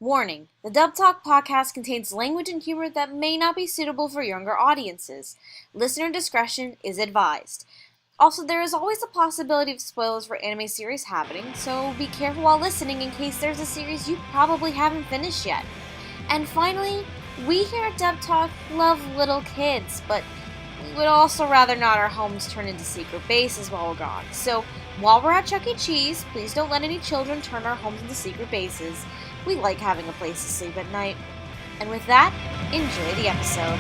Warning, the Dub Talk podcast contains language and humor that may not be suitable for younger audiences. Listener discretion is advised. Also, there is always the possibility of spoilers for anime series happening, so be careful while listening in case there's a series you probably haven't finished yet. And finally, we here at Dub Talk love little kids, but we would also rather not our homes turn into secret bases while we're gone. So, while we're at Chuck E. Cheese, please don't let any children turn our homes into secret bases. We like having a place to sleep at night. And with that, enjoy the episode.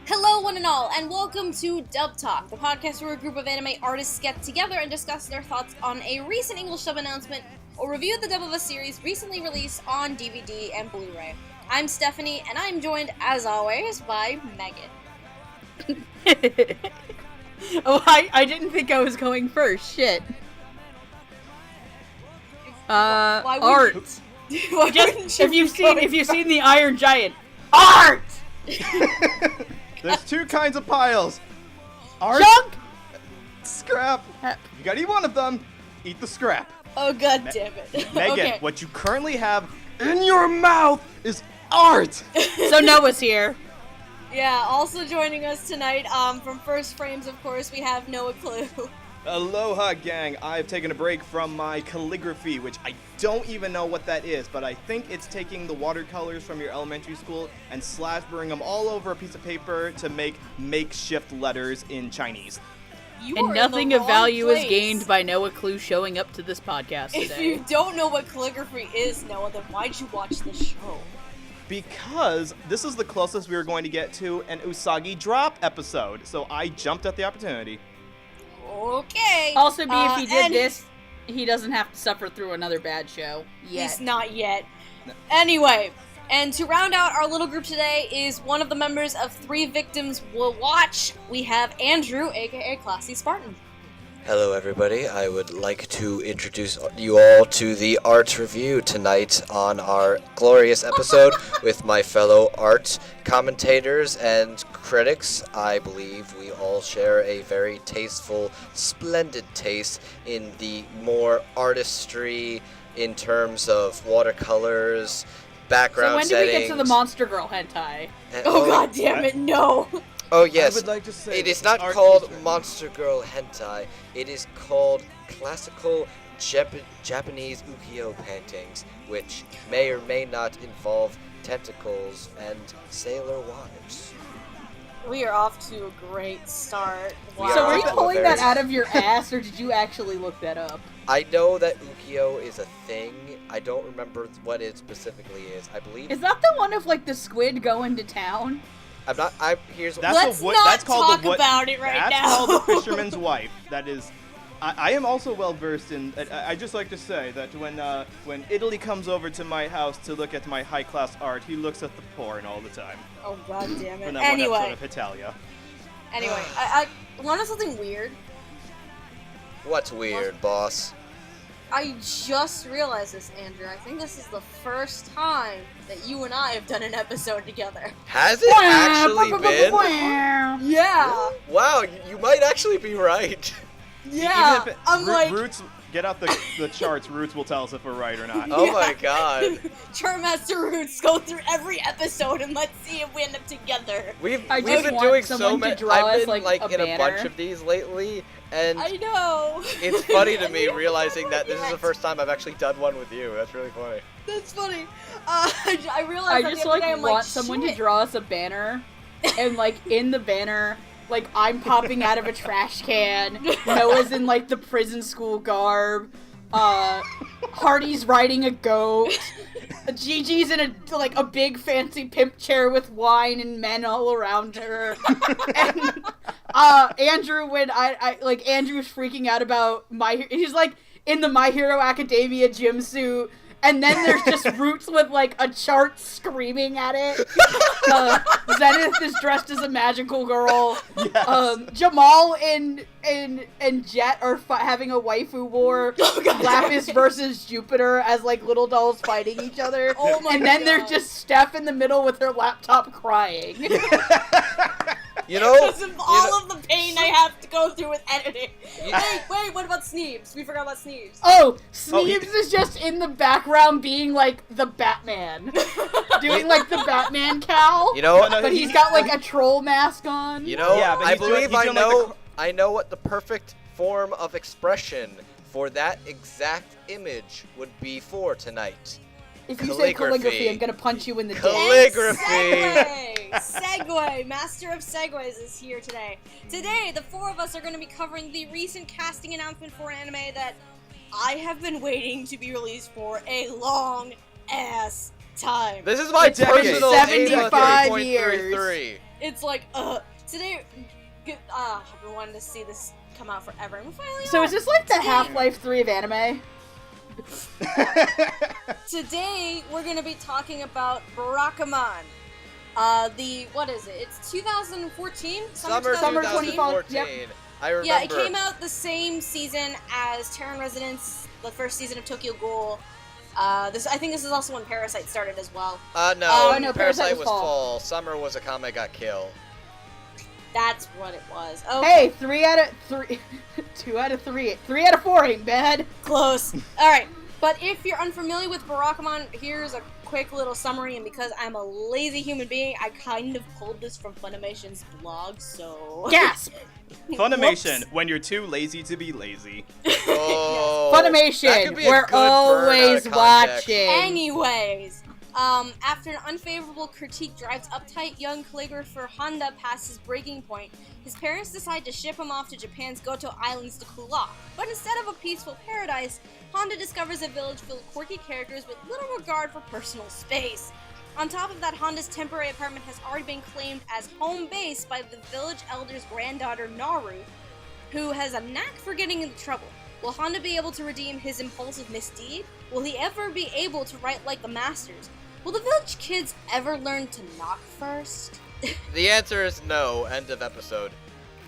Hello, one and all, and welcome to Dub Talk, the podcast where a group of anime artists get together and discuss their thoughts on a recent English dub announcement or review the dub of a series recently released on DVD and Blu-ray. I'm Stephanie, and I'm joined, as always, by Megan. Oh, I didn't think I was going first. Shit. Art. If you've seen the Iron Giant, art. There's two kinds of piles. Art, Junk. scrap. You gotta eat one of them. Eat the scrap. Oh, god damn it. Megan, Okay. what you currently have in your mouth is art. So Noah's here. Yeah, also joining us tonight, from First Frames, of course, we have Noah Clue. Aloha, gang. I've taken a break from my calligraphy, which I don't even know what that is, but I think it's taking the watercolors from your elementary school and splattering them all over a piece of paper to make makeshift letters in Chinese. You And are nothing in the of value wrong is place. gained by Noah Clue showing up to this podcast If today. you don't know what calligraphy is, Noah, then why'd you watch the show? Because this is the closest we were going to get to an Usagi drop episode, so I jumped at the opportunity. Okay. Also, if he did and this, he doesn't have to suffer through another bad show. He's not yet. Anyway, and to round out our little group today is one of the members of Three Victims Will Watch. We have Andrew, aka Classy Spartan. Hello everybody, I would like to introduce you all to the art review tonight on our glorious episode with my fellow art commentators and critics. I believe we all share a very tasteful, splendid taste in the more artistry in terms of watercolors, background So when do settings. we get to the Monster Girl hentai? Oh god damn it, no! Oh yes, I would like to say it is not art called teacher. Monster Girl Hentai, it is called classical Japanese ukiyo paintings, which may or may not involve tentacles and sailor wives. We are off to a great start. Wow. We So are were you off pulling to a that very- out of your ass, or did you actually look that up? I know that ukiyo is a thing, I don't remember what it specifically is. I believe Is that the one of like the squid going to town? here's Let's not that's called talk the what, about it right that's now. called the fisherman's wife. That is, I am also well versed in. I just like to say that when Italy comes over to my house to look at my high class art, he looks at the porn all the time. Oh god damn it. From that one Anyway, episode of Italia. I want to know something weird. what's weird, boss? I just realized this, Andrew. I think this is the first time that you and I have done an episode together. Has it actually been? Yeah. Wow, you might actually be right. Yeah. Even if I'm like, Roots, get out the charts. Roots will tell us if we're right or not. Oh Yeah. my god. Charmaster Roots, go through every episode and let's see if we end up together. We've I just been want doing so someone to many. draw I've us, been like, a in a bunch banner. of these lately, and I know. it's funny to me I don't realizing know that this is yet. the first time I've actually done one with you. That's really funny. That's funny. I realized I that just the other day, I'm want like, someone shit. to draw us a banner, and like in the banner, like I'm popping out of a trash can. Noah's in like the prison school garb. Hardy's riding a goat. Gigi's in a big fancy pimp chair with wine and men all around her. And Andrew, when Andrew's freaking out about he's like in the My Hero Academia gym suit. And then there's just Roots with, like, a chart screaming at it. Zenith is dressed as a magical girl. Yes. Jamal and Jet are having a waifu war. Lapis versus Jupiter as, like, little dolls fighting each other. Oh my And then God. there's just Steph in the middle with her laptop crying. You know, Because of all of the pain I have to go through with editing. Wait, what about Sneebs? We forgot about Sneebs. Oh, Sneebs is just in the background being, like, the Batman. Doing, like, the Batman cowl. you know, No, But he's got, like, a troll mask on. you know. Yeah, but I he's doing- believe he's I doing, like, know. I know what the perfect form of expression for that exact image would be for tonight. If you say calligraphy. calligraphy, I'm gonna punch you in the dick. Calligraphy. Segway! Master of Segways is here today. Today, the four of us are going to be covering the recent casting announcement for an anime that I have been waiting to be released for a long ass time. This is my It's decades. personal 75 Ava years. 3.33. It's like, today, I've been wanting to see this come out forever, and we finally So are. is this like the Half-Life 3 of anime? Today, we're going to be talking about Barakamon. What is it? It's 2014? Summer 2014. 2014. Yep. I remember. Yeah, it came out the same season as Terran Resonance, the first season of Tokyo Ghoul. I think this is also when Parasite started as well. No, Oh, no, Parasite Parasite was was fall. fall. Summer was a Kame got killed. That's what it was. Okay. Hey, 3 out of 3, 2 out of 3, 3 out of 4 ain't bad. Close. Alright, but if you're unfamiliar with Barakamon, here's a quick little summary, and because I'm a lazy human being, I kind of pulled this from Funimation's blog, so... Gasp! Funimation, Whoops. when you're too lazy to be lazy. Oh, that Funimation, could be a we're good burn out of always context. watching. Anyways, after an unfavorable critique drives uptight young calligrapher Honda past his breaking point, his parents decide to ship him off to Japan's Goto Islands to cool off. But instead of a peaceful paradise, Honda discovers a village filled with quirky characters with little regard for personal space. On top of that, Honda's temporary apartment has already been claimed as home base by the village elder's granddaughter Naru, who has a knack for getting into trouble. Will Honda be able to redeem his impulsive misdeed? Will he ever be able to write like the masters? Will the village kids ever learn to knock first? The answer is no. End of episode.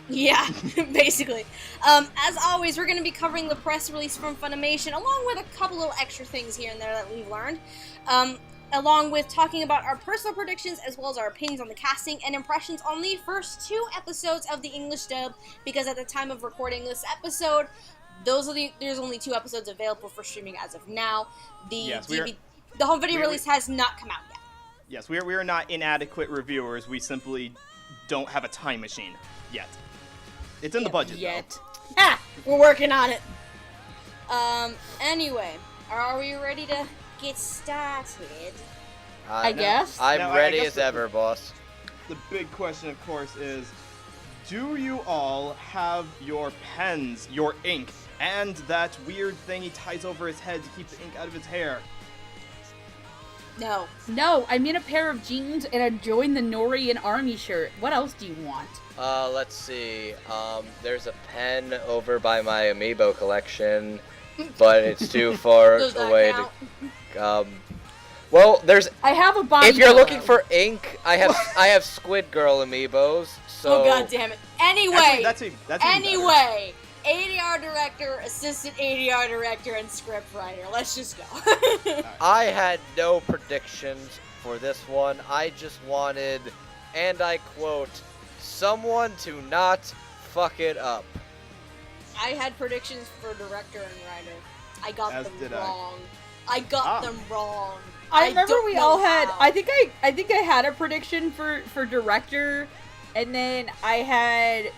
Yeah, basically. As always, we're going to be covering the press release from Funimation, along with a couple little extra things here and there that we've learned. Along with talking about our personal predictions, as well as our opinions on the casting and impressions on the first 2 episodes of the English dub, because at the time of recording this episode, there's only 2 episodes available for streaming as of now. The home video release has not come out yet. Yes, we are not inadequate reviewers. We simply don't have a time machine yet. It's in the budget, Yet. Ah, we're working on it. Anyway, are we ready to get started? I guess. I'm Now, I ready guess as the- ever, boss. The big question, of course, is do you all have your pens, your ink, and that weird thing he ties over his head to keep the ink out of his hair? No. No, I'm in a pair of jeans and a Join the Nori and Army shirt. What else do you want? Let's see. There's a pen over by my amiibo collection, but it's too far Does that away count? to. Well, there's. I have a body If you're pillow. looking for ink, I have Squid Girl amiibos. So. Oh god damn it. Anyway, Actually, that's even better. anyway, ADR director, assistant ADR director, and script writer. Let's just go. I had no predictions for this one. I just wanted, and I quote, someone to not fuck it up. I had predictions for director and writer. I got As them did I. wrong. I got them wrong. I remember don't we know all had. how. I think I had a prediction for director, and then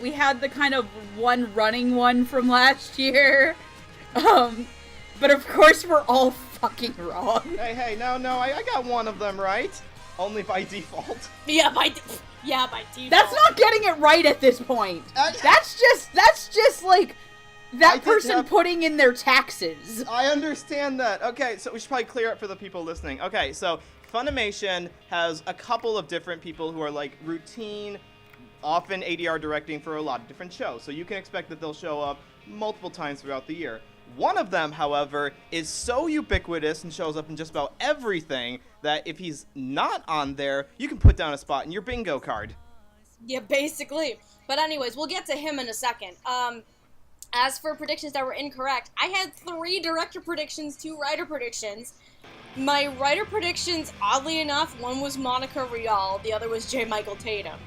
we had the kind of one running one from last year. But of course we're all fucking wrong. Hey, no, I got one of them right. Only by default. Yeah, by default. That's not getting it right at this point. That's just like I that did person have- putting in their taxes. I understand that. Okay, so we should probably clear up for the people listening. Okay, so Funimation has a couple of different people who are like routine, often ADR directing for a lot of different shows. So you can expect that they'll show up multiple times throughout the year. One of them, however, is so ubiquitous and shows up in just about everything that if he's not on there, you can put down a spot in your bingo card. Yeah, basically. But anyways, we'll get to him in a second. As for predictions that were incorrect, I had 3 director predictions, 2 writer predictions. My writer predictions, oddly enough, one was Monica Rial, the other was J. Michael Tatum.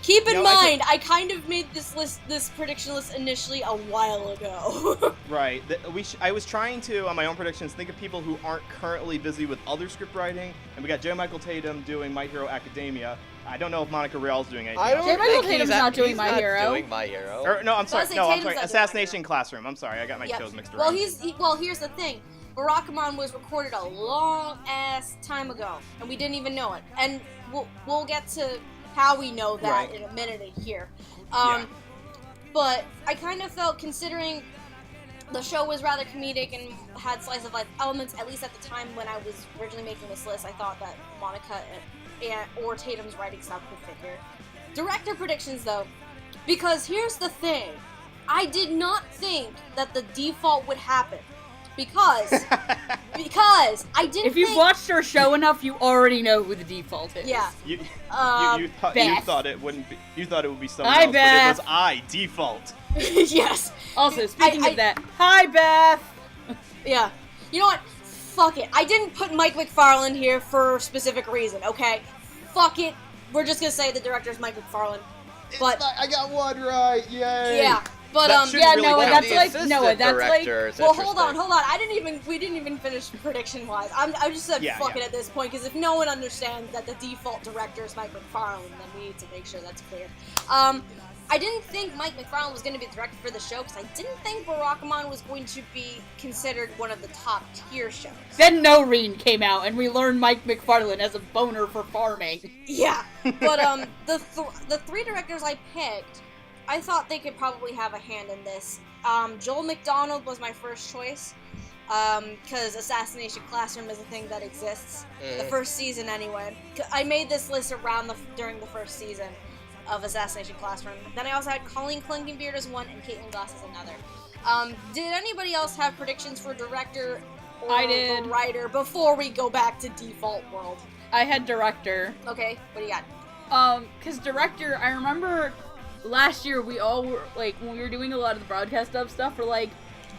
Keep in mind, I kind of made this prediction list initially a while ago. Right. I was trying to, on my own predictions, think of people who aren't currently busy with other script writing, and we got J. Michael Tatum doing My Hero Academia. I don't know if Monica Rial's doing anything. J. Michael Tatum's not doing My Hero. Doing My Hero. I'm sorry. Tatum's Assassination Classroom. I'm sorry. I got my shows mixed around. Well, here's the thing. Barakamon was recorded a long-ass time ago, and we didn't even know it. And we'll get to how we know that in a minute here. But I kind of felt, considering the show was rather comedic and had slice of life elements, at least at the time when I was originally making this list, I thought that Monica or Tatum's writing style could fit here. Director predictions, though, because here's the thing. I did not think that the default would happen. Because I didn't. If you've watched our show enough, you already know who the default is. Yeah. You thought it wouldn't be. You thought it would be someone Hi, else, Beth. but it was I, default. Yes. Also, speaking of that, hi Beth. Yeah. You know what? Fuck it. I didn't put Mike McFarlane here for a specific reason. Okay. Fuck it. We're just gonna say the director's Mike McFarlane. But I got one right. Yay. yeah. But that's like well, hold on. We didn't even finish prediction wise. I just said fuck it at this point, because if no one understands that the default director is Mike McFarlane, then we need to make sure that's clear. I didn't think Mike McFarlane was going to be the director for the show, because I didn't think Barakamon was going to be considered one of the top tier shows. Then Noreen came out, and we learned Mike McFarlane as a boner for farming. Yeah, but the 3 directors I picked, I thought they could probably have a hand in this. Joel McDonald was my first choice, because Assassination Classroom is a thing that exists. The first season, anyway. I made this list during the first season of Assassination Classroom. Then I also had Colleen Klinkenbeard as one and Caitlin Glass as another. Did anybody else have predictions for director or the writer before we go back to default world? I had director. Okay, what do you got? Because director, I remember last year we all were, like, when we were doing a lot of the broadcast stuff, we're like,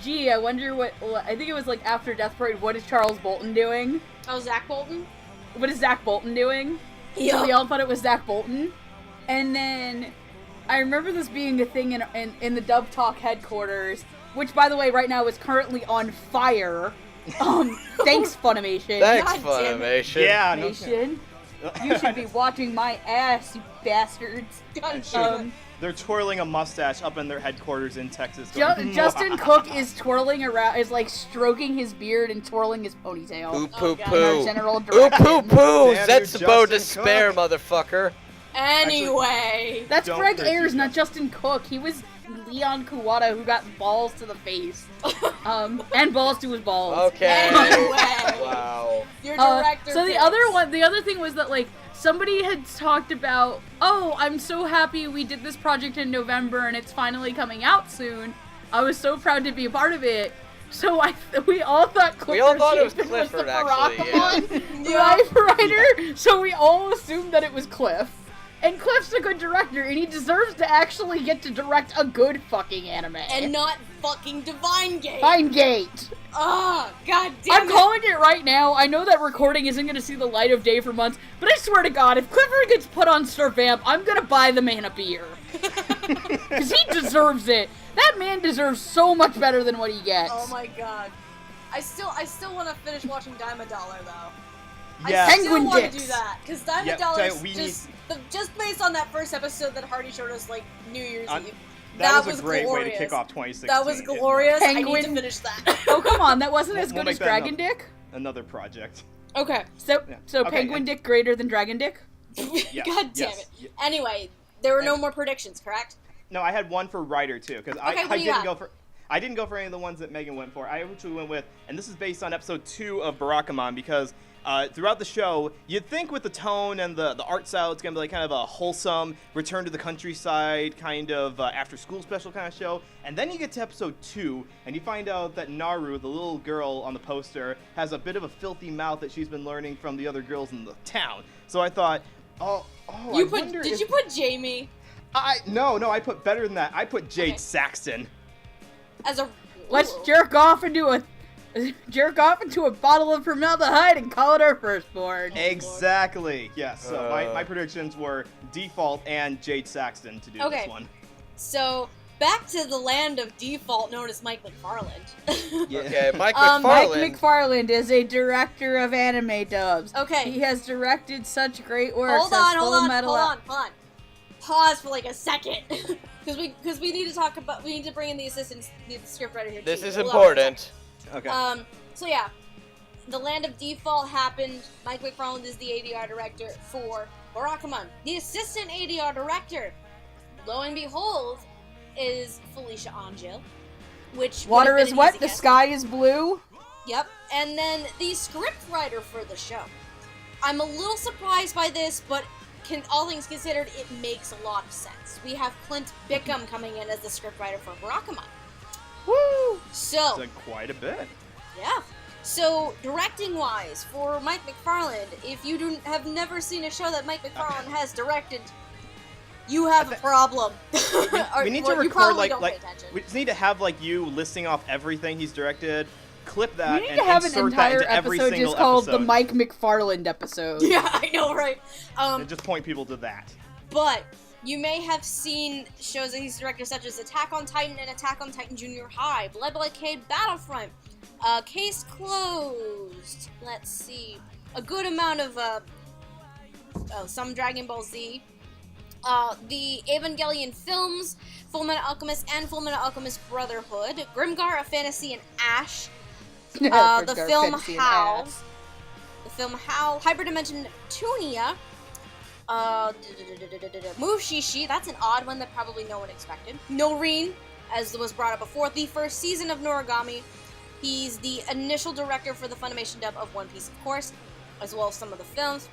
gee, I wonder I think it was like after Death Parade, what is Charles Bolton doing? Oh, Zach Bolton? What is Zach Bolton doing? Yeah. So we all thought it was Zach Bolton. And then I remember this being a thing in the Dub Talk headquarters, which, by the way, right now is currently on fire. Thanks, Funimation. Thanks, Funimation. Yeah, You should be watching my ass, you bastards. They're twirling a mustache up in their headquarters in Texas. Going, Justin Cook is twirling around, is like stroking his beard and twirling his ponytail. Ooh poo Our poo. general Ooh director. poo poo. Damn, That's you're about Justin despair, Cook. motherfucker. Anyway. That's Don't Greg curse Ayers, you, not Justin Cook. He was Leon Kuwata, who got balls to the face. And balls to his balls. Okay. Anyway. Wow. Your director So picks. the other thing was that, like, somebody had talked about, oh, I'm so happy we did this project in November and it's finally coming out soon. I was so proud to be a part of it. So we all thought Clifford We all thought it was Chapin Clifford, the actually, Barakamon writer. So we all assumed that it was Cliff. And Cliff's a good director, and he deserves to actually get to direct a good fucking anime. And not fucking Divine Gate. Divine Gate. Oh, god damn I'm calling it right now. I know that recording isn't going to see the light of day for months, but I swear to God, if Clifford gets put on Sir Vamp, I'm going to buy the man a beer. Because he deserves it. That man deserves so much better than what he gets. Oh my god. I still want to finish watching Diamond Dollar, though. Yeah. I still Penguin want to dicks. do that, because Diamond Yeah, Dollar's we just based on that first episode that Hardy showed us, like, New Year's Eve. That was a great glorious. way to kick off 2016. That was glorious. I need Penguin- to finish that. Oh, come on. That wasn't as We'll good as make that Dragon Dick? Another project. Okay. So Okay, Penguin and- Dick greater than Dragon Dick? Yes, God damn yes, it. yes. Anyway, there were no more predictions, correct? No, I had one for writer too, because Okay, what I do you didn't got? go for. I didn't go for any of the ones that Megan went for. I actually went with, and this is based on episode 2 of Barakamon, because throughout the show, you'd think with the tone and the art style, it's going to be like kind of a wholesome, return to the countryside kind of after-school special kind of show. And then you get to episode 2, and you find out that Naru, the little girl on the poster, has a bit of a filthy mouth that she's been learning from the other girls in the town. So I thought, Did you put Jamie? No, I put better than that. I put Jade Saxton. As a... Let's jerk off into a bottle of formaldehyde and call it our firstborn. Exactly. Yes. So my predictions were Default and Jade Saxton to do this one. So back to the land of Default, known as Mike McFarland. Yeah. Okay, Mike McFarland is a director of anime dubs. Okay. He has directed such great works. Hold on. Pause for like a second. Because we need to bring in the assistant, the scriptwriter here. This too. is Hold important. Okay. So yeah, the Land of Default happened. Mike McFarland is the ADR director for Barakamon. The assistant ADR director, lo and behold, is Felicia Angel, which water is wet, the sky is blue. Yep, and then the scriptwriter for the show. I'm a little surprised by this, but all things considered, it makes a lot of sense. We have Clint Bickham coming in as the scriptwriter for Barakamon. Woo! So, that's quite a bit. Yeah. So, directing-wise, for Mike McFarland, if you have never seen a show that Mike McFarland has directed, you have a problem. We need to record, we just need to have, you listing off everything he's directed, clip that, we need and to have an insert that entire into every episode single just called episode. the Mike McFarland episode. Yeah, I know, right? And just point people to that. But you may have seen shows that he's directed, such as Attack on Titan and Attack on Titan Junior High, Blood Blockade Battlefront, Case Closed. Let's see, a good amount of some Dragon Ball Z, the Evangelion films, Fullmetal Alchemist and Fullmetal Alchemist Brotherhood, Grimgar, A Fantasy, and Ash. The film Howl, Hyperdimension Tunia, Move Shishi, that's an odd one that probably no one expected. Noreen, as was brought up before, the first season of Noragami. He's the initial director for the Funimation dub of One Piece, of course, as well as some of the films.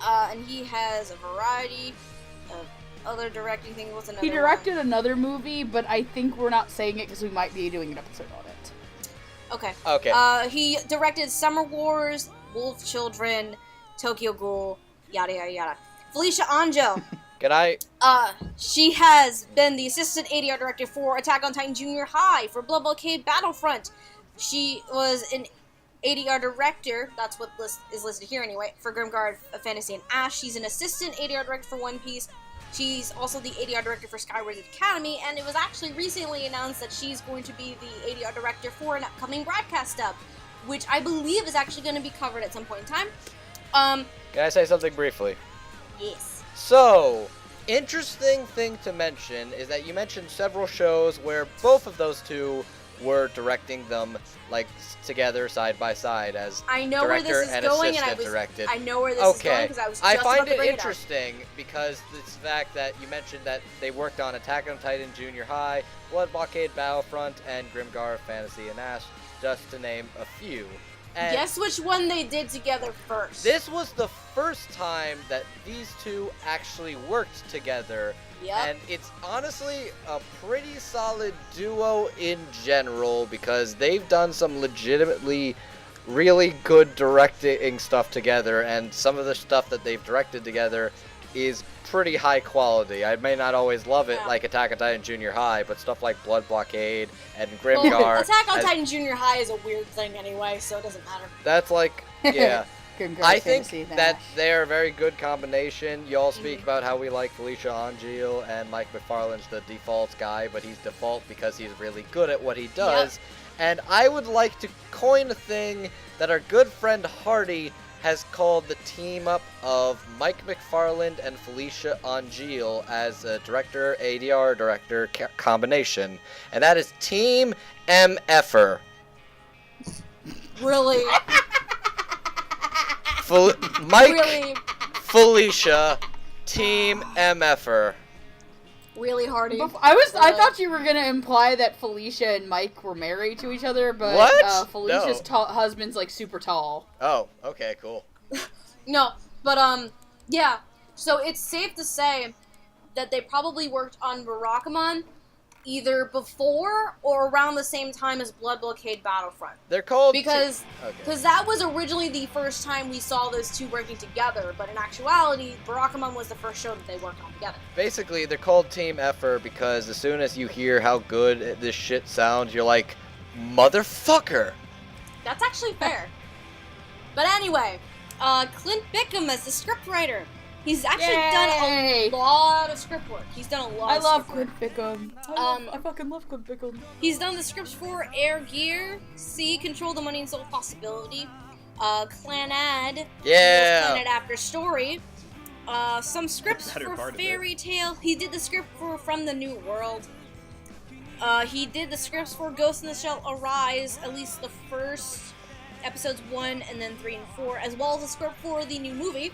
And he has a variety of other directing things. What's another He directed another movie, but I think we're not saying it because we might be doing an episode on it. Okay. He directed Summer Wars, Wolf Children, Tokyo Ghoul, yada yada yada. Felicia Angel. Can I? She has been the assistant ADR director for Attack on Titan Junior High, for Blood Blockade Battlefront. She was an ADR director, that's what is listed here anyway, for Grimgar, A Fantasy, and Ash. She's an assistant ADR director for One Piece. She's also the ADR director for Skyward Academy, and it was actually recently announced that she's going to be the ADR director for an upcoming broadcast dub, which I believe is actually going to be covered at some point in time. Can I say something briefly? Yes. So, interesting thing to mention is that you mentioned several shows where both of those two were directing them together side by side as I know director where this is and going, assistant directed. I know where this is going because I was just find about to it bring interesting because this fact that you mentioned that they worked on Attack on Titan Junior High, Blood Blockade Battlefront, and Grimgar, Fantasy, and Ash, just to name a few. And guess which one they did together first. this was the first time that these two actually worked together. Yep. And it's honestly a pretty solid duo in general because they've done some legitimately really good directing stuff together, and some of the stuff that they've directed together is pretty high quality. I may not always love it like Attack on Titan Junior High, but stuff like Blood Blockade and Grimgar. Well, Attack on Titan Junior High is a weird thing anyway, so it doesn't matter. That's yeah. Grimgar, I think Fantasy, and that Ash. they're a very good combination. You all speak about how we like Felicia Angel and Mike McFarland's the default guy, but he's default because he's really good at what he does. Yep. And I would like to coin a thing that our good friend Hardy has called the team up of Mike McFarland and Felicia Angel as a director, ADR director combination. And that is Team MFer. Really? Mike, Really? Felicia, Team MFer. really hardy. I thought you were gonna imply that Felicia and Mike were married to each other, but What? Felicia's No. husband's like super tall. Oh, okay, cool. No, but yeah. So it's safe to say that they probably worked on Barakamon either before or around the same time as Blood Blockade Battlefront. They're called Because Okay. that was originally the first time we saw those two working together, but in actuality, Barakamon was the first show that they worked on together. Basically, they're called Team Effort because as soon as you hear how good this shit sounds, you're like, motherfucker. That's actually fair. But anyway, Clint Bickham as the scriptwriter. He's actually done a lot of script work. He's done a lot of love script work. Clint Bickham. I fucking love Clint Bickham. He's done the scripts for Air Gear, C, Control the Money and Soul Possibility, Clanad, Yeah. Clanad After Story, some scripts Better for part of it. Fairy Tale. He did the script for From the New World. He did the scripts for Ghost in the Shell Arise, at least the first episodes 1 and then 3 and 4, as well as the script for the new movie.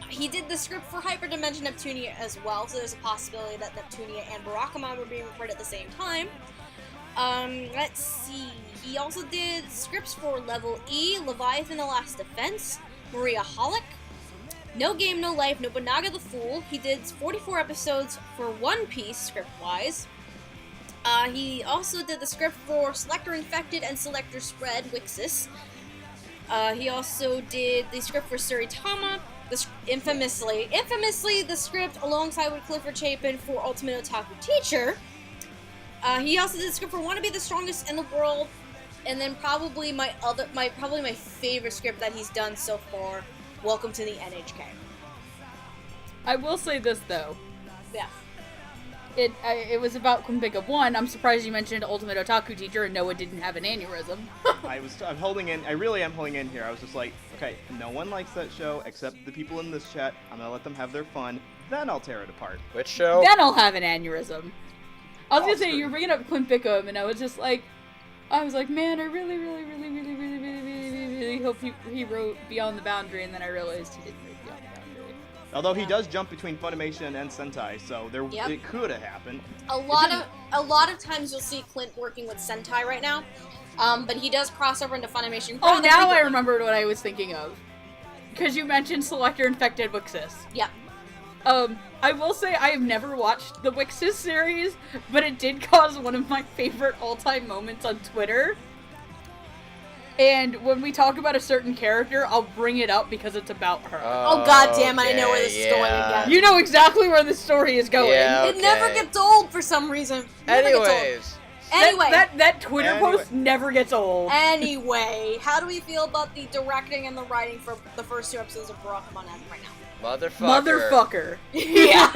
He did the script for Hyperdimension Neptunia as well, so there's a possibility that Neptunia and Barakamon were being recorded at the same time. Let's see. He also did scripts for Level E, Leviathan the Last Defense, Maria Holic, No Game, No Life, Nobunaga the Fool. He did 44 episodes for One Piece, script-wise. He also did the script for Selector Infected and Selector Spread, Wixis. He also did the script for Suritama, infamously the script alongside with Clifford Chapin for Ultimate Otaku Teacher. He also did the script for Wanna Be the Strongest in the World, and then probably my favorite script that he's done so far, Welcome to the NHK. I will say this though. Yeah. It was about Clint Bickham. One, I'm surprised you mentioned Ultimate Otaku Teacher and Noah didn't have an aneurysm. I'm holding in. I really am holding in here. I was just like, okay, no one likes that show except the people in this chat. I'm gonna let them have their fun. Then I'll tear it apart. Which show? Then I'll have an aneurysm. I was gonna say, true. you're bringing up Clint Bickham, and I was like, man, I really hope he wrote Beyond the Boundary, and then I realized he didn't write Beyond the Boundary. Although he does jump between Funimation and Sentai, so Yep. it could have happened. A lot of times you'll see Clint working with Sentai right now, but he does cross over into Funimation. Oh, rather now I frequently. remembered what I was thinking of. Because you mentioned Selector Infected Wixis. Yeah. I will say I have never watched the Wixis series, but it did cause one of my favorite all-time moments on Twitter. And when we talk about a certain character, I'll bring it up because it's about her. Oh god damn it, I know where this is going again. You know exactly where the story is going. Yeah. It never Okay. gets old for some reason. Never gets old. Anyways. Anyway. That Twitter post never gets old. Anyway, how do we feel about the directing and the writing for the first 2 episodes of Barakamon as of right now? Motherfucker. Yeah.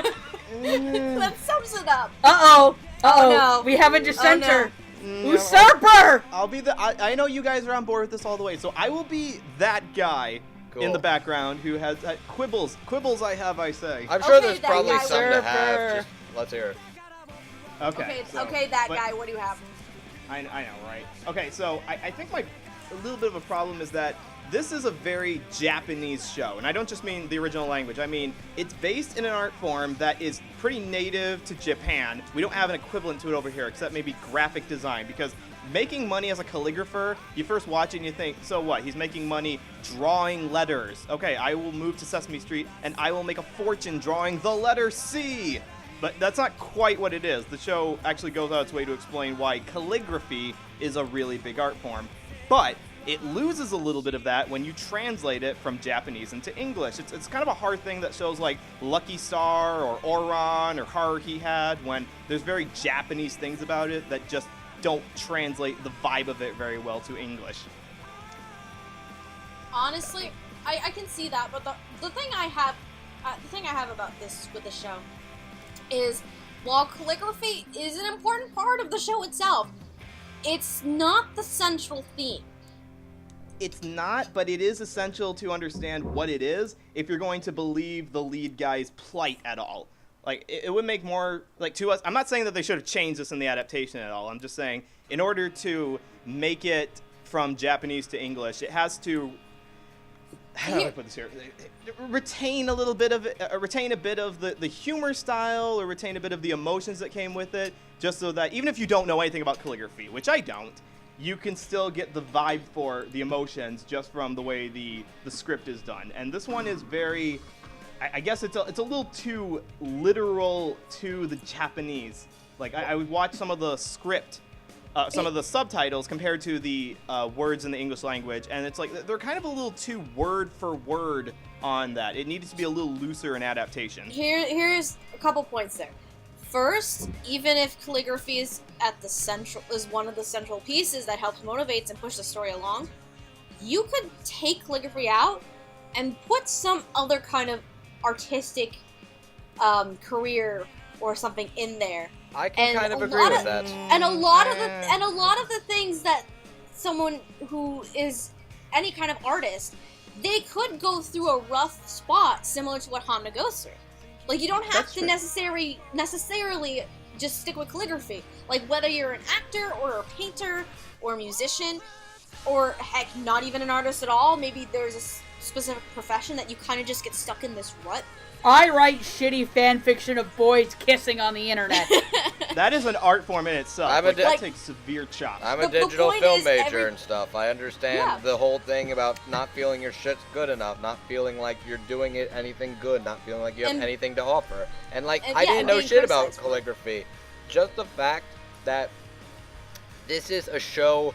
That sums it up. Uh-oh. Oh, no. We have a dissenter. No. Usurper! I'll be I know you guys are on board with this all the way, so I will be that guy Cool. in the background who has quibbles. Quibbles I have, I say. I'm sure Okay, there's that probably guy some to Usurper. have. Just let's hear it. Okay, That but- guy, what do you have? I know, right? Okay, so I think a little bit of a problem is that this is a very Japanese show, and I don't just mean the original language. I mean, it's based in an art form that is pretty native to Japan. We don't have an equivalent to it over here, except maybe graphic design, because making money as a calligrapher, you first watch it and you think, so what? He's making money drawing letters. Okay, I will move to Sesame Street, and I will make a fortune drawing the letter C. But that's not quite what it is. The show actually goes out its way to explain why calligraphy is a really big art form. But it loses a little bit of that when you translate it from Japanese into English. It's kind of a hard thing that shows like Lucky Star or Oran or Haruhi had, when there's very Japanese things about it that just don't translate the vibe of it very well to English. Honestly, I can see that, but the thing I have about this with the show is, while calligraphy is an important part of the show itself, it's not the central theme. It's not, but it is essential to understand what it is if you're going to believe the lead guy's plight at all. Like, it would make more, like, to us, I'm not saying that they should have changed this in the adaptation at all. I'm just saying, in order to make it from Japanese to English, it has to how do I put this here? Retain a little bit of it, retain a bit of the humor style, or retain a bit of the emotions that came with it, just so that even if you don't know anything about calligraphy, which I don't, you can still get the vibe for the emotions just from the way the script is done. And this one is very, I guess it's a little too literal to the Japanese. Like I would watch some of the script. Some of the subtitles compared to the words in the English language, and it's like they're kind of a little too word for word on that. It needed to be a little looser in adaptation. Here's a couple points there. First, even if calligraphy is one of the central pieces that helps motivate and push the story along, you could take calligraphy out and put some other kind of artistic career or something in there. I can kind of agree with that. And a lot of the things that someone who is any kind of artist, they could go through a rough spot similar to what Honda goes through. Like, you don't have to necessarily just stick with calligraphy. Like, whether you're an actor or a painter or a musician, or heck, not even an artist at all, maybe there's a specific profession that you kind of just get stuck in this rut. I write shitty fan fiction of boys kissing on the internet. That is an art form in itself. That takes severe chops. I'm a digital film major and stuff. I understand the whole thing about not feeling your shit's good enough, not feeling like you're doing it anything good, not feeling like you have anything to offer. And I didn't know shit about calligraphy. Just the fact that this is a show,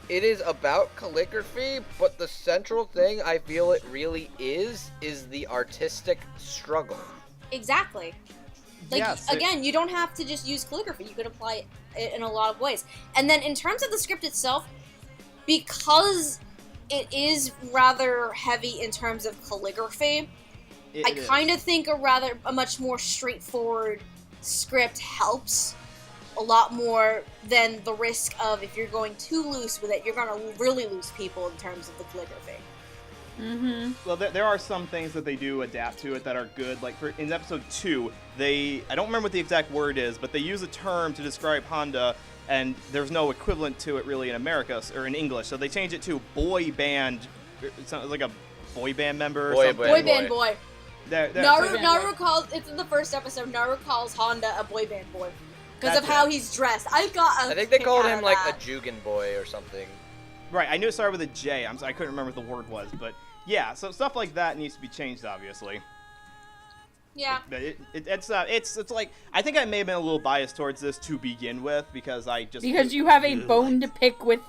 it is about calligraphy, but the central thing I feel it really is the artistic struggle. Exactly. Again, you don't have to just use calligraphy. You could apply it in a lot of ways. And then in terms of the script itself, because it is rather heavy in terms of calligraphy, I kind of think a much more straightforward script helps a lot more than the risk of, if you're going too loose with it, you're going to really lose people in terms of the calligraphy. Mm-hmm. Well, there are some things that they do adapt to it that are good. Like in episode 2, I don't remember what the exact word is, but they use a term to describe Honda, and there's no equivalent to it really in America or in English. So they change it to boy band. It sounds like a boy band member. Or something. Boy band boy. Naru calls, it's in the first episode, Naru calls Honda a boy band boy. Because of how he's dressed. I think they called him like a Jugan boy or something. Right, I knew it started with a J. I couldn't remember what the word was, but yeah, so stuff like that needs to be changed, obviously. Yeah. It's like, I think I may have been a little biased towards this to begin with, because you have a bone to pick with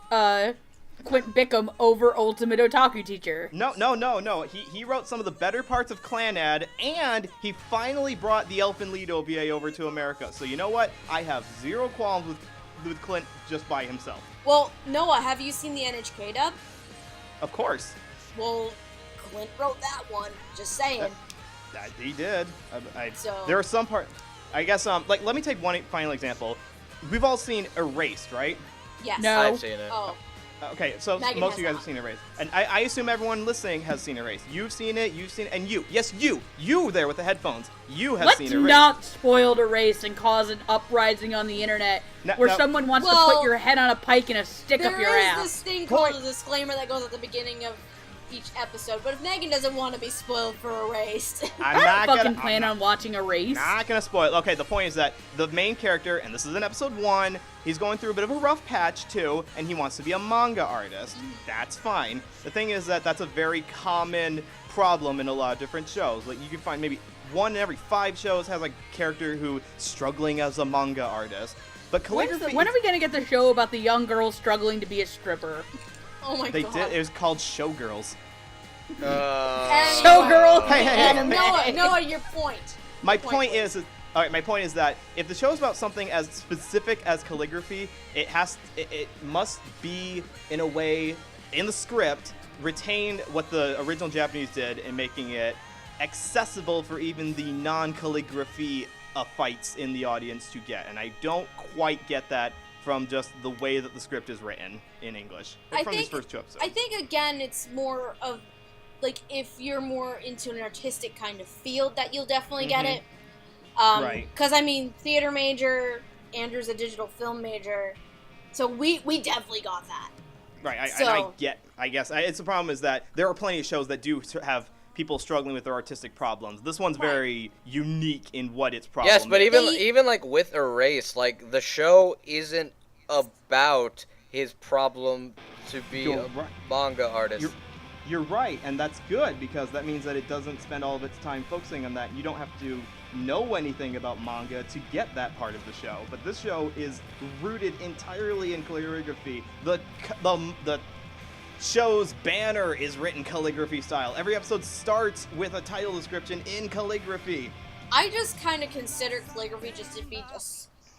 Quint Bickham over Ultimate Otaku Teacher. No. He wrote some of the better parts of Clanad, and he finally brought the Elfin Lead OVA over to America. So you know what? I have zero qualms with Clint just by himself. Well, Noah, have you seen the NHK dub? Of course. Well, Clint wrote that one. Just saying. He did. So there are some parts. I guess let me take one final example. We've all seen Erased, right? Yes. No. I've seen it. Oh. Okay, so Megan most of you guys not. have seen Erased. And I assume everyone listening has seen Erased. You've seen it, and you. Yes, you there with the headphones. You have seen Erased. Let's not spoil Erased and cause an uprising on the internet where someone wants to put your head on a pike and a stick up your ass. There is this thing called a disclaimer that goes at the beginning of each episode, but if Megan doesn't want to be spoiled for Erased... I don't fucking plan on watching Erased. Not gonna spoil. Okay, the point is that the main character, and this is in episode 1, he's going through a bit of a rough patch too, and he wants to be a manga artist. That's fine. The thing is that that's a very common problem in a lot of different shows. Like, you can find maybe 1 in every 5 shows has like a character who's struggling as a manga artist. But calligraphy... When are we gonna get the show about the young girl struggling to be a stripper? Oh my god. They did. It was called Showgirls. Showgirl. Hey. Noah, your point. My point is that if the show's about something as specific as calligraphy, it must be, in a way, in the script, retain what the original Japanese did in making it accessible for even the non-calligraphy fights in the audience to get. And I don't quite get that from just the way that the script is written in English these first 2 episodes. I think, again, it's more of, like, if you're more into an artistic kind of field, that you'll definitely get it. Right. Because, I mean, theater major, Andrew's a digital film major, so we definitely got that. Right, So- I guess it's the problem is that there are plenty of shows that do have people struggling with their artistic problems. This one's Right. very unique in what its problem Yes, but is. even like with Erase, like the show isn't about his problem to be You're a right. manga artist. You're right, and that's good because that means that it doesn't spend all of its time focusing on that. You don't have to know anything about manga to get that part of the show. But this show is rooted entirely in calligraphy. The show's banner is written calligraphy style. Every episode starts with a title description in calligraphy. I just kind of consider calligraphy just to be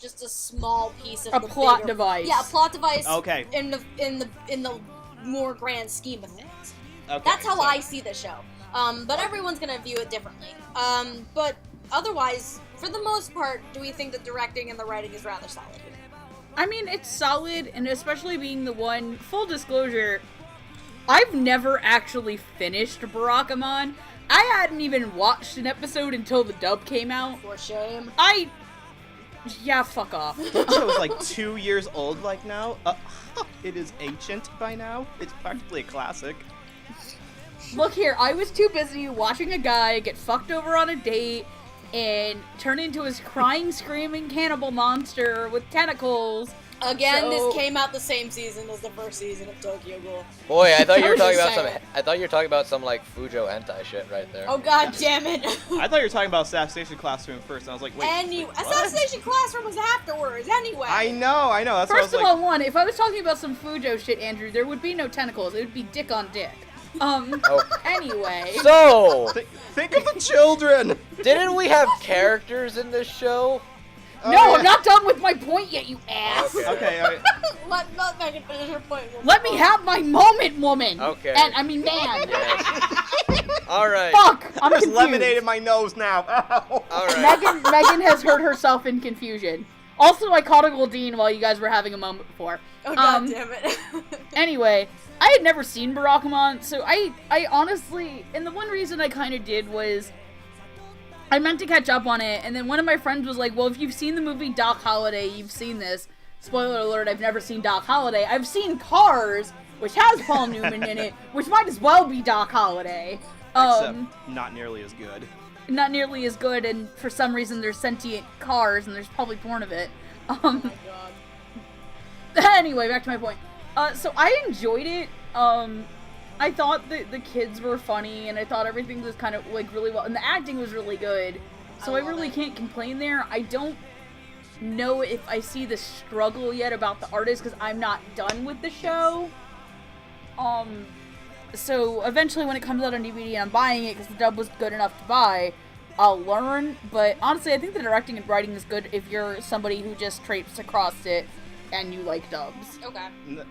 just a small piece of A the plot bigger- device. Yeah, a plot device. Okay. In the more grand scheme of things. Okay, That's how so- I see the show. But everyone's gonna view it differently. But otherwise, for the most part, do we think the directing and the writing is rather solid? I mean, it's solid, and especially being the one, full disclosure, I've never actually finished Barakamon. I hadn't even watched an episode until the dub came out. For shame. Yeah, fuck off. That show's like 2 years old like now. It is ancient by now. It's practically a classic. Look here, I was too busy watching a guy get fucked over on a date and turn into his crying, screaming cannibal monster with tentacles. Again, So- this came out the same season as the first season of Tokyo Ghoul. Boy, I thought you were I'm talking just about some. saying. I thought you were talking about some like Fujo hentai shit right there. Oh god damn it! I thought you were talking about Assassination Classroom first, and I was like, wait. wait, what? Assassination Classroom was afterwards. Anyway. I know. That's what I was First of like. all, one, if I was talking about some Fujo shit, Andrew, there would be no tentacles. It would be dick on dick. Oh. Anyway. So, Think of the children. didn't we have characters in this show? Oh, No, yeah. I'm not done with my point yet, you ass. Okay, all right. Let Megan finish her point. Let me have my moment, woman. Okay. And I mean, man. All right. Fuck. I'm There's confused. lemonade in my nose now. Ow. All right. Megan has heard herself in confusion. Also, I caught a Goldine while you guys were having a moment before. Oh god damn it. Anyway, I had never seen Barakamon, so I honestly, and the one reason I kind of did was I meant to catch up on it, and then one of my friends was like, well, if you've seen the movie Doc Holliday, you've seen this. Spoiler alert, I've never seen Doc Holliday. I've seen Cars, which has Paul Newman in it, which might as well be Doc Holliday. Except not nearly as good. Not nearly as good, and for some reason there's sentient cars, and there's probably porn of it. God. Anyway, back to my point. So I enjoyed it. I thought that the kids were funny, and I thought everything was kind of, like, really well, and the acting was really good. So I love really it. can't complain there. I don't know if I see the struggle yet about the artist, because I'm not done with the show. So eventually when it comes out on DVD and I'm buying it because the dub was good enough to buy, I'll learn. But honestly, I think the directing and writing is good if you're somebody who just traipses across it and you like dubs. Okay.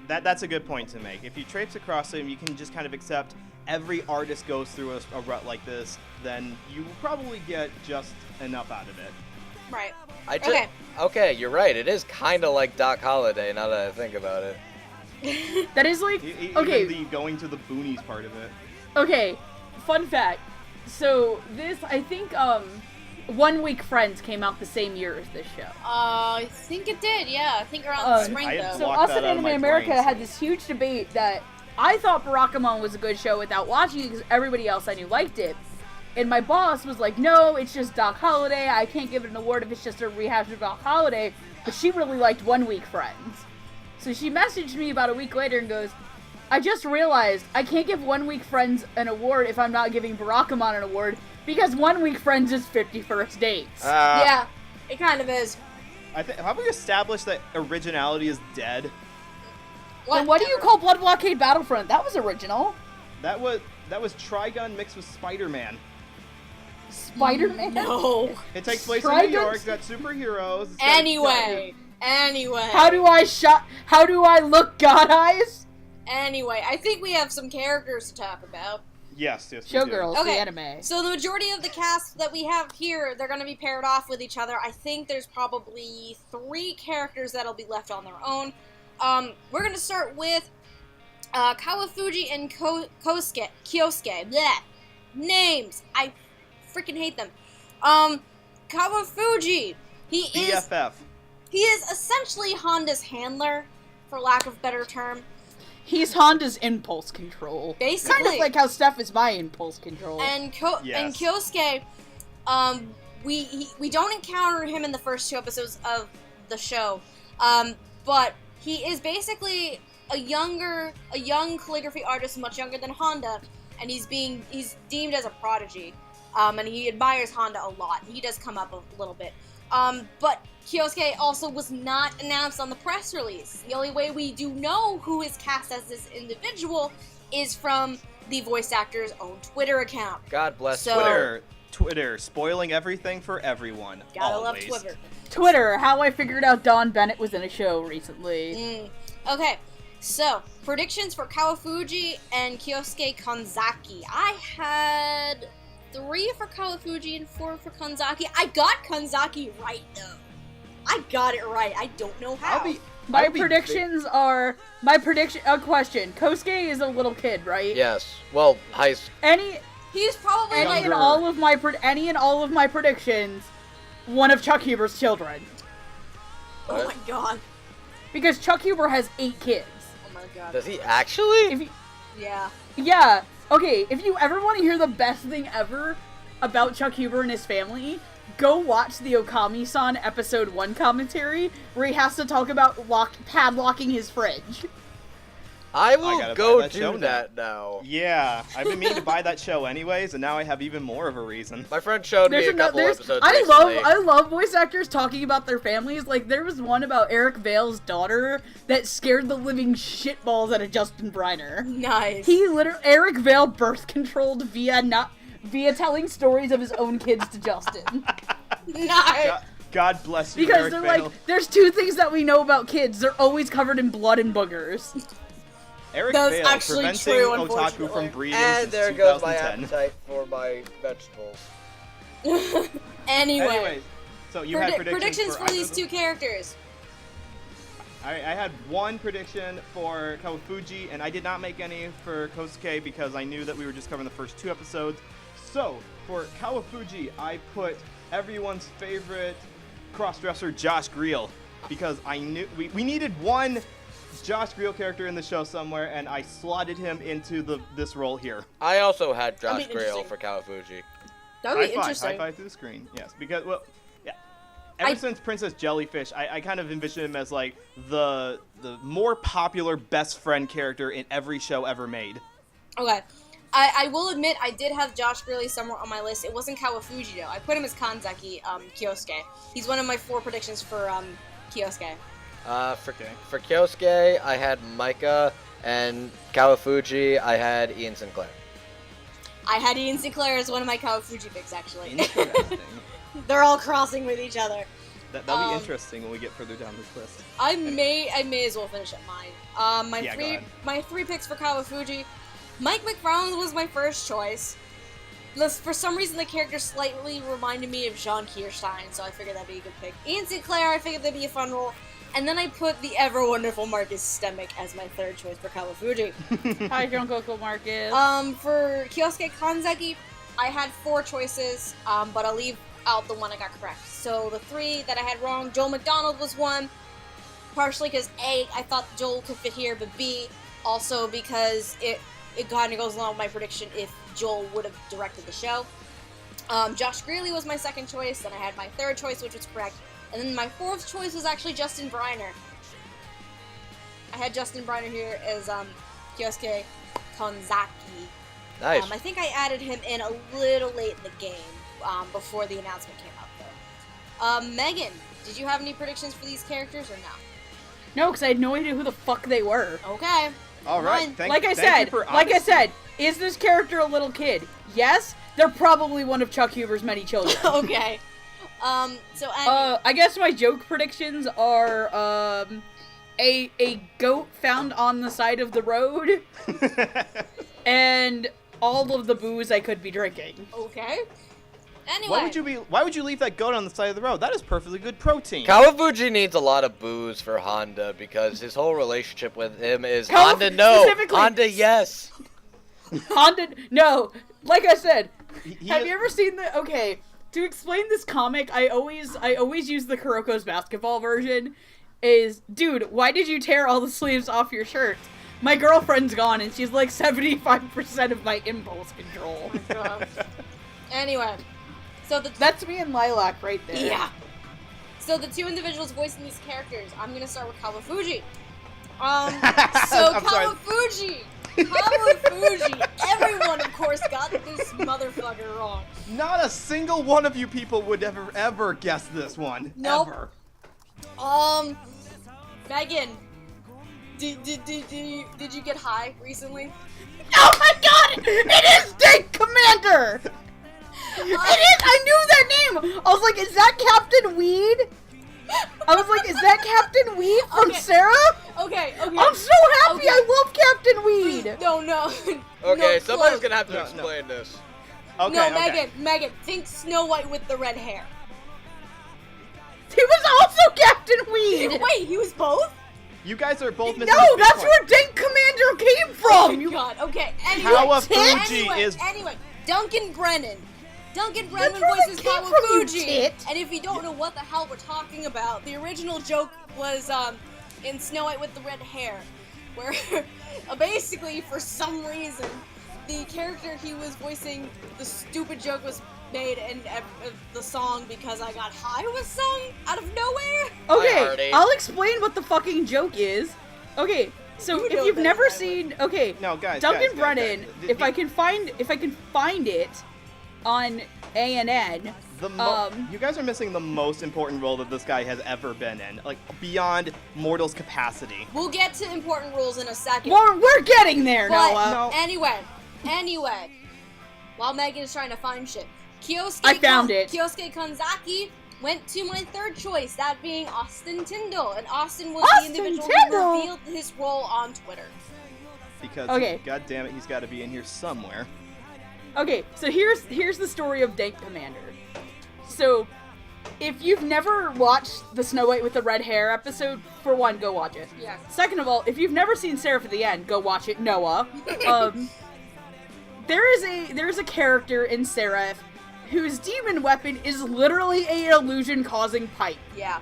That's a good point to make. If you traipse across it, you can just kind of accept every artist goes through a rut like this, then you will probably get just enough out of it. Right. Okay. Okay, you're right. It is kind of like Doc Holliday now that I think about it. That is like, Even okay, the going to the boonies part of it. okay, fun fact. So this, I think, 1 Week Friends came out the same year as this show. I think it did, yeah. I think around the spring, I had though. So blocked us that and out of Anime my America brain, had so- this huge debate that I thought Barakamon was a good show without watching it because everybody else I knew liked it. And my boss was like, no, it's just Doc Holliday. I can't give it an award if it's just a rehash of Doc Holliday. But she really liked 1 Week Friends. So she messaged me about a week later and goes, I just realized I can't give 1 Week Friends an award if I'm not giving Barakamon an award because 1 Week Friends is 50 First Dates. Yeah, it kind of is. Have we established that originality is dead? Then what do you call Blood Blockade Battlefront? That was original. That was Trigun mixed with Spider-Man. Spider-Man? No. It takes place in Trigun? New York. It's got superheroes. It's got- Anyway. How do I look God eyes? Anyway, I think we have some characters to talk about. Yes. We do. Showgirls, Okay. the anime. So the majority of the cast that we have here, they're going to be paired off with each other. I think there's probably 3 characters that'll be left on their own. We're going to start with Kawafuji and Kyosuke. Bleh. Names. I freaking hate them. Kawafuji. BFF. He is essentially Honda's handler, for lack of a better term. He's Honda's impulse control. Basically. Kind of like how Steph is my impulse control. And Kyosuke, we don't encounter him in the first 2 episodes of the show, but he is basically a young calligraphy artist, much younger than Honda, and he's deemed as a prodigy, and he admires Honda a lot. He does come up a little bit, but Kyosuke also was not announced on the press release. The only way we do know who is cast as this individual is from the voice actor's own Twitter account. God bless Twitter, spoiling everything for everyone. Gotta always. love Twitter. Twitter, how I figured out Dawn Bennett was in a show recently. Okay, so predictions for Kawafuji and Kyosuke Kanzaki. I had 3 for Kawafuji and 4 for Kanzaki. I got Kanzaki right though. I got it right. I don't know how. My predictions are a question. Kosuke is a little kid, right? Yes. Well, He's probably any and all of my predictions, one of Chuck Huber's children. Oh my god. Because Chuck Huber has 8 kids. Oh my god. Does he actually? Yeah. Yeah. Okay, if you ever want to hear the best thing ever about Chuck Huber and his family, go watch the Okami-san episode 1 commentary, where he has to talk about padlocking his fridge. I will go do that now. Yeah, I've been meaning to buy that show anyways, and now I have even more of a reason. My friend showed me a couple episodes I love voice actors talking about their families. Like, there was one about Eric Vale's daughter that scared the living shitballs out of Justin Briner. Nice. Eric Vale birth controlled via telling stories of his own kids to Justin. Nice. God bless you, Because Eric they're Vale. like, there's 2 things that we know about kids. They're always covered in blood and boogers. Eric That's Vale actually preventing true, otaku unfortunately. from breeding And since there goes my 2010. appetite for my vegetables. Anyway, so you had predictions for these 2 characters. I had 1 prediction for Kawafuji, and I did not make any for Kosuke because I knew that we were just covering the first 2 episodes. So, for Kawafuji, I put everyone's favorite crossdresser, Josh Greel, because I knew we needed one Josh Greel character in the show somewhere, and I slotted him into this role here. I also had Josh That'd be Greel interesting. for Kawafuji. That would be interesting. High five through the screen, yes. Because, well, yeah. Ever since Princess Jellyfish, I kind of envision him as, like, the more popular best friend character in every show ever made. Okay. I will admit I did have Josh Greeley somewhere on my list. It wasn't Kawafuji, though. I put him as Kanzaki, Kyosuke. He's one of my 4 predictions for Kyosuke. For Kyosuke, I had Micah, and Kawafuji, I had Ian Sinclair. I had Ian Sinclair as one of my Kawafuji picks, actually. Interesting. They're all crossing with each other. That'll be interesting when we get further down this list. I may as well finish up mine. My 3 picks for Kawafuji. Mike McFarland was my first choice. For some reason, the character slightly reminded me of Jean Kirstein, so I figured that'd be a good pick. Ian Sinclair, I figured that'd be a fun role. And then I put the ever-wonderful Marcus Stemmick as my 3rd choice for Kawafuji. Hi, Drunk Uncle Marcus. For Kyosuke Kanzaki, I had 4 choices, but I'll leave out the one I got correct. So the 3 that I had wrong, Joel McDonald was one, partially because A, I thought Joel could fit here, but B, also because it kind of goes along with my prediction if Joel would have directed the show. Josh Greeley was my 2nd choice, then I had my 3rd choice, which was correct, and then my 4th choice was actually Justin Briner. I had Justin Briner here as Kyosuke Kanzaki. Nice. I think I added him in a little late in the game, before the announcement came out, though. Megan, did you have any predictions for these characters or no? No, because I had no idea who the fuck they were. Okay. All right. Fine. Like I said, is this character a little kid? Yes. They're probably one of Chuck Huber's many children. Okay. I guess my joke predictions are a goat found on the side of the road, and all of the booze I could be drinking. Okay. Anyway. Why would you leave that goat on the side of the road? That is perfectly good protein. Kawafuji needs a lot of booze for Honda because his whole relationship with him is Honda no, Honda yes. Honda no. Like I said, He have you ever seen the? Okay, to explain this comic, I always use the Kuroko's basketball version. Is dude, why did you tear all the sleeves off your shirt? My girlfriend's gone, and she's like 75% of my impulse control. Oh my God. Anyway, so That's me and Lilac right there. Yeah. So the two individuals voicing these characters, I'm gonna start with Kawafuji. So Kawafuji, everyone of course got this motherfucker wrong. Not a single one of you people would ever guess this one. Nope. Ever. Megan, did you get high recently? Oh my God! It is Date Commander! It is! I knew that name! I was like, is that Captain Weed? I was like, is that Captain Weed from Sarah? Okay. I'm so happy! I love Captain Weed! No. Okay, No, somebody's close. gonna have to No, explain this. Okay, No, okay. Megan, think Snow White with the red hair. He was also Captain Weed! Wait, he was both? You guys are both missing No, the big that's part. where Date Commander came Oh from! my God. Okay. Kawafuji Duncan Brennan. Duncan Brennan That's where voices that came from, you Kawafuji. tit. And if you don't know what the hell we're talking about, the original joke was in Snow White with the red hair, where basically for some reason the character he was voicing, the stupid joke was made and the song Because I Got High was sung out of nowhere. Okay, Hardy. I'll explain what the fucking joke is. Okay, so You if know you've that, never Edward. seen, okay, No, guys. Duncan guys, Brennan. guys. If I can find it on ANN. You guys are missing the most important role that this guy has ever been in, like beyond mortal's capacity. We'll get to important rules in a second. We're getting there, But Noah. anyway, while Megan is trying to find shit, I found it. Kyosuke Kanzaki went to my third choice, that being Austin Tyndall, and Austin was Austin the individual Tyndall? who revealed his role on Twitter. Because, Okay. God damn it, he's got to be in here somewhere. Okay, so here's the story of Date Commander. So, if you've never watched the Snow White with the red hair episode, for one, go watch it. Yeah. Second of all, if you've never seen Seraph at the End, go watch it, Noah. There is a character in Seraph whose demon weapon is literally an illusion-causing pipe. Yeah.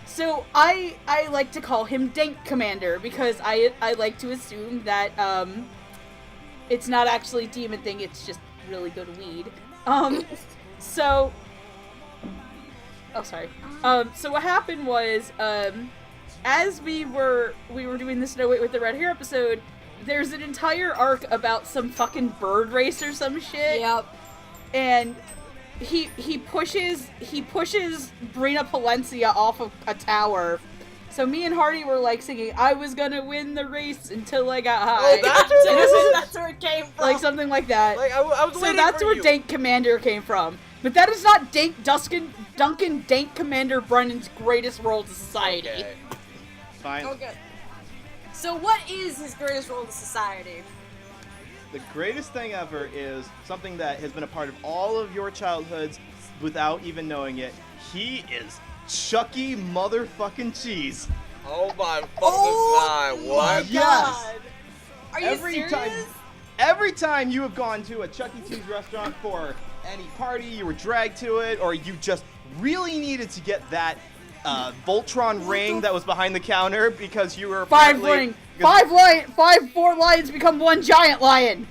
So I like to call him Date Commander because I like to assume that it's not actually a demon thing, it's just really good weed. So what happened was, as we were doing the Snow White with the red hair episode, there's an entire arc about some fucking bird race or some shit. Yep. And he pushes Brina Palencia off of a tower. So me and Hardy were like singing, I was gonna win the race until I got high. Oh, that's where And that was? That's where it came from. like something like that. Like, I was So waiting that's for where you. Date Commander came from. But that is not Duncan Date Commander Brennan's greatest role to society. Okay. Fine. Okay. So what is his greatest role to society? The greatest thing ever is something that has been a part of all of your childhoods without even knowing it. He is Chucky motherfucking Cheese. Oh my fucking Oh god, my what? Yes. God. Are you Every serious? Every time you have gone to a Chuck E. Cheese restaurant for any party, you were dragged to it, or you just really needed to get that Voltron ring that was behind the counter because you were apparently- Four lions become one giant lion.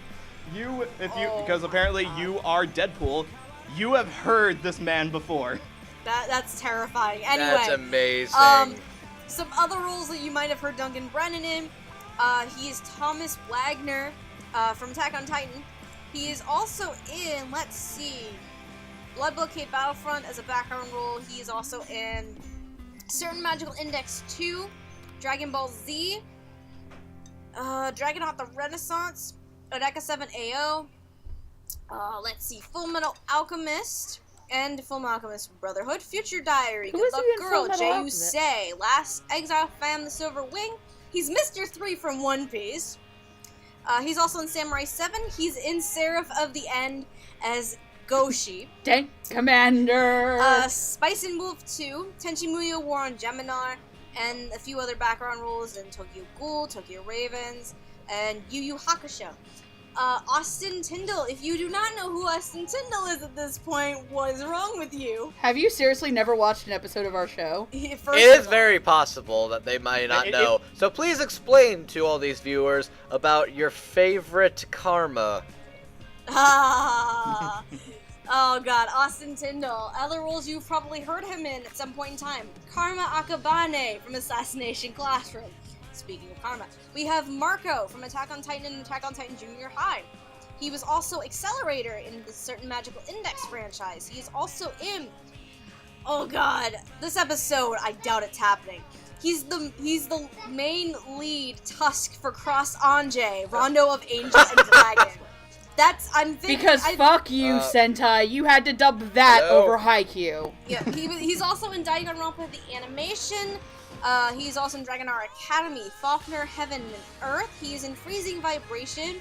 Because apparently you are Deadpool, you have heard this man before. That's terrifying. Anyway. That's amazing. Some other roles that you might have heard Duncan Brennan in. He is Thomas Wagner from Attack on Titan. He is also in, let's see, Blood Blockade Battlefront as a background role. He is also in Certain Magical Index 2, Dragon Ball Z, Dragonheart the Renaissance, Odeka 7 AO, let's see, Full Metal Alchemist, and Full Metal Alchemist Brotherhood, Future Diary, Who Good is Luck he in Full Girl, Metal Jay Alchemist? Usei, Last Exile Fam, The Silver Wing. He's Mr. 3 from One Piece. He's also in Samurai 7. He's in Seraph of the End as Goshi. Date Commander. Spice and Wolf 2, Tenchi Muyo War on Geminar, and a few other background roles in Tokyo Ghoul, Tokyo Ravens, and Yu Yu Hakusho. Austin Tyndall. If you do not know who Austin Tyndall is at this point, what is wrong with you? Have you seriously never watched an episode of our show? It is very possible that they might not know. So please explain to all these viewers about your favorite karma. Ah. Oh god, Austin Tyndall. Other roles you've probably heard him in at some point in time. Karma Akabane from Assassination Classroom. Speaking of karma, we have Marco from Attack on Titan and Attack on Titan Junior High. He was also Accelerator in the Certain Magical Index franchise. He is also in... Oh god, this episode, I doubt it's happening. He's the main lead Tusk for Cross Ange, Rondo of Angel and Dragon. I'm thinking... Because fuck you, Sentai. You had to dub that over Haikyuu. Yeah, he's also in Danganronpa the animation. He's also in Dragonar Academy, Faulkner, Heaven and Earth. He is in Freezing Vibration.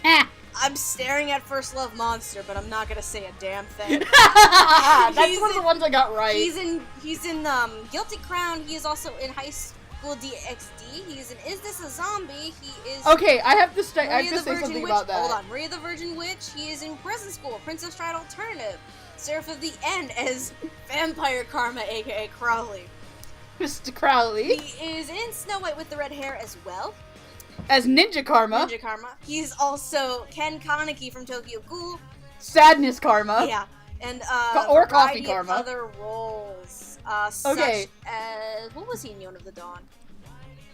I'm staring at First Love Monster, but I'm not gonna say a damn thing. That's one of the ones I got right. He's in Guilty Crown. He is also in High School DxD. He's in Is This a Zombie? He is... Okay, I have to say something Witch. about that. Hold on, Maria the Virgin Witch. He is in Prison School, Princess Stride Alternative. Seraph of the End as Vampire Karma, aka Crowley. Mr. Crowley. He is in Snow White with the Red Hair as well. As Ninja Karma. Ninja Karma. He's also Ken Kaneki from Tokyo Ghoul. Sadness Karma. Yeah. And or Coffee Karma. Other roles. Okay. Such as... What was he in Yona of the Dawn?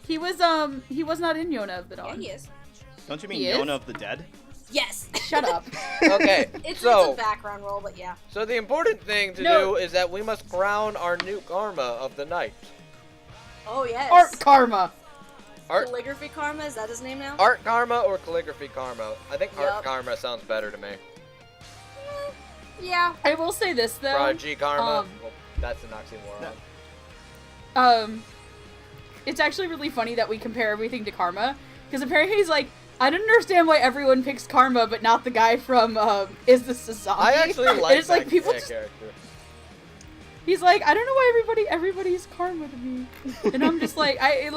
He was not in Yona of the Dawn. Yeah, he is. Don't you mean Yona of the Dead? Yes. Shut up. Okay, it's a background role, but yeah. So the important thing to do is that we must crown our new karma of the night. Oh, yes. Art Karma. Calligraphy Karma, is that his name now? Art Karma or Calligraphy Karma? I think Art Karma sounds better to me. Yeah. I will say this, though. Prodigy Karma? Well, that's an oxymoron. It's actually really funny that we compare everything to Karma, because apparently he's like, I don't understand why everyone picks Karma, but not the guy from, Is This a Zombie? I actually like it's like people just... character. He's like, I don't know why everybody's Karma to me. And I'm just like, I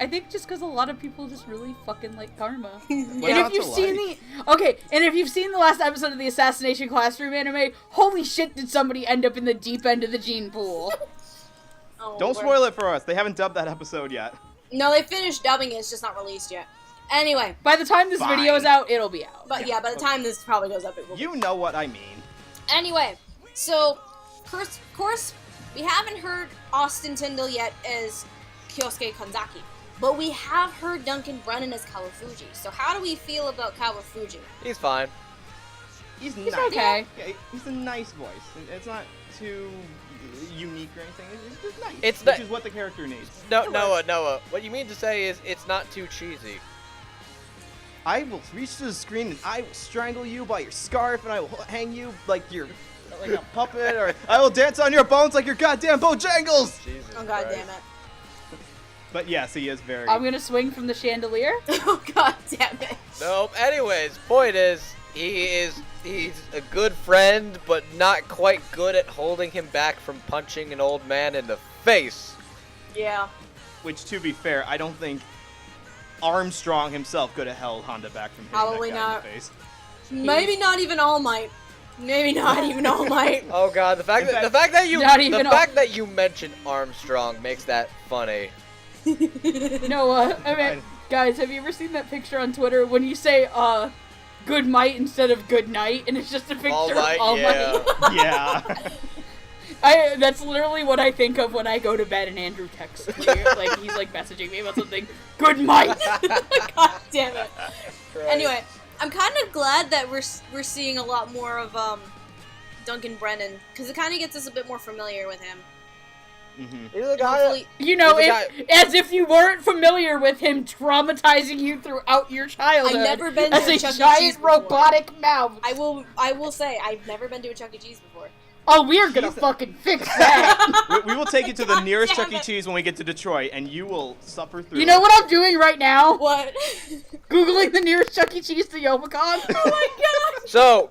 think just because a lot of people just really fucking like Karma. And if you've seen if you've seen the last episode of the Assassination Classroom anime, holy shit did somebody end up in the deep end of the gene pool. Don't spoil it for us. They haven't dubbed that episode yet. No, they finished dubbing it. It's just not released yet. Anyway. By the time this video is out, it'll be out. But yeah, by the time this probably goes up, it will be. You know what I mean. Anyway, so, of course, we haven't heard Austin Tyndall yet as Kyosuke Kanzaki. But we have heard Duncan Brennan as Kawafuji. So how do we feel about Kawafuji? He's fine. He's nice. Okay. Yeah, he's a nice voice. It's not too unique or anything. It's just nice. Which is what the character needs. No, Noah. What you mean to say is it's not too cheesy. I will reach to the screen and I will strangle you by your scarf and I will hang you like you're like a puppet, or I will dance on your bones like your goddamn Bojangles! Jesus oh god damn it. But yes, he is very... I'm gonna swing from the chandelier. Oh god damn it. Nope. Anyways, point is, he's a good friend, but not quite good at holding him back from punching an old man in the face. Yeah. Which, to be fair, I don't think Armstrong himself could have held Honda back from hitting Probably that guy not. in the face. Maybe not even All Might. Maybe not even All Might. Oh god, the fact that you mentioned Armstrong makes that funny. No, I mean, guys, have you ever seen that picture on Twitter when you say, good might instead of good night, and it's just a picture All Might, of All yeah. Might? Yeah. That's literally what I think of when I go to bed and Andrew texts me. Like, he's like messaging me about something. Good might! God damn it. Right. Anyway, I'm kind of glad that we're seeing a lot more of Duncan Brennan, because it kind of gets us a bit more familiar with him. Mm-hmm. He's the guy. You know, as if you weren't familiar with him traumatizing you throughout your childhood. I've never been as to a Chuck E. giant Cheese before. robotic mouse. I will say I've never been to a Chuck E. Cheese before. Oh, we're gonna fucking fix that. we will take you to the God nearest damn Chuck E. it. Cheese when we get to Detroit, and you will suffer through. You know what I'm doing right now? What? Googling the nearest Chuck E. Cheese to Yomicon. Oh my god. So,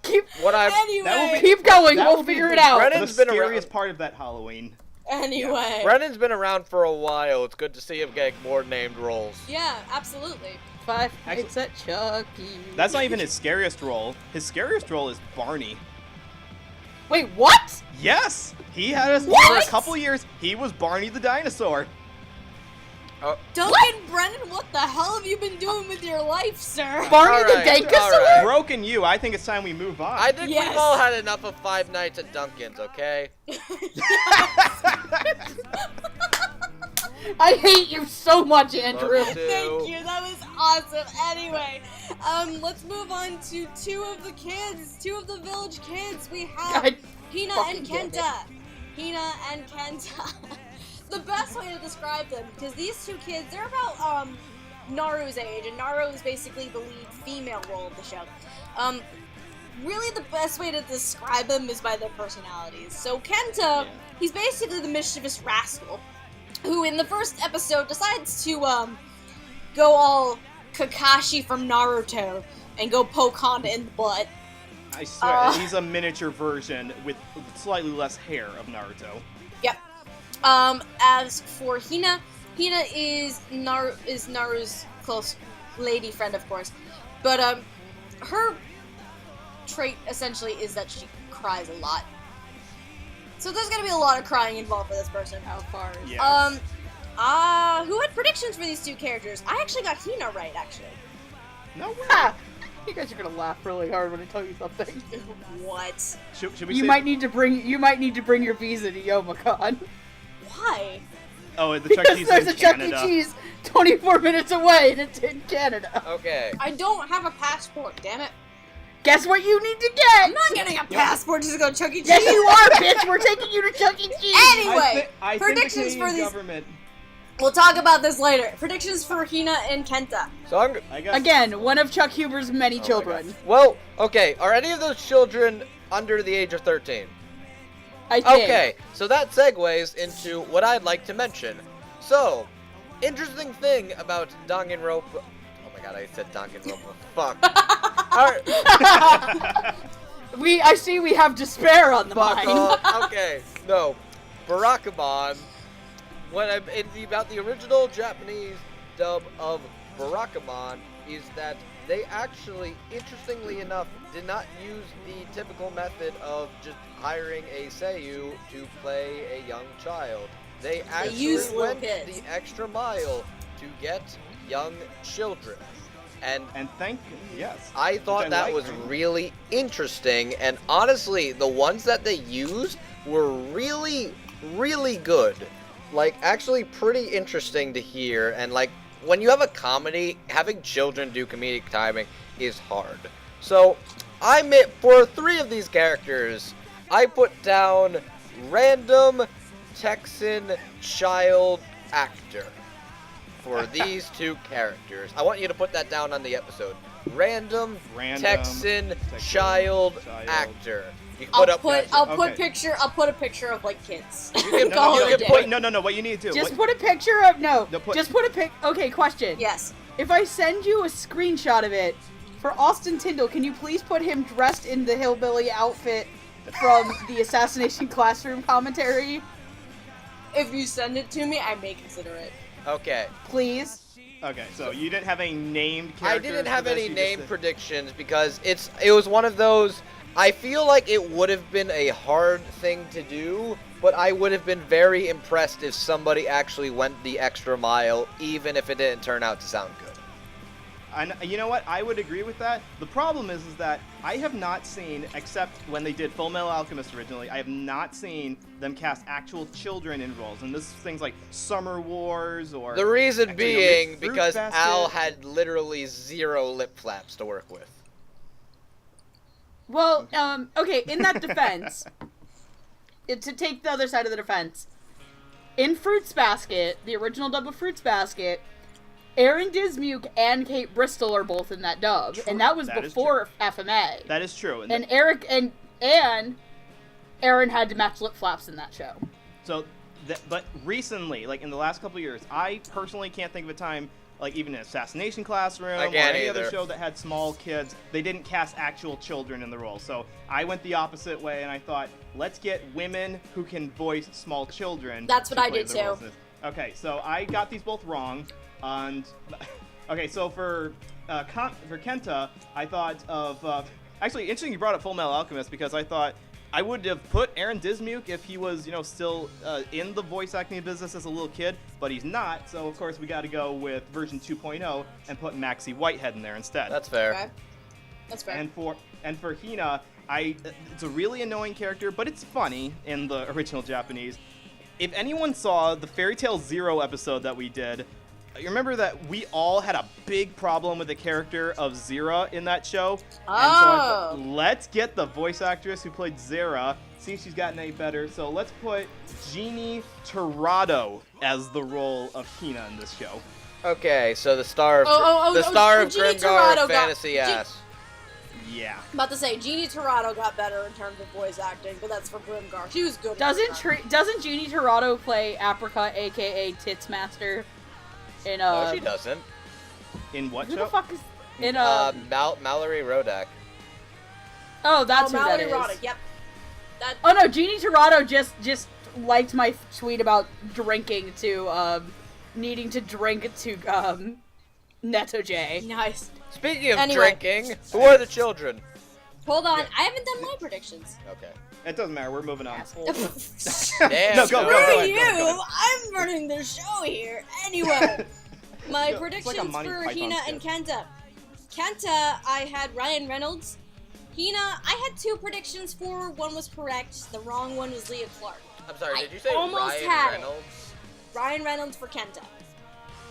keep Anyway. keep going. That We'll will be figure it out. Brennan's the been scariest around. part of that Halloween. Anyway. Brennan's been around for a while. It's good to see him getting more named roles. Yeah, absolutely. Five Nights at Chucky. That's not even his scariest role. His scariest role is Barney. Wait, what? Yes! He had us for a couple years. He was Barney the dinosaur. Duncan Brennan, what the hell have you been doing with your life, sir? Barney the Alright, Dankosaur? alright. Broken you. I think it's time we move on. I think Yes. we've all had enough of Five Nights at Dunkin's, okay? I hate you so much, Andrew. Love you too. Thank you, that was awesome. Anyway, let's move on to two of the village kids. We have God Hina fucking and damn it. Kenta. Hina and Kenta. The best way to describe them, because these two kids, they're about Naru's age, and Naru is basically the lead female role of the show. Really the best way to describe them is by their personalities. So Kenta, he's basically the mischievous rascal, who in the first episode decides to go all Kakashi from Naruto and go poke Honda in the butt. I swear, he's a miniature version with slightly less hair of Naruto. Yep. As for Hina, Hina is Naru's close lady friend, of course. But her trait essentially is that she cries a lot. So there's gonna be a lot of crying involved for this person. How far is Yes. Who had predictions for these two characters? I actually got Hina right, actually. No way. Ha! You guys are gonna laugh really hard when I tell you something. What? Should we You say... might need to bring your visa to Youmacon. Why? Oh, the Chuck E. Because Cheese there's in a Chuck Canada. E. Cheese 24 minutes away and it's in Canada. Okay. I don't have a passport, damn it. Guess what you need to get? I'm not getting a passport just to go to Chuck E. Cheese. Yes, you are, bitch. We're taking you to Chuck E. Cheese. Anyway, I think predictions the for Canadian these. government... We'll talk about this later. Predictions for Hina and Kenta. So I'm... I guess... Again, one of Chuck Huber's many my children. Well, okay. Are any of those children under the age of 13? I think. Okay, so that segues into what I'd like to mention. So, interesting thing about Danganronpa... Oh my god, I said Danganronpa. Fuck. Alright. I see we have despair on the Fuck mind. off. Okay, no. Barakamon, about the original Japanese dub of Barakamon, is that they actually, interestingly enough, did not use the typical method of just hiring a seiyuu to play a young child. They actually used little went kids. the extra mile to get young children. And yes. I thought Which that like. was really interesting, and honestly, the ones that they used were really, really good. Like, actually pretty interesting to hear, and like, when you have a comedy, having children do comedic timing is hard. So, for 3 of these characters, I put down random Texan child actor for these 2 characters. I want you to put that down on the episode. Random Texan child actor. You can I'll put Okay. a picture of like kids. You can, Call you it a can day. put, No. What you need to do? Just what, put a picture of Just put a pic. Okay, question. Yes. If I send you a screenshot of it for Austin Tyndall, can you please put him dressed in the hillbilly outfit from the Assassination Classroom commentary? If you send it to me, I may consider it. Okay. Please. Okay, so you didn't have any named I characters. didn't have for this, any you name just- predictions because it was one of those. I feel like it would have been a hard thing to do, but I would have been very impressed if somebody actually went the extra mile, even if it didn't turn out to sound good. And you know what? I would agree with that. The problem is that I have not seen, except when they did Full Metal Alchemist originally, I have not seen them cast actual children in roles. And this is things like Summer Wars or... The reason actually, being Fruit because Basket. Al had literally 0 lip flaps to work with. Well, okay, in that defense, to take the other side of the defense, in Fruits Basket, the original dub of Fruits Basket, Aaron Dismuke and Kate Bristol are both in that dub, and that was That is before FMA. That is true. And Eric and Aaron had to match lip flaps in that show. So, but recently, like in the last couple of years, I personally can't think of a time, like even in Assassination Classroom I or can't any either. other show that had small kids, they didn't cast actual children in the role. So I went the opposite way, and I thought, let's get women who can voice small children. That's what to I play did the too. roles. Okay, so I got these both wrong, and Okay, so for Kenta, I thought of actually interesting you brought up Full Metal Alchemist because I thought I would have put Aaron Dismuke if he was still in the voice acting business as a little kid, but he's not. So of course we got to go with version 2.0 and put Maxie Whitehead in there instead. That's fair. Okay. That's fair. And for Hina, it's a really annoying character, but it's funny in the original Japanese. If anyone saw the Fairy Tail Zero episode that we did, you remember that we all had a big problem with the character of Zira in that show? And so I thought, let's get the voice actress who played Zira, see if she's gotten any better. So let's put Jeannie Tirado as the role of Hina in this show. Okay, so the star of Jeannie Grimgar Tirado Fantasy ass. Yeah. I'm about to say, Jeannie Tirado got better in terms of voice acting, but that's for Grimgar. She was good. Doesn't Jeannie Tirado play Apricot, aka Tits Master? In No, she doesn't. In what who show? the fuck is in Mallory Rodak. Oh, that's who Mallory that is. Roddick, yep. Oh no, Jeannie Tirado just liked my tweet about drinking to needing to drink to Neto J. Nice. Speaking of Anyway. drinking, who are the children? Hold on, Yeah. I haven't done my predictions. Okay. It doesn't matter. We're moving on. Asshole. Damn. No, go Screw ahead, you! go ahead. I'm running the show here. Anyway, my It's like a predictions Monty for Python Hina skit. and Kenta. Kenta, I had Ryan Reynolds. Hina, I had two predictions for. One was correct. The wrong one was Leah Clark. I'm sorry, I did you say almost Ryan had it. Reynolds? Ryan Reynolds for Kenta.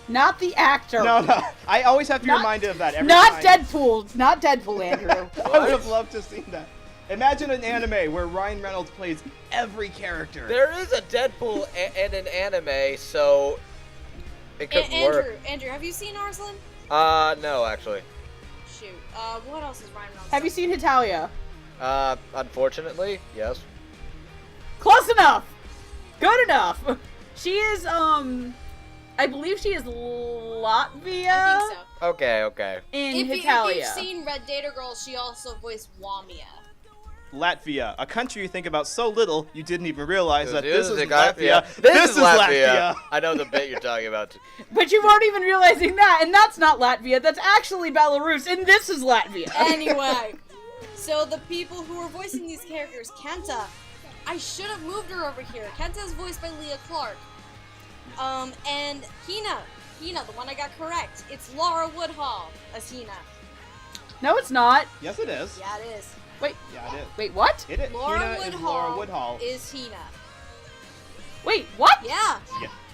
Not the actor. No. I always have to be Not- reminded of that every Not time. Deadpool. Not Deadpool, Andrew. I would have loved to have seen that. Imagine an anime where Ryan Reynolds plays every character. There is a Deadpool and an anime, so it could work. Andrew, have you seen Arslan? No, actually. Shoot. What else is Ryan Reynolds? Have you seen Hitalia? Unfortunately, yes. Close enough. Good enough. She is I believe she is Latvia. I think so. Okay. In If Hitalia. you've seen Red Data Girl, she also voiced Wamia. Latvia, a country you think about so little you didn't even realize that This this is Latvia. Latvia. This is Latvia. I know the bit you're talking about. But you weren't even realizing that, and that's not Latvia. That's actually Belarus, and this is Latvia. Anyway, so the people who are voicing these characters, Kenta, I should have moved her over here. Kenta is voiced by Leah Clark. And Hina, the one I got correct. It's Laura Woodhull as Hina. No, it's not. Yes, it is. Yeah, it is. Yeah, it is. Wait, what? It is. Laura Hina Woodhull is Laura Woodhull. is Hina. Wait, what? Yeah.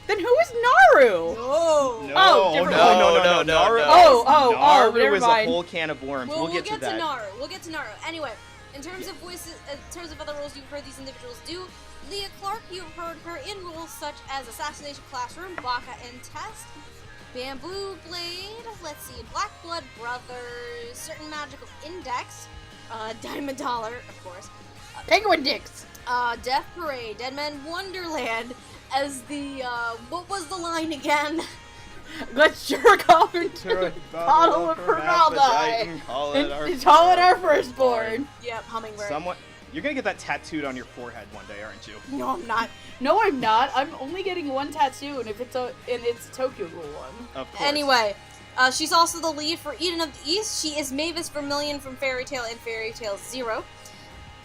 Then who is Naru? No. No, Oh, different no. No. Naru, Oh, Naru never is a mind. whole can of worms. We'll get to that. Naru. We'll get to Naru. Anyway, in terms of voices, in terms of other roles you've heard these individuals do, Leah Clark, you've heard her in roles such as Assassination Classroom, Baka and Test, Bamboo Blade, let's see, Black Blood Brothers, Certain Magical Index, Diamond Dollar, of course, Penguin Dicks. Death Parade, Dead Man Wonderland, as the, what was the line again? Let's jerk off into a bottle of formaldehyde formaldehyde and call and it call it our firstborn. Yep, Hummingbird. Someone, you're gonna get that tattooed on your forehead one day, aren't you? No, I'm not. No, I'm not. I'm only getting one tattoo, and it's a Tokyo Ghoul one. Of course. Anyway, she's also the lead for Eden of the East. She is Mavis Vermillion from Fairy Tail and Fairy Tail Zero.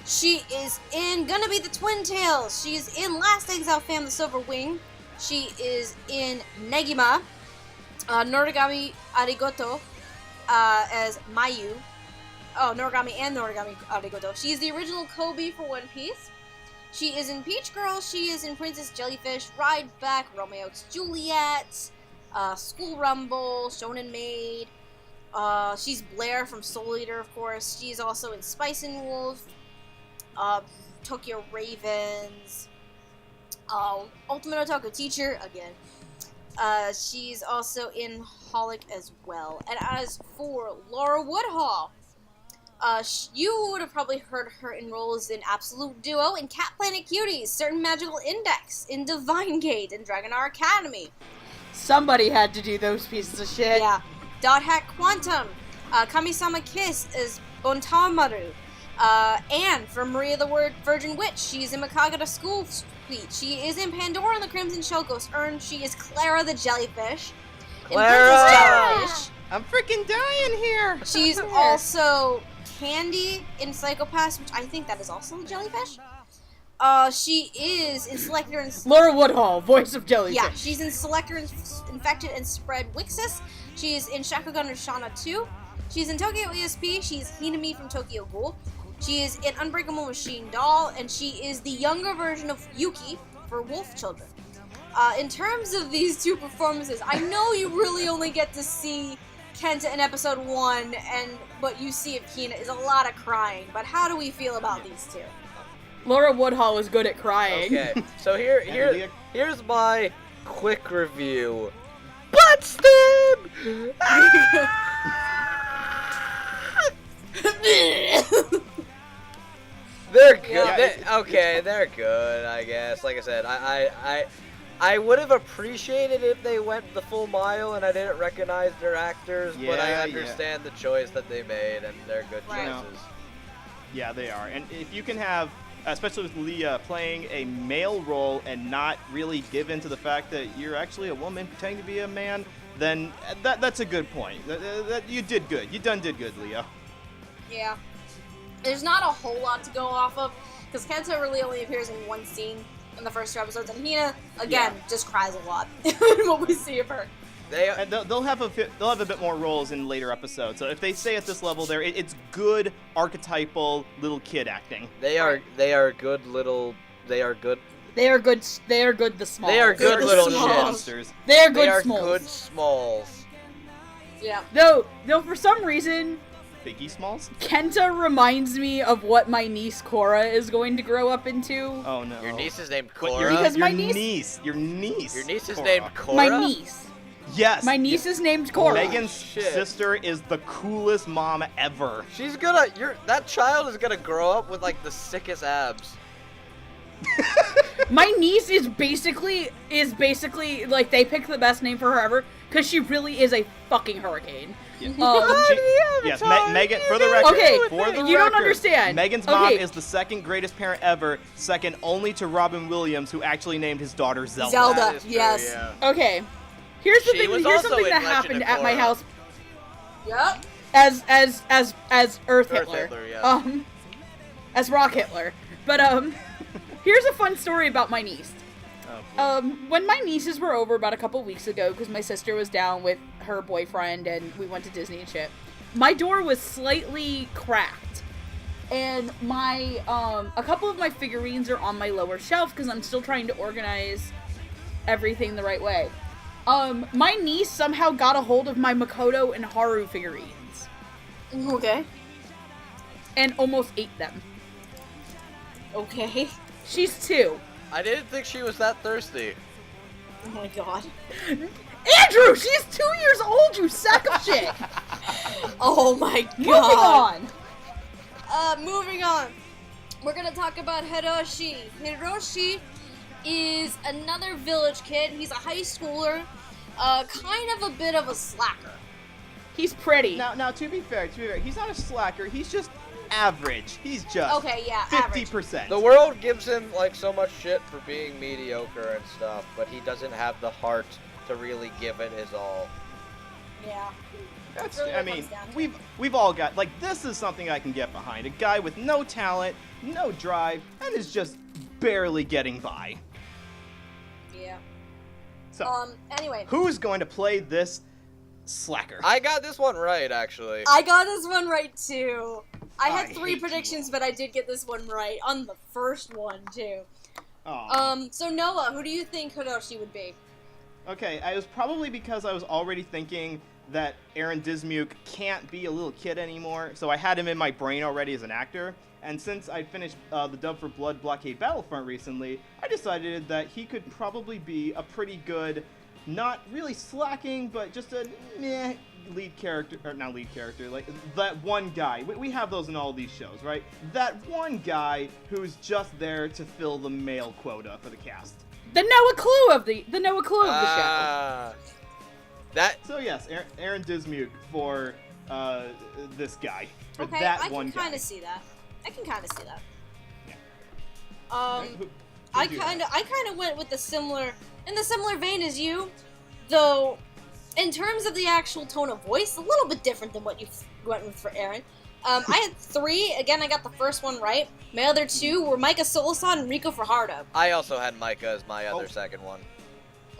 She is in Gonna Be the Twin Tails. She's in Last Exile Fam the Silver Wing. She is in Negima, Noragami Arigoto as Mayu. Oh, Noragami and Noragami Arigoto. She is the original Kobe for One Piece. She is in Peach Girl. She is in Princess Jellyfish, Ride Back, Romeo x Juliet, School Rumble, Shonen Maid. She's Blair from Soul Eater, of course. She's also in Spice and Wolf, Tokyo Ravens, Ultimate Otaku Teacher, again. She's also in Holic as well. And as for Laura Woodhull, you would have probably heard her in roles in Absolute Duo, in Cat Planet Cuties, Certain Magical Index, in Divine Gate, and Dragonar Academy. Somebody had to do those pieces of shit. Yeah. Dot Hack Quantum, Kami-sama Kiss is Bontamaru. Anne from Maria the Virgin Witch, she's in Makagata School Suite. She is in Pandora and the Crimson Shell Ghost Urn. She is Clara the Jellyfish. in Princess Jellyfish. I'm freaking dying here. She's also Candy in Psychopaths, which I think that is also a jellyfish. She is in Selector and... Laura Woodhull, voice of Jellyfish. Yeah, she's in Selector Infected and Spread Wixis. She's in Shakugan Shana 2. She's in Tokyo ESP. She's Hinami from Tokyo Ghoul. She is in Unbreakable Machine Doll, and she is the younger version of Yuki for Wolf Children. In terms of these two performances, I know you really only get to see Kenta in episode 1, and what you see of Hina is a lot of crying, but how do we feel about these two? Laura Woodhull was good at crying. Okay, so here's my quick review. Butt stem! They're good. Yeah. They're good, I guess. Like I said, I would have appreciated if they went the full mile and I didn't recognize their actors, but I understand the choice that they made, and they're good choices. Yeah, they are. And if you can have, especially with Leah, playing a male role and not really give in to the fact that you're actually a woman pretending to be a man, then that's a good point. You did good. You did good, Leah. Yeah. There's not a whole lot to go off of, because Kenta really only appears in one scene in the first 2 episodes, and Hina, again, just cries a lot in what we see of her. They'll have a bit more roles in later episodes. So if they stay at this level, it's good archetypal little kid acting. They are good. The Smalls. They are good little monsters. They are good They are Smalls. good Smalls. Yeah. Though for some reason, Biggie Smalls? Kenta reminds me of what my niece Cora is going to grow up into. Oh no. Your niece is named What, Cora? Because my Your niece niece is Cora. named Cora? My niece. Yes. My niece is named Cora. Megan's Shit. sister is the coolest mom ever. That child is gonna grow up with like the sickest abs. My niece is basically like they picked the best name for her ever because she really is a fucking hurricane. Yeah. Yes, Megan, for the record, Okay, for the you don't record, understand. Megan's mom Okay. is the second greatest parent ever, second only to Robin Williams, who actually named his daughter Zelda. Zelda, That is true, yes. yeah. Okay, here's the She thing. was Here's also something in that Legend happened of at my Korra. house Yep. as Earth Hitler. Hitler, yeah. As Rock Hitler. But here's a fun story about my niece. Oh, When my nieces were over about a couple weeks ago, because my sister was down with her boyfriend and we went to Disney and shit, my door was slightly cracked. And my, a couple of my figurines are on my lower shelf because I'm still trying to organize everything the right way. My niece somehow got a hold of my Makoto and Haru figurines. Okay. And almost ate them. Okay. She's 2. I didn't think she was that thirsty. Oh my god. Andrew, she's 2 years old, you sack of shit! Oh my Moving god. on! Moving on. We're gonna talk about Hiroshi. Hiroshi is another village kid. He's a high schooler. Kind of a bit of a slacker. He's pretty. Now, to be fair, he's not a slacker. He's just average. He's just Okay, yeah, average. 50%. The world gives him like so much shit for being mediocre and stuff, but he doesn't have the heart to really give it his all. Yeah. That's, really I what mean, it comes down to. we've all got, like, this is something I can get behind. A guy with no talent, no drive, and is just barely getting by. Yeah. So, Anyway. who's going to play this slacker? I got this one right, actually. I got this one right too. I had I 3 hate predictions, but I did get this one right on the first one too. Aw. So Noah, who do you think Hiroshi would be? Okay, it was probably because I was already thinking that Aaron Dismuke can't be a little kid anymore, so I had him in my brain already as an actor. And since I finished the dub for Blood Blockade Battlefront recently, I decided that he could probably be a pretty good, not really slacking, but just a meh lead character, or not lead character, like that one guy. We have those in all these shows, right? That one guy who's just there to fill the male quota for the cast. The Noah Clue of the show. So yes, Aaron Dismuke for this guy, for Okay, that I one can kind guy. of see that. I can kind of see that. Yeah. I Who'd you kind of went with in the similar vein as you, though. in terms of the actual tone of voice, a little bit different than what you went with for Aaron. I had 3. Again, I got the first one right. My other 2 were Micah Solasan and Rico Fajardo. I also had Micah as my other second one.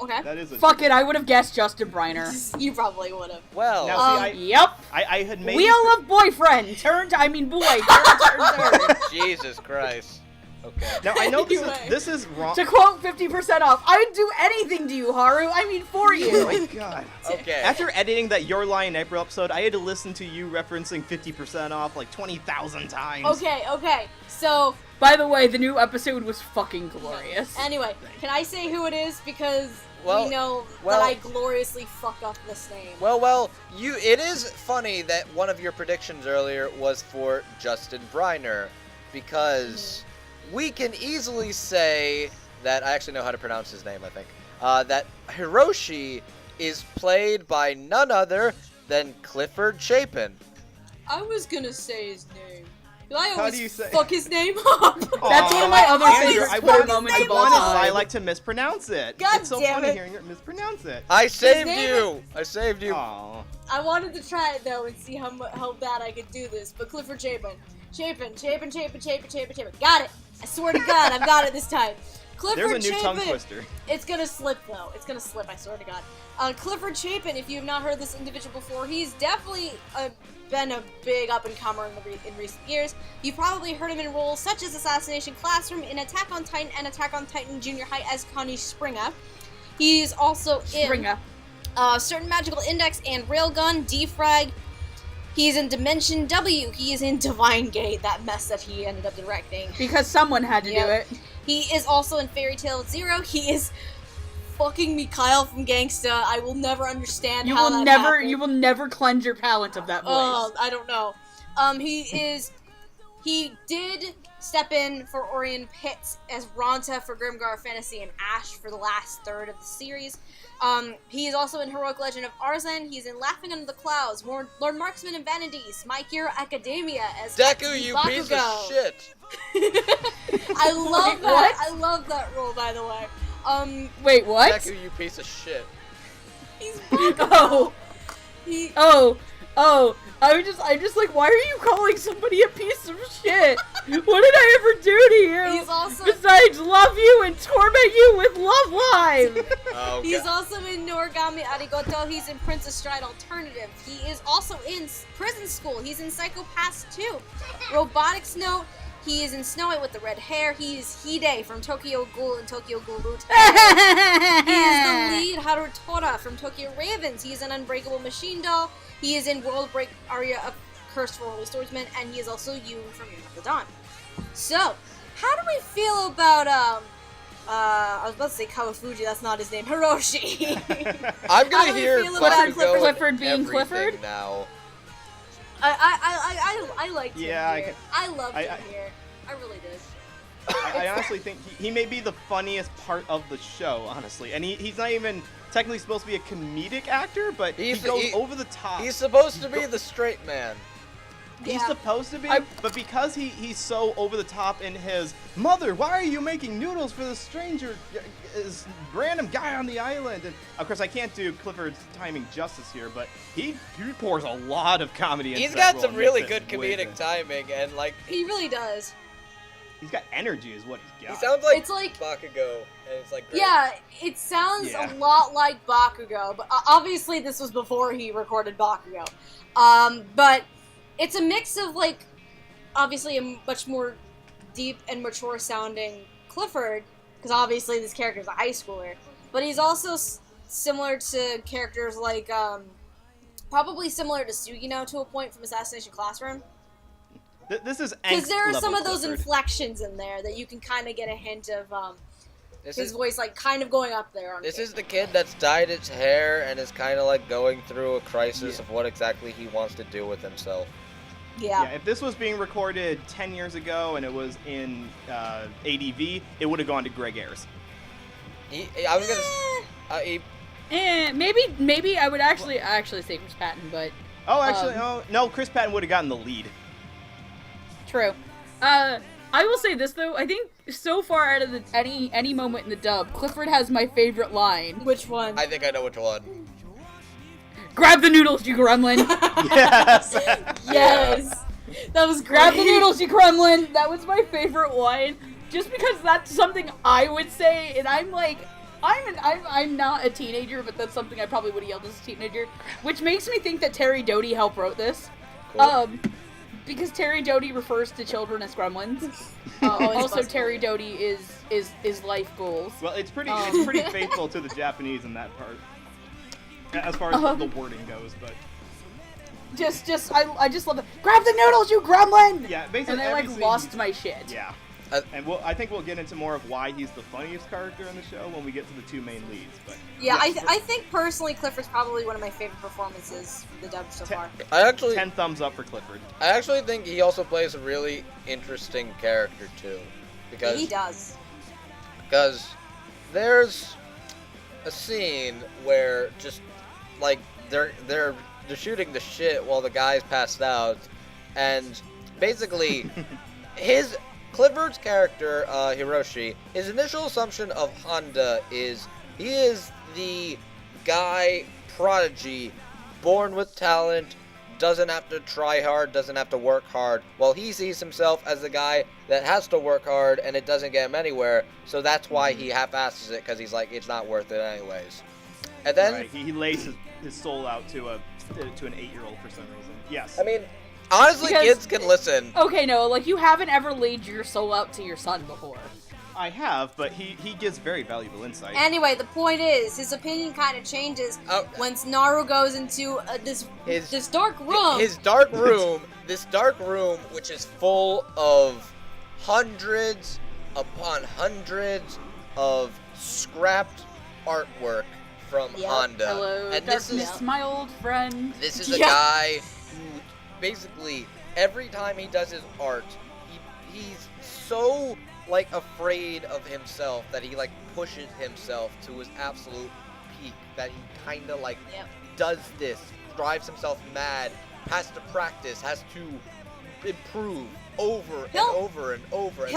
Okay. That is a Fuck it, I would have guessed Justin Briner. You probably would have. Well, Now, see, Yep. I had made Wheel of Boyfriend. Turn. Turn. Jesus Christ. Okay. Now I know Anyway. this is wrong. To quote 50% off, I would do anything to you, Haru. I mean, for Oh you. my god. Okay. After editing that Your Lie in April episode, I had to listen to you referencing 50% off like 20,000 times. Okay. So, By the way, the new episode was fucking glorious. anyway, can I say who it is? Because Well- we know well- that I gloriously fuck up this name. Well, it is funny that one of your predictions earlier was for Justin Briner, because we can easily say that, I actually know how to pronounce his name, I think, that Hiroshi is played by none other than Clifford Chapin. I was gonna say his name. I How always do you say- fuck his name up. That's one of my other Andrew, favorite I Twitter wanted- moments I of all wanted time. Lilac to mispronounce it. God it's so damn funny it. hearing her mispronounce it. I saved name you! I saved you. Aw. I wanted to try it though and see how bad I could do this, but Clifford Chapin. Chapin. Got it. I swear to God, I've got it this time. Clifford There's a new Chapin. tongue twister. It's gonna slip though. It's gonna slip. I swear to God. Clifford Chapin. If you have not heard this individual before, he's definitely been a big up and comer in recent years. You've probably heard him in roles such as Assassination Classroom, in Attack on Titan, and Attack on Titan Junior High as Connie Springer. He's also in Springer. Certain Magical Index and Railgun, Defrag. He's in Dimension W. He is in Divine Gate, that mess that he ended up directing. Because someone had to do Yep. it. He is also in Fairy Tail Zero. He is fucking Mikhail from Gangsta. I will never understand You how will that never, happened. you will never cleanse your palate of that voice. Oh, I don't know. He did step in for Orion Pitts as Ronta for Grimgar Fantasy and Ash for the last third of the series. He is also in Heroic Legend of Arzan. He's in Laughing Under the Clouds, Lord Marksman and Vanities, My Hero Academia as Deku, you Bakugo. piece of shit! I love Wait, that. what? I love that role, by the way. Wait, what? Deku, you piece of shit. He's Bakugo. Oh, He, oh. I'm just like, why are you calling somebody a piece of shit? What did I ever do to you? He's also Besides love you and torment you with Love Live. Oh, He's God. also in Noragami Arigoto. He's in Princess Stride Alternative. He is also in Prison School. He's in Psycho Pass 2. Robotics Note. He is in Snow White with the red hair. He is Hide from Tokyo Ghoul and Tokyo Ghoul Root. He is the lead Harutora from Tokyo Ravens. He is an Unbreakable Machine Doll. He is in World Break Aria of Curse for Holy Swordsman, and he is also Yoon from Yoon of the Dawn. So, how do we feel about I was about to say Kawafuji, that's not his name, Hiroshi. I'm How gonna do we hear feel about Bakugo in Clifford being everything Clifford? now. I liked him Yeah, here. I loved him here. I really did. I honestly think he may be the funniest part of the show, honestly. And he's not even technically supposed to be a comedic actor, but he goes over the top. He's supposed to be the straight man. He's Yeah. supposed to be, I- but because he's so over the top in his mother, why are you making noodles for this stranger, this random guy on the island? And of course, I can't do Clifford's timing justice here, but he pours a lot of comedy into He's that got role some and really makes good it way comedic better. timing, and like He really does. He's got energy, is what he's he got. sounds like It's like- Bakugo, and it's like great. Yeah, it sounds Yeah. a lot like Bakugo, but obviously this was before he recorded Bakugo. But it's a mix of, like, obviously a much more deep and mature sounding Clifford, because obviously this character is a high schooler, but he's also similar to characters like, probably similar to Sugino to a point from Assassination Classroom. This is Because there are some angst-level of those Clifford. inflections in there that you can kind of get a hint of This his is voice, like, kind of going up there. On this is the occasion. kid that's dyed his hair and is kind of like going through a crisis Yeah. of what exactly he wants to do with himself. Yeah. Yeah, if this was being recorded 10 years ago and it was in ADV, it would have gone to Greg Ayers. I was gonna. Maybe I would actually say Chris Patton, but Oh, actually, no, Chris Patton would have gotten the lead. true. I will say this though. I think so far out of any moment in the dub, Clifford has my favorite line. Which one? I think I know which one. Grab the noodles, you gremlin! Yes. Yes. That was Grab the great. noodles, you gremlin! That was my favorite line. Just because that's something I would say, and I'm like, I'm not a teenager, but that's something I probably would have yelled as a teenager. Which makes me think that Terry Doty helped wrote this. Cool. Because Terry Doty refers to children as gremlins. Always Also, busted. Terry Doty is life goals. Well, it's pretty faithful to the Japanese in that part, as far as the wording goes. But I just love it. Grab the noodles, you gremlin! yeah, basically And I every like scene- lost my shit. Yeah. Uh, And I think we'll get into more of why he's the funniest character in the show when we get to the two main leads. But Yeah, yes, I think personally Clifford's probably one of my favorite performances in the dub so far. I actually 10 thumbs up for Clifford. think he also plays a really interesting character too, He does. because there's a scene where just like they're shooting the shit while the guy's passed out, and basically Clifford's character, Hiroshi, his initial assumption of Honda is he is the guy prodigy, born with talent, doesn't have to try hard, doesn't have to work hard, while he sees himself as the guy that has to work hard and it doesn't get him anywhere, so that's why he half-asses it, because he's like, it's not worth it anyways. And then, Right. He lays his soul out to an 8-year-old for some reason. Yes. I mean, honestly, Because- kids can listen. Okay, no, like you haven't ever laid your soul out to your son before. I have, but he gives very valuable insight. Anyway, the point is, his opinion kind of changes once Naru goes into this dark room. His dark room, this dark room, which is full of hundreds upon hundreds of scrapped artwork from Yep. Honda. Hello, And this darkness, is my old friend. this is a Yeah. guy who basically every time he does his art, he's so like afraid of himself that he like pushes himself to his absolute peak, that he kind of like Yep. does this, drives himself mad, has to practice, has to improve over and over and over. And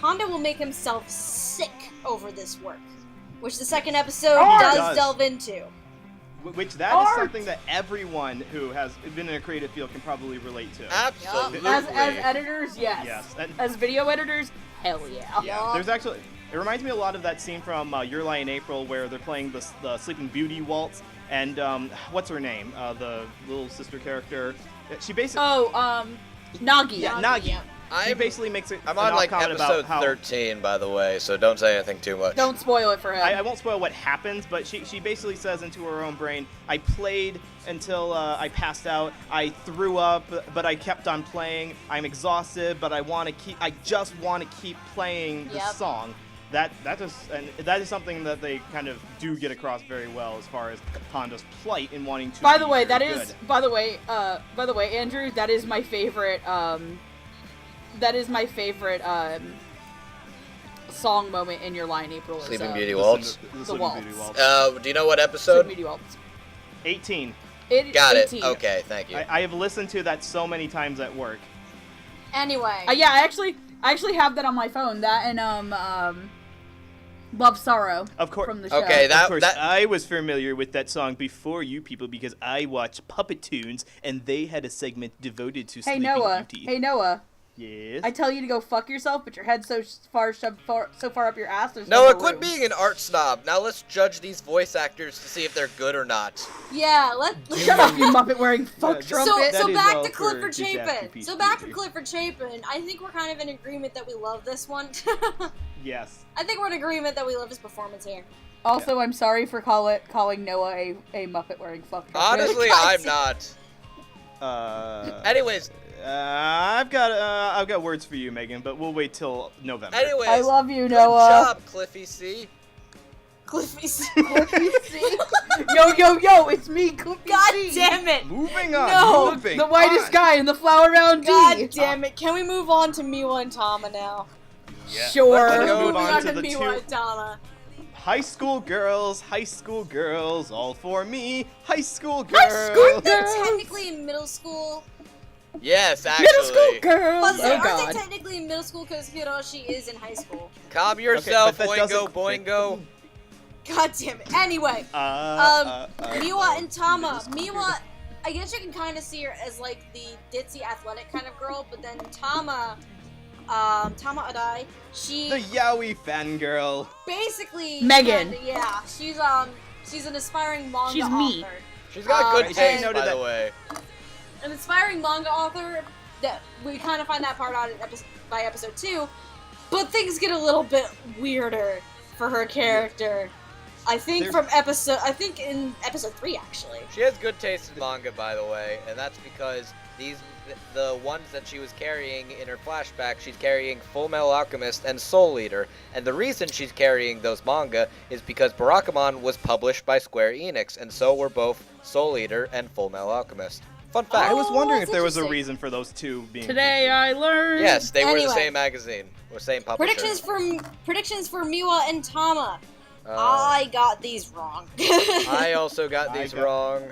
Honda will make himself sick over this work, which the second episode Art! does delve into. Which that is something that everyone who has been in a creative field can probably relate to. Absolutely. As editors, yes. Yes. And As video editors, hell yeah. yeah, there's actually. It reminds me a lot of that scene from Your Lie in April where they're playing the Sleeping Beauty waltz, and what's her name? The little sister character. She basically. Nagi. Yeah, Nagi. Yeah. She basically makes it. I'm on like episode 13, by the way, so don't say anything too much. Don't spoil it for him. I won't spoil what happens, but she basically says into her own brain, I played until I passed out. I threw up, but I kept on playing. I'm exhausted, but I just want to keep playing the Yep. song. That is something that they kind of do get across very well as far as Honda's plight in wanting to. By be the way, very that good. is. By the way, Andrew, that is my favorite. That is my favorite song moment in Your Lie in April. Sleeping Beauty The Waltz. Sleeping waltz. Beauty waltz. Do you know what episode? Sleeping Beauty Waltz. 18. Got 18. it. Okay, thank you. I have listened to that so many times at work. Anyway. Yeah, I actually have that on my phone. That and Love Sorrow. Of course. From the show. Okay, Of course, I was familiar with that song before you people because I watched Puppet Tunes and they had a segment devoted to Hey Sleeping Noah. Beauty. Hey Noah. Yes. I tell you to go fuck yourself, but your head's so far up your ass. There's Noah, no quit room. being an art snob. Now let's judge these voice actors to see if they're good or not. Yeah, Shut up, you Muppet wearing fuck Yeah, trumpet. That So is back all to for Clifford disaster Chapin. piece So back to beauty. Clifford Chapin. I think we're kind of in agreement that we love this one. Yes. I think we're in agreement that we love his performance here. Also, I'm sorry for calling Noah a Muppet wearing fuck trumpet. Honestly, I'm not. Anyways, I've got words for you, Megan, but we'll wait till November. anyways. I love you, Good Noah. job, Cliffy C. Cliffy C. Yo, it's me, Cliffy God C. damn it! Moving on. No, moving The whitest on. guy in the flower round D. God damn it! Can we move on to Miwa and Tama now? Yeah. Sure. Let's Go. move Moving on on to to the Miwa two and Tama. high school girls, all for me. High school girls. High school They're girls. technically in middle school. Yes, actually. Middle school girls. But Oh aren't god. they technically in middle school because Hiroshi is in high school? Calm yourself, but that Boingo, doesn't- Boingo. God damn it. Anyway, Miwa and Tama. Miwa, I guess you can kind of see her as like the ditzy athletic kind of girl, but then Tama Adai, The yaoi fangirl. basically Megan. Yeah, she's an aspiring manga She's author. me. She's got good and- taste, noted by that- the way. An aspiring manga author that we kind of find that part out by episode 2, but things get a little bit weirder for her character. I think in episode 3 actually. She has good taste in manga, by the way, and that's because the ones that she was carrying in her flashback, she's carrying Full Metal Alchemist and Soul Eater, and the reason she's carrying those manga is because Barakamon was published by Square Enix, and so were both Soul Eater and Full Metal Alchemist. Fun fact. I was wondering if that's there was a interesting. reason for those two being. Today I learned. Yes, they were the Anyway. same magazine, or same publisher. Predictions for Miwa and Tama. Uh, I got these wrong. I also got these wrong.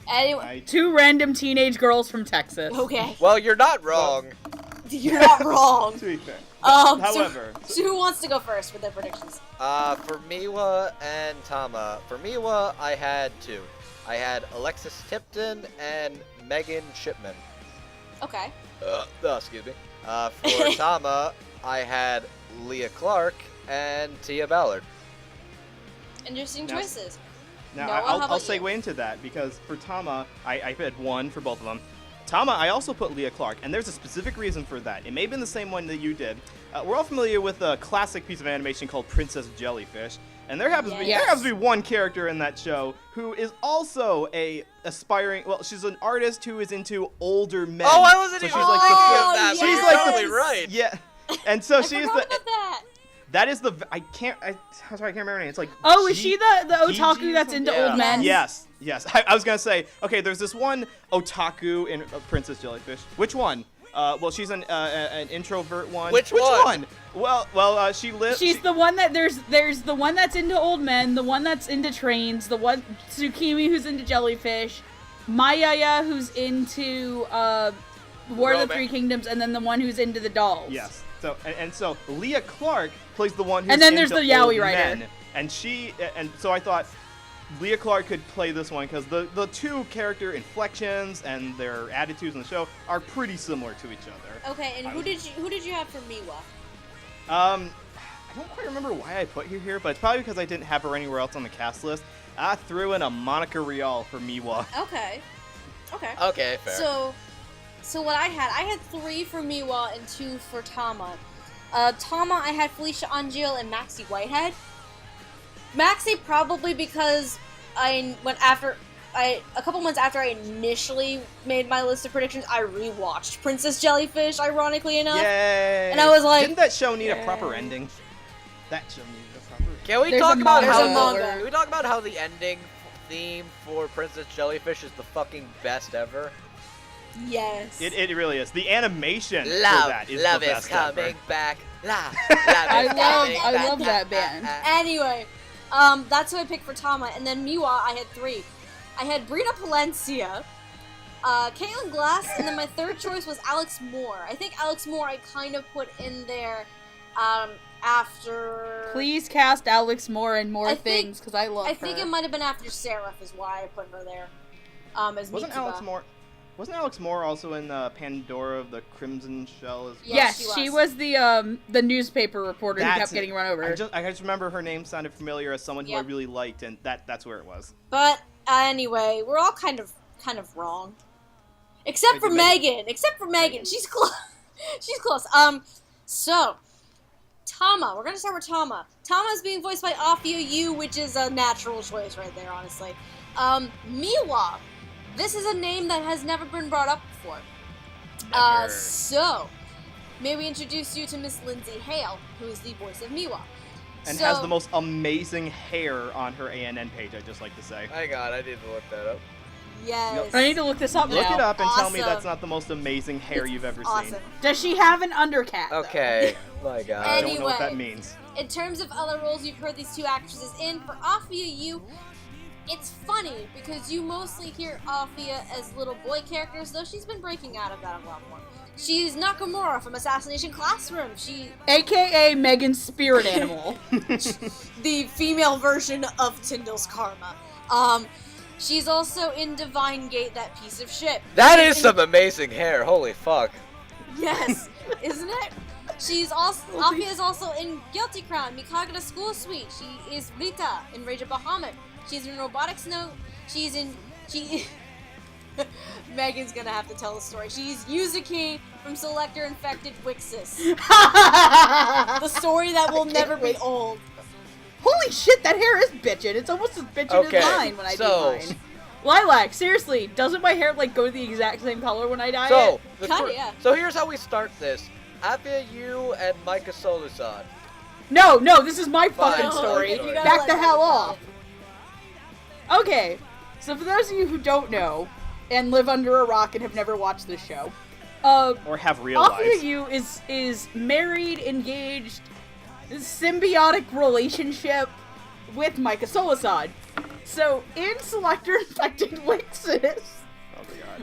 Anyway, 2 random teenage girls from Texas. okay, Well, you're not wrong. you're not wrong. To be fair. However, so who wants to go first with their predictions? For Miwa and Tama. For Miwa, I had 2. I had Alexis Tipton and Megan Shipman. Okay. Excuse me. For Tama, I had Leah Clark and Tia Ballard. Interesting Now- choices. Now, Noah, how I'll about you? segue into that because for Tama, I had 1 for both of them. Tama, I also put Leah Clark, and there's a specific reason for that. It may have been the same one that you did. We're all familiar with a classic piece of animation called Princess Jellyfish, and there happens to be one character in that show who is also a aspiring. Well, she's an artist who is into older men. Oh, I wasn't so even she's like thinking Oh, of that, but she's you're like totally the, right. Yeah, and so I she's forgot the. about that. That is the. I can't remember her name. It's like. Oh, is she the otaku Gigi that's into Yeah. old men? Yes. I was gonna say, okay, there's this one otaku in Princess Jellyfish. Which one? Well, she's an introvert one. Which one? Well, she lives. She's the one that there's the one that's into old men, the one that's into trains, the one Tsukimi who's into jellyfish, Mayaya who's into War of the Three Kingdoms, and then the one who's into the dolls. Yes. So and so Leah Clark plays the one who's And then into there's the yaoi old writer. men. And so I thought Leah Clark could play this one because the two character inflections and their attitudes in the show are pretty similar to each other. Okay, and who did you have for Miwa? I don't quite remember why I put you here, but it's probably because I didn't have her anywhere else on the cast list. I threw in a Monica Rial for Miwa. Okay. Okay, fair. So what I had 3 for Miwa and 2 for Tama. Tama, I had Felicia Angel and Maxie Whitehead. Maxie probably because a couple months after I initially made my list of predictions, I rewatched Princess Jellyfish, ironically enough. Yay! And I was like, didn't that show need a proper ending? That show needed a proper ending. Can we There's talk a about manga. how There's a manga. Can we talk about how the ending theme for Princess Jellyfish is the fucking best ever? Yes. It really is. The animation for Love, that is love the best is coming ever. back. Love, I love that band. Anyway, that's who I picked for Tama, and then Miwa, I had 3. I had Brina Palencia, Caitlin Glass, and then my third choice was Alex Moore. I think Alex Moore I kind of put in there after... Please cast Alex Moore and more I think- things, because I love her. I think it might have been after Seraph is why I put her there. As Wasn't Mitsuba. Alex Moore also in Pandora of the Crimson Shell as well? Yes, Yes, she she was the newspaper reporter who That's kept it. getting run over. I just remember her name sounded familiar as someone who I Yep. really liked, and that's where it was. But anyway, we're all kind of wrong, except Wait, for did Megan. Except for Megan, she's close. She's close. So Tama, we're gonna start with Tama. Tama's being voiced by Afia Yu, which is a natural choice right there, honestly. Miwa, this is a name that has never been brought up before. Never. So may we introduce you to Miss Lindsay Hale, who is the voice of Miwa. And So- has the most amazing hair on her ANN page, I'd just like to say. Hang on, I need to look that up. Yes. I need to look this up Look now. it up and tell me Awesome. that's not the most amazing hair It's you've ever awesome. seen. Does she have an undercat? though? Okay, my god. I don't know what Anyway. that means. In terms of other roles you've heard these 2 actresses in, for Afia Yu, it's funny because you mostly hear Afia as little boy characters, though she's been breaking out of that a lot more. She's Nakamura from Assassination Classroom. AKA Megan's spirit animal. The female version of Tyndall's Karma. She's also in Divine Gate, that piece of shit. That is some amazing hair. Holy fuck. Yes, isn't it? Afia is also in Guilty Crown, Mikagata School Suite. She is Rita in Rage of Bahamut. She's in Robotics Note. Megan's gonna have to tell the story. She's Yuzuki from Selector Infected Wixis. The story that will never be old. Holy shit, that hair is bitchin'. It's almost as bitchin' as mine when I do mine. Lilac, seriously, doesn't my hair like go the exact same color when I dye it? Kinda, yeah. So here's how we start this. Avia, you, and Micah Solusan. No, this is my fucking story. Okay, Back the hell off. Okay, so for those of you who don't know, and live under a rock and have never watched this show, or have realized, Afia Yu is married, engaged, symbiotic relationship with Micah Solasad. So in Selector Infected Wixis,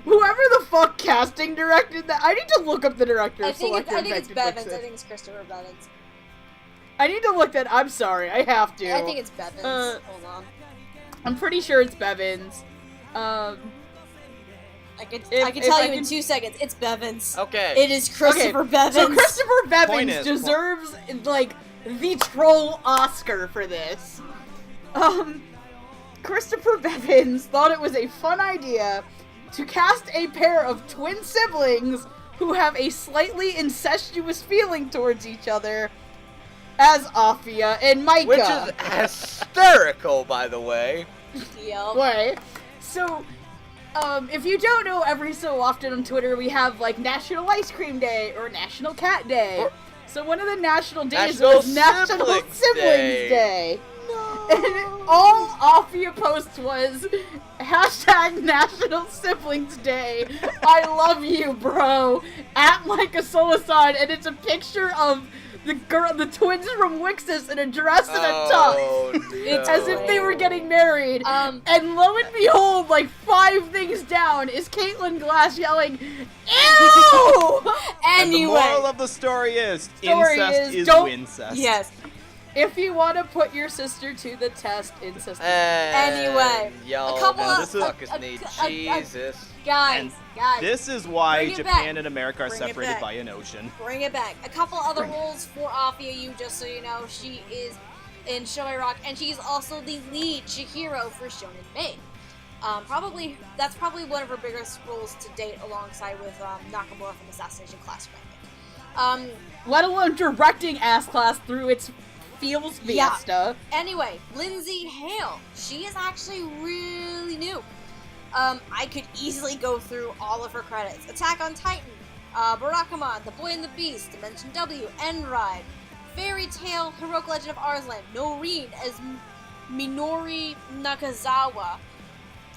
whoever the fuck casting directed that, I need to look up the director of Selector Infected Wixis. I think it's Bevins. I think it's Christopher Bevins. I need to look that. I'm sorry, I have to. I think it's Bevins. Hold on. I'm pretty sure it's Bevins. I can tell you in 2 seconds. It's Bevins. Okay. It is Christopher Bevins. So Christopher Bevins deserves like the troll Oscar for this. Christopher Bevins thought it was a fun idea to cast a pair of twin siblings who have a slightly incestuous feeling towards each other as Afia and Micah. Which is hysterical, by the way. Yep. So, if you don't know, every so often on Twitter we have like National Ice Cream Day or National Cat Day. So one of the national days was National Siblings Day. No. And all Afia posts was hashtag National Siblings Day. I love you, bro. At Micah Solasad, and it's a picture of the twins from Wixis in a dress and a tux. It's as if they were getting married. And lo and behold, like 5 things down, is Caitlin Glass yelling, "Ew!" And the moral of the story is incest is wincest. Yes. If you want to put your sister to the test, incest. Anyway, yo, a couple of fuckers need Jesus. Guys. This is why Japan back. and America are Bring it separated back. by an ocean. Bring it back. A couple other roles for Afia Yu, just so you know. She is in Shoei Rock, and she's also the lead Chihiro for Shonen Maid. That's probably one of her biggest roles to date, alongside with Nakamura from Assassination Classroom, I think. Let alone directing Ass Class through its Feels Fiesta. Yeah. Anyway, Lindsay Hale. She is actually really new. I could easily go through all of her credits. Attack on Titan, Barakamon, The Boy and the Beast, Dimension W, N-Ride, Fairy Tail, Heroic Legend of Arslan, Noreen as Minori Nakazawa,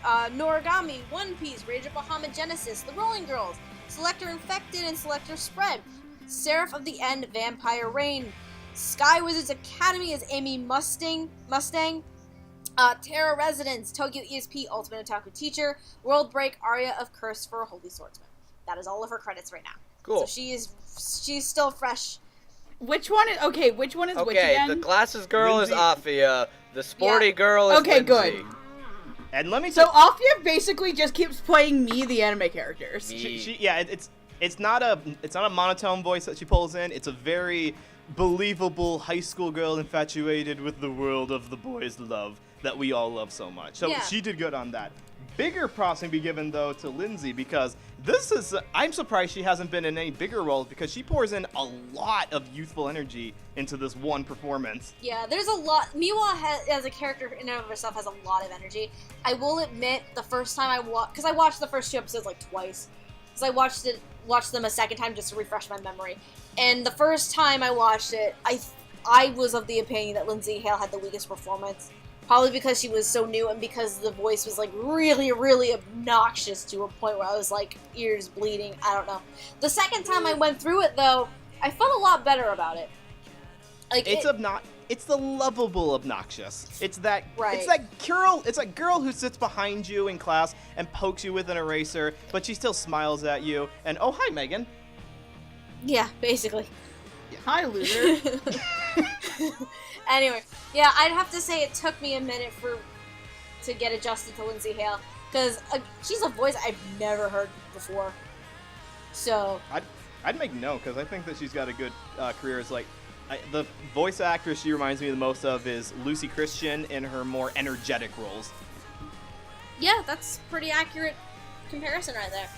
Noragami, One Piece, Rage of Bahamut Genesis, The Rolling Girls, Selector Infected and Selector Spread, Seraph of the End, Vampire Reign, Sky Wizards Academy as Amy Mustang, Terra Residence, Tokyo ESP, Ultimate Otaku Teacher, World Break, Aria of Curse for Holy Swordsman. That is all of her credits right now. Cool. So she's still fresh. Which one is which which again? The glasses girl Lindsay. is Afia. The sporty girl is Okay, Lindsay. good. And let me So Afia basically just keeps playing me, the anime characters. It's not a monotone voice that she pulls in. It's a very believable high school girl infatuated with the world of the boys' love that we all love so much. So she did good on that. Bigger props can be given, though, to Lindsay, because I'm surprised she hasn't been in any bigger roles, because she pours in a lot of youthful energy into this one performance. Yeah, there's a lot. Miwa as a character in and of herself has a lot of energy. I will admit, the first time I watched, because I watched the first 2 episodes like twice, because I watched them a second time just to refresh my memory. And the first time I watched it, I was of the opinion that Lindsay Hale had the weakest performance. Probably because she was so new and because the voice was like really, really obnoxious to a point where I was like ears bleeding. I don't know. The second time I went through it though, I felt a lot better about it. Like it's the lovable obnoxious. It's that right. It's that girl who sits behind you in class and pokes you with an eraser, but she still smiles at you. And oh, hi, Megan. Yeah, basically. Hi, loser. Anyway, yeah, I'd have to say it took me a minute to get adjusted to Lindsay Hale, because she's a voice I've never heard before. So I'd make no, because I think that she's got a good career. It's like the voice actress she reminds me the most of is Lucy Christian in her more energetic roles. yeah, that's pretty accurate comparison right there.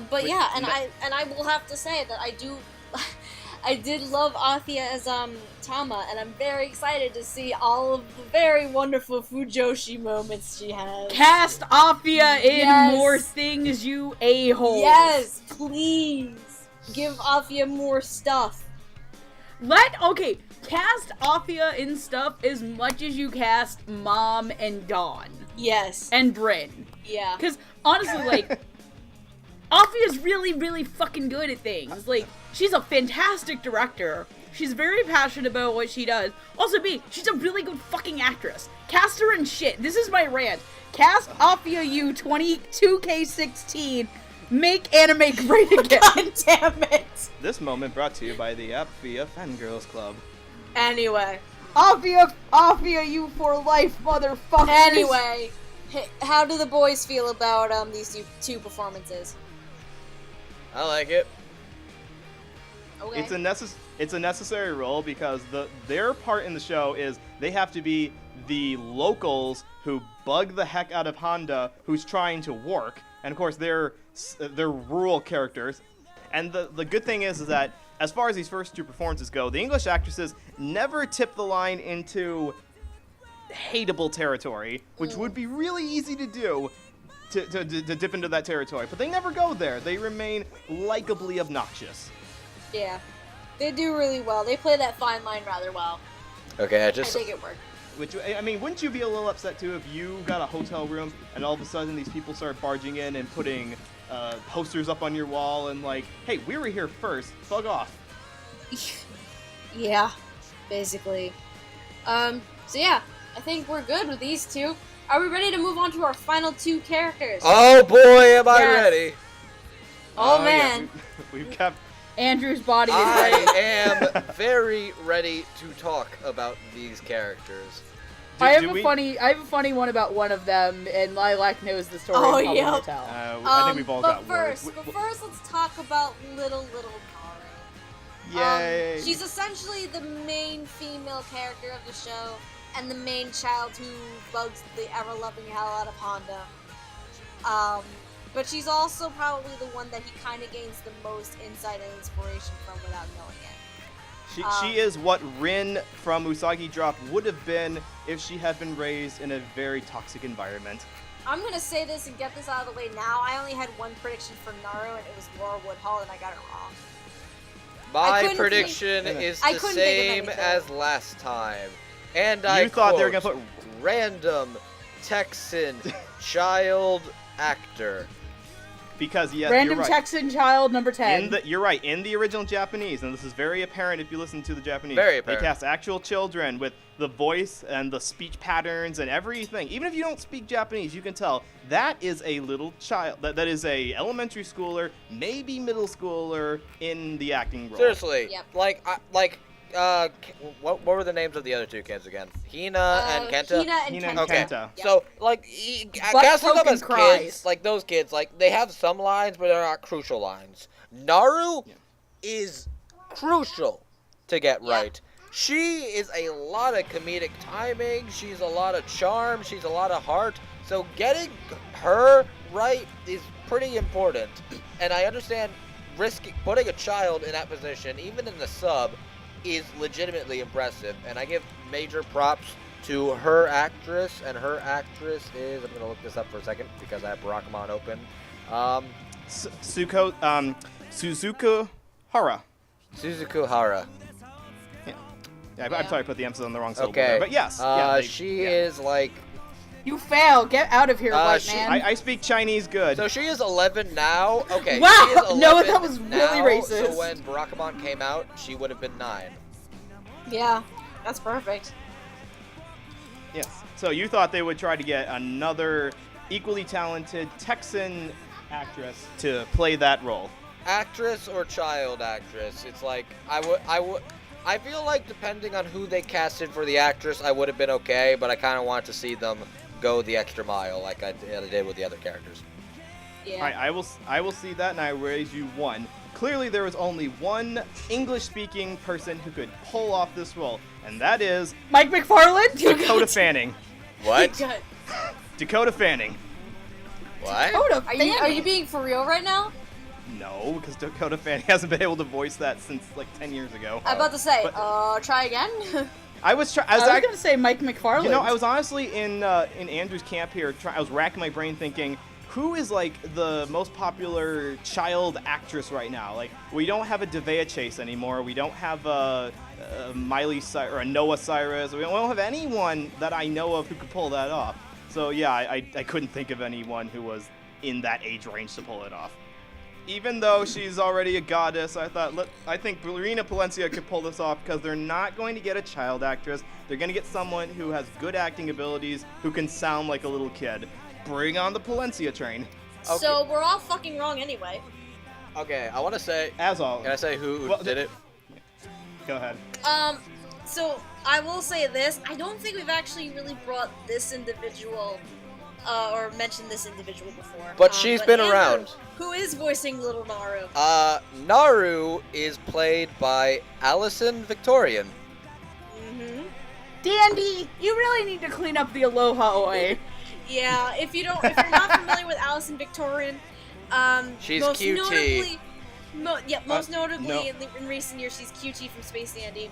But yeah, and I will have to say that I did love Athia as Tama, and I'm very excited to see all of the very wonderful Fujoshi moments she has. Cast Athia in Yes. more things, you a-hole. Yes, please give Athia more stuff. Cast Athia in stuff as much as you cast Mom and Dawn. Yes. And Bryn. Yeah. Because, honestly, like, Athia's really, really fucking good at things. Like, she's a fantastic director. She's very passionate about what she does. Also, she's a really good fucking actress. Cast her in shit. This is my rant. Cast Athia U 22K16. Make anime great again. God damn it. This moment brought to you by the Athia Fangirls Club. Anyway. Athia U for life, motherfuckers. Anyway. How do the boys feel about these two performances? I like it. Okay. It's a necessary role because their part in the show is they have to be the locals who bug the heck out of Honda, who's trying to work, and of course they're rural characters. And the good thing is that as far as these first two performances go, the English actresses never tip the line into hateable territory, which would be really easy to do. To dip into that territory, but they never go there. They remain likably obnoxious. Yeah. They do really well. They play that fine line rather well. Okay, I think it worked. Which, I mean, wouldn't you be a little upset too if you got a hotel room and all of a sudden these people start barging in and putting posters up on your wall and like, hey, we were here first, fuck off. Yeah, basically. So yeah, I think we're good with these two. Are we ready to move on to our final two characters? Oh boy, am I Yes. ready. Oh, yeah, man. we've kept... Andrew's body is I ready. am very ready to talk about these characters. I have a funny one about one of them, and Lilac knows the story. Oh, and probably yep. will tell. I think we've all got but words. first, let's talk about little Naru. Yay! She's essentially the main female character of the show, and the main child who bugs the ever-loving hell out of Honda. But she's also probably the one that he kind of gains the most insight and inspiration from without knowing it. She is what Rin from Usagi Drop would have been if she had been raised in a very toxic environment. I'm gonna say this and get this out of the way now. I only had one prediction for Naru, and it was Laura Woodhull, and I got it wrong. My prediction is I the couldn't think of same anything. as last time. And I thought they were quote, gonna put random Texan child actor. because yes, Random you're right. Texan child number 10. You're right. In the original Japanese, and this is very apparent if you listen to the Japanese. Very apparent. They cast actual children with the voice and the speech patterns and everything. Even if you don't speak Japanese, you can tell that is a little child. That is a elementary schooler, maybe middle schooler in the acting role. Seriously, Yep. what were the names of the other two kids again? Hina and Kenta? Hina and Hina and Kenta. Okay, Kenta. Yep. so casting them Token as cries. kids, like those kids, like they have some lines, but they're not crucial lines. Naru is crucial to get Yeah. right. She is a lot of comedic timing. She's a lot of charm. She's a lot of heart. So getting her right is pretty important. And I understand putting a child in that position, even in the sub, is legitimately impressive. And I give major props to her actress. And her actress is, I'm going to look this up for a second because I have Barakamon open. Suzuku Hara. Suzuku Hara. Yeah, I'm sorry I put the emphasis on the wrong syllable Okay. there, but yes. She is like... You fail. Get out of here, white man. I speak Chinese good. So she is 11 now. Okay. Wow, She is 11 no, that was really now, racist. So when Barakamon came out, she would have been 9. Yeah, that's perfect. Yes. So you thought they would try to get another equally talented Texan actress to play that role. actress or child actress. It's like I feel like depending on who they casted for the actress, I would have been okay, but I kind of want to see them go the extra mile like I did with the other characters. Yeah. All right, I will see that, and I raise you one. Clearly, there was only one English-speaking person who could pull off this role, and that is Mike McFarland? Dakota Fanning. What? Dakota Fanning. What? Are you being for real right now? No, because Dakota Fanning hasn't been able to voice that since like 10 years ago. I'm about to say, But- try again. I was I was gonna say Mike McFarland. You know, I was honestly in Andrew's camp here. I was racking my brain thinking, who is like the most popular child actress right now? Like, we don't have a Devea Chase anymore. We don't have a Miley Cyrus or a Noah Cyrus. We don't have anyone that I know of who could pull that off. So yeah, I couldn't think of anyone who was in that age range to pull it off. Even though she's already a goddess, I think Ballerina Palencia could pull this off because they're not going to get a child actress. They're going to get someone who has good acting abilities, who can sound like a little kid. Bring on the Palencia train. Okay. So we're all fucking wrong anyway. Okay, I want to say. As all. Can I say who did it? Go ahead. So I will say this. I don't think we've actually really brought this individual or mentioned this individual before. But she's been Andrew, around. Who is voicing Little Naru? Naru is played by Allison Victorian. Mm-hmm. Dandy, you really need to clean up the Aloha Oi. Yeah, if you're not familiar with Allison Victorian, She's most QT. notably, most notably no. in recent years, she's QT from Space Dandy.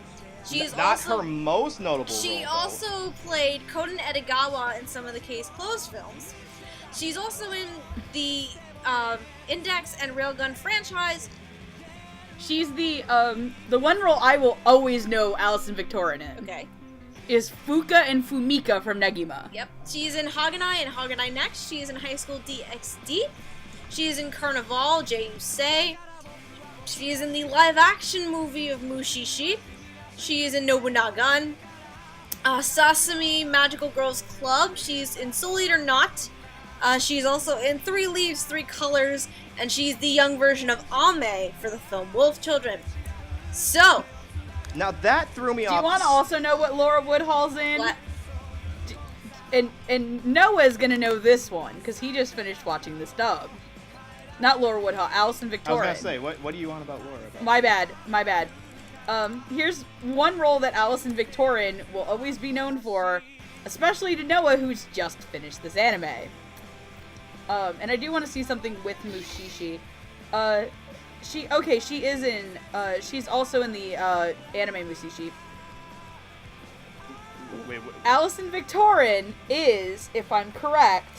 She's Not also her most notable she role, though. also played Koden Edogawa in some of the Case Closed films. She's also in the Index and Railgun franchise. She's the one role I will always know Allison Victorian in. Okay. Is Fuka and Fumika from Negima. Yep. She's in Haganai and Haganai Next. She is in High School DxD. She is in Carnival, J.U.S.E. She is in the live-action movie of Mushishi. She is in Nobunagan. Sasami Magical Girls Club. She's in Soul Eater Not. She's also in Three Leaves, Three Colors, and she's the young version of Ame for the film Wolf Children. So, Now that threw me Do off. you want to also know what Laura Woodhall's in? what? And Noah's gonna know this one because he just finished watching this dub. Not Laura Woodhall, Allison I was Victorian. gonna say, what do you want about Laura? About? My bad. Here's one role that Allison Victorian will always be known for, especially to Noah, who's just finished this anime. And I do want to see something with Mushishi. She's also in the anime Mushishi. Wait, Allison Victorian is, if I'm correct,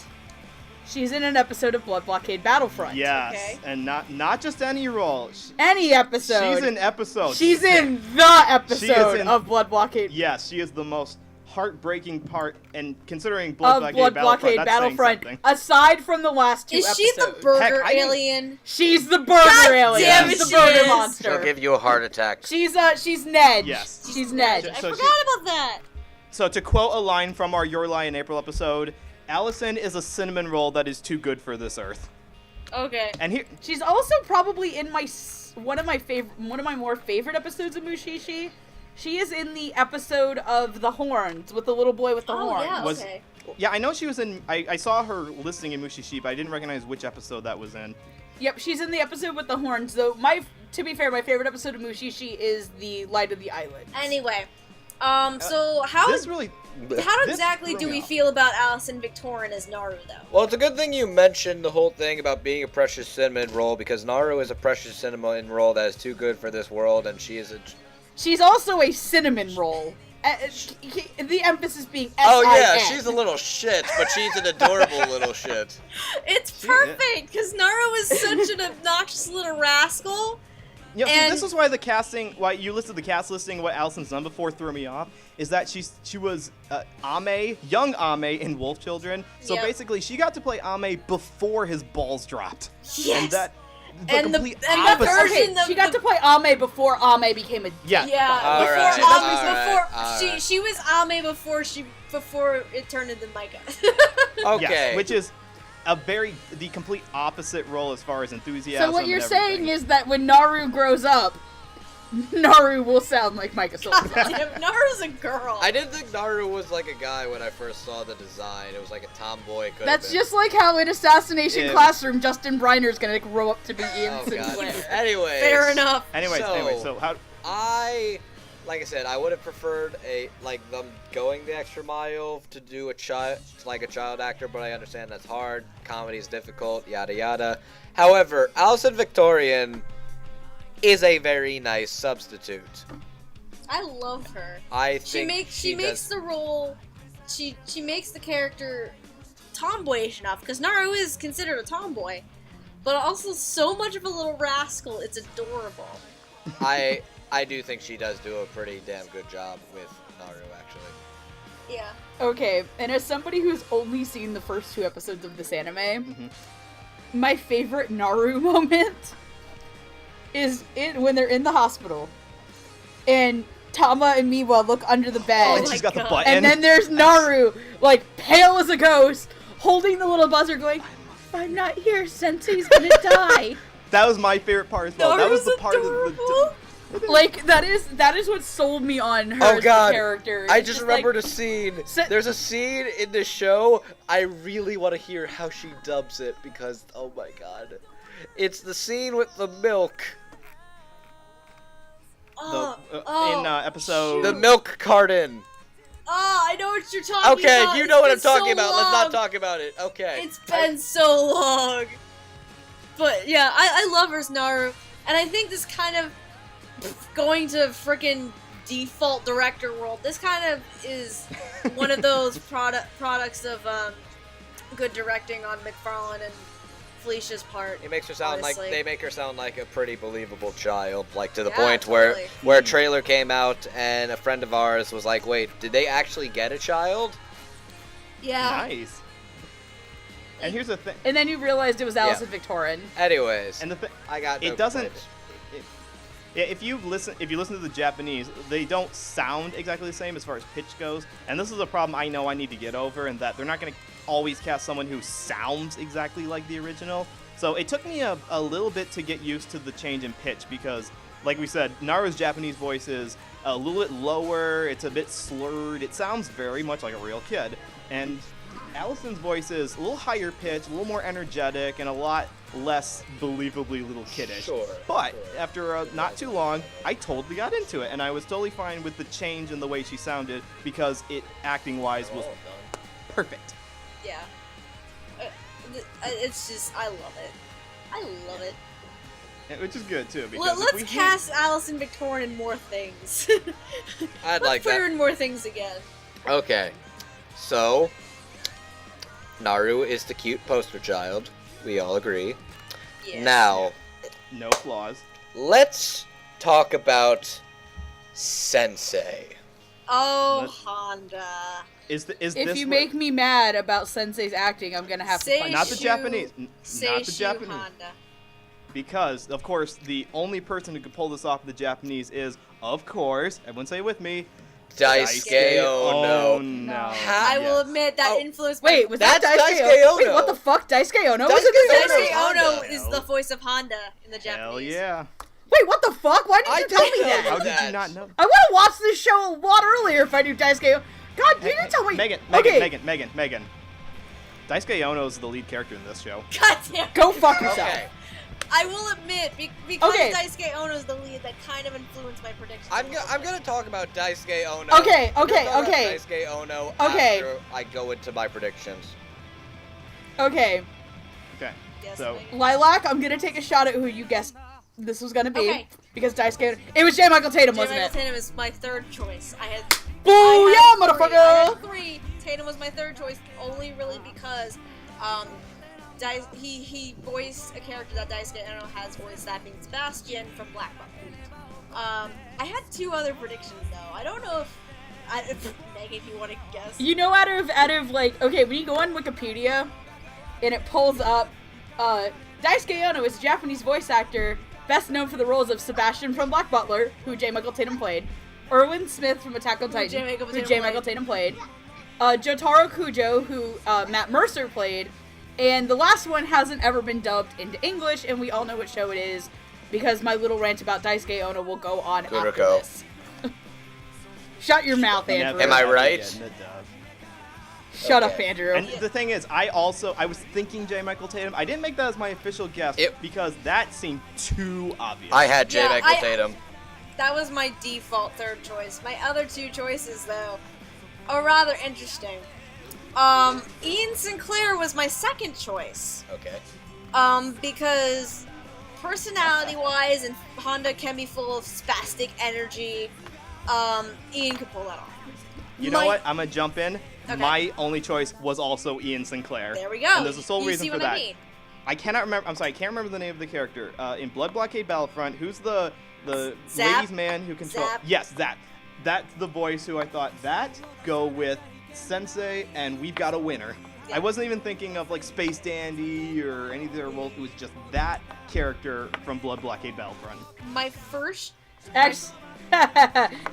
she's in an episode of Blood Blockade Battlefront. yes, Okay. and not just any role. Any episode. She's in episode. She's in the She episode is in- of Blood Blockade. Yes, she is the most heartbreaking part, and considering Blood Of Blockade Blood Blockade Battlefront, that's saying Battlefront, something. aside from the last two Is episodes. she the burger Heck, I didn't- alien? She's the burger God alien. damn She's it, the she burger is. monster. She'll give you a heart attack. She's Ned. Yes. She's Ned. I So forgot about that. So to quote a line from our Your Lie in April episode, Allison is a cinnamon roll that is too good for this earth. Okay. And here, She's also probably in one of my more favorite episodes of Mushishi. She is in the episode of the horns with the little boy with the Oh horns. yeah. Was- Okay. yeah, I know she was in. I saw her listing in Mushishi, but I didn't recognize which episode that was in. Yep, she's in the episode with the horns. Though to be fair, my favorite episode of Mushishi is the Light of the Island. Anyway, so how This really. how this exactly threw do me we off. feel about Allison Victorian as Naru though? Well, it's a good thing you mentioned the whole thing about being a precious cinnamon roll, because Naru is a precious cinnamon roll that is too good for this world, and she is a... She's also a cinnamon roll. The emphasis being S-I-N. Oh yeah, she's a little shit, but she's an adorable little shit. It's perfect because Naru is such an obnoxious little rascal. Yeah, see, And- this is why the casting, why you listed the cast listing, what Allison's done before threw me off, is that she was Ame, young Ame in Wolf Children. So Yep. basically, she got to play Ame before his balls dropped. Yes. And that, And the- complete and the opposite. version Okay, of she got the- to play Ame before Ame became a... Yeah. Yeah, All before right, Ame, all she was Ame before it turned into Micah. Okay. Yes, which is the complete opposite role as far as enthusiasm. So what you're and saying everything. is that when Naru grows up, Naru will sound like Micah Soldier. Damn, Naru's a girl. I didn't think Naru was like a guy when I first saw the design. It was like a tomboy. That's just like how in Assassination Yeah. Classroom, Justin Briner's gonna grow up to be Ian Oh, Sinclair. God. Anyways. Fair enough. Anyway, so how? Like I said, I would have preferred them going the extra mile to do a child actor, but I understand that's hard. Comedy is difficult, yada yada. However, Alison Victorian is a very nice substitute. I love her. I think She makes the role. She makes the character tomboyish enough because Naru is considered a tomboy, but also so much of a little rascal. It's adorable. I do think she does do a pretty damn good job with Naru, actually. Yeah. Okay, and as somebody who's only seen the first 2 episodes of this anime, my favorite Naru moment is when they're in the hospital, and Tama and Miwa look under the bed, And she's got the God. button. and then there's Naru, like, pale as a ghost, holding the little buzzer going, I'm not here, Sensei's gonna die. That was my favorite part as well. That was the Naru's part of adorable. Like, that is what sold me on her Oh as God! the character. I It's just like, remembered a scene. Se- There's a scene in the show. I really want to hear how she dubs it because, oh my God, it's the scene with the milk. In episode. The milk carton. Oh, I know what you're talking Okay, about. you It's know what been I'm talking so about. Let's not long. talk about it. Okay. It's been so long. But yeah, I love her as Naru, and I think this kind of going to frickin' default director world. This kind of is one of those products of good directing on McFarlane and Felicia's part. It makes her sound honestly. they make her sound like a pretty believable child, like to the Yeah, point totally. where a trailer came out and a friend of ours was like, "Wait, did they actually get a child?" Yeah. Nice. And here's the thing. And then you realized it was Alison Victorian. Anyways, And the thing. I got no It doesn't. complaints. Yeah, if you listen to the Japanese, they don't sound exactly the same as far as pitch goes, and this is a problem I know I need to get over, in that they're not going to always cast someone who sounds exactly like the original. So it took me a little bit to get used to the change in pitch because, like we said, Naru's Japanese voice is a little bit lower, it's a bit slurred, it sounds very much like a real kid, and Allison's voice is a little higher pitched, a little more energetic, and a lot less believably little kiddish. Sure. But after not too long, I totally got into it, and I was totally fine with the change in the way she sounded because it, acting-wise, was perfect. Yeah. It's just, I love it. I love it. Yeah, which is good too. Because Let's cast Alison Victorian in more things. I'd Let's like put her that. in more things again. Okay, so Naru is the cute poster child. We all agree. Yes. Now, no flaws. let's talk about Sensei. Oh, Let's- Honda. Is If this you what- make me mad about Sensei's acting, I'm gonna have to Say punch not you. the Japanese, not the Seishu Japanese, Honda. because of course the only person who could pull this off the Japanese is, of course, everyone say it with me, Daisuke Ono. No. I will admit that Oh, influenced my... Wait, was that That's Daisuke Daisuke Ono? Wait, Ono. what the fuck? Daisuke Ono was Daisuke in this Ono. anime? Daisuke Ono Honda. is the voice of Honda in the Japanese. Hell yeah. Wait, what the fuck? Why did I you tell me didn't know that? How did that. you not know? I would have watched this show a lot earlier if I knew Daisuke Ono. God, you didn't tell me. Megan. Daisuke Ono is the lead character in this show. God damn. Go fuck yourself. Okay, I will admit, because Okay. Daisuke Ono is the lead, that kind of influenced my predictions. I'm gonna talk about Daisuke Ono. Okay, I'm gonna okay, talk about okay. Daisuke Ono Okay. after I go into my predictions. Okay, Okay. Yes, So Megan. Lilac, I'm gonna take a shot at who you guessed this was gonna be. Okay. Because Daisuke Ono. It was J. Michael Tatum, J. wasn't Michael it? Tatum is my third choice. I had Boo, I yeah, had three. I motherfucker! had three. Tatum was my third choice, only really because he voiced a character that Daisuke Ono has voiced, that being Sebastian from Black Button. I had two other predictions though. I don't know if Megan, if you want to guess. You know, out of like, okay, when you go on Wikipedia and it pulls up, Daisuke Ono is a Japanese voice actor best known for the roles of Sebastian from Black Butler, who J. Michael Tatum played, Erwin Smith from Attack on Titan, J. Michael who Tatum J. Michael Tatum played, Jotaro Kujo, who Matt Mercer played, And the last one hasn't ever been dubbed into English, and we all know what show it is, because my little rant about Daisuke Ono will go on after Kuroko. this. Shut your mouth, Andrew. Am I right? Getting the dub. Shut up, Okay. Andrew. And the thing is, I was thinking J. Michael Tatum. I didn't make that as my official guess because that seemed too obvious. I had J. Yeah, Michael Tatum. That was my default third choice. My other two choices, though, are rather interesting. Ian Sinclair was my second choice. Okay. Because personality-wise, and Honda can be full of spastic energy, Ian could pull that off. You know what? I'm gonna jump in. Okay. My only choice was also Ian Sinclair. There we go. And there's a sole You reason see for what that. I mean? I cannot remember. I'm sorry, I can't remember the name of the character. In Blood Blockade Battlefront, who's the Zap? ladies' man who controls? Zap? Yes, Zap. That's the voice who I thought go with Sensei, and we've got a winner. Yeah. I wasn't even thinking of like Space Dandy or any of their roles. It was just that character from Blood Blockade Battlefront. My first... Actually,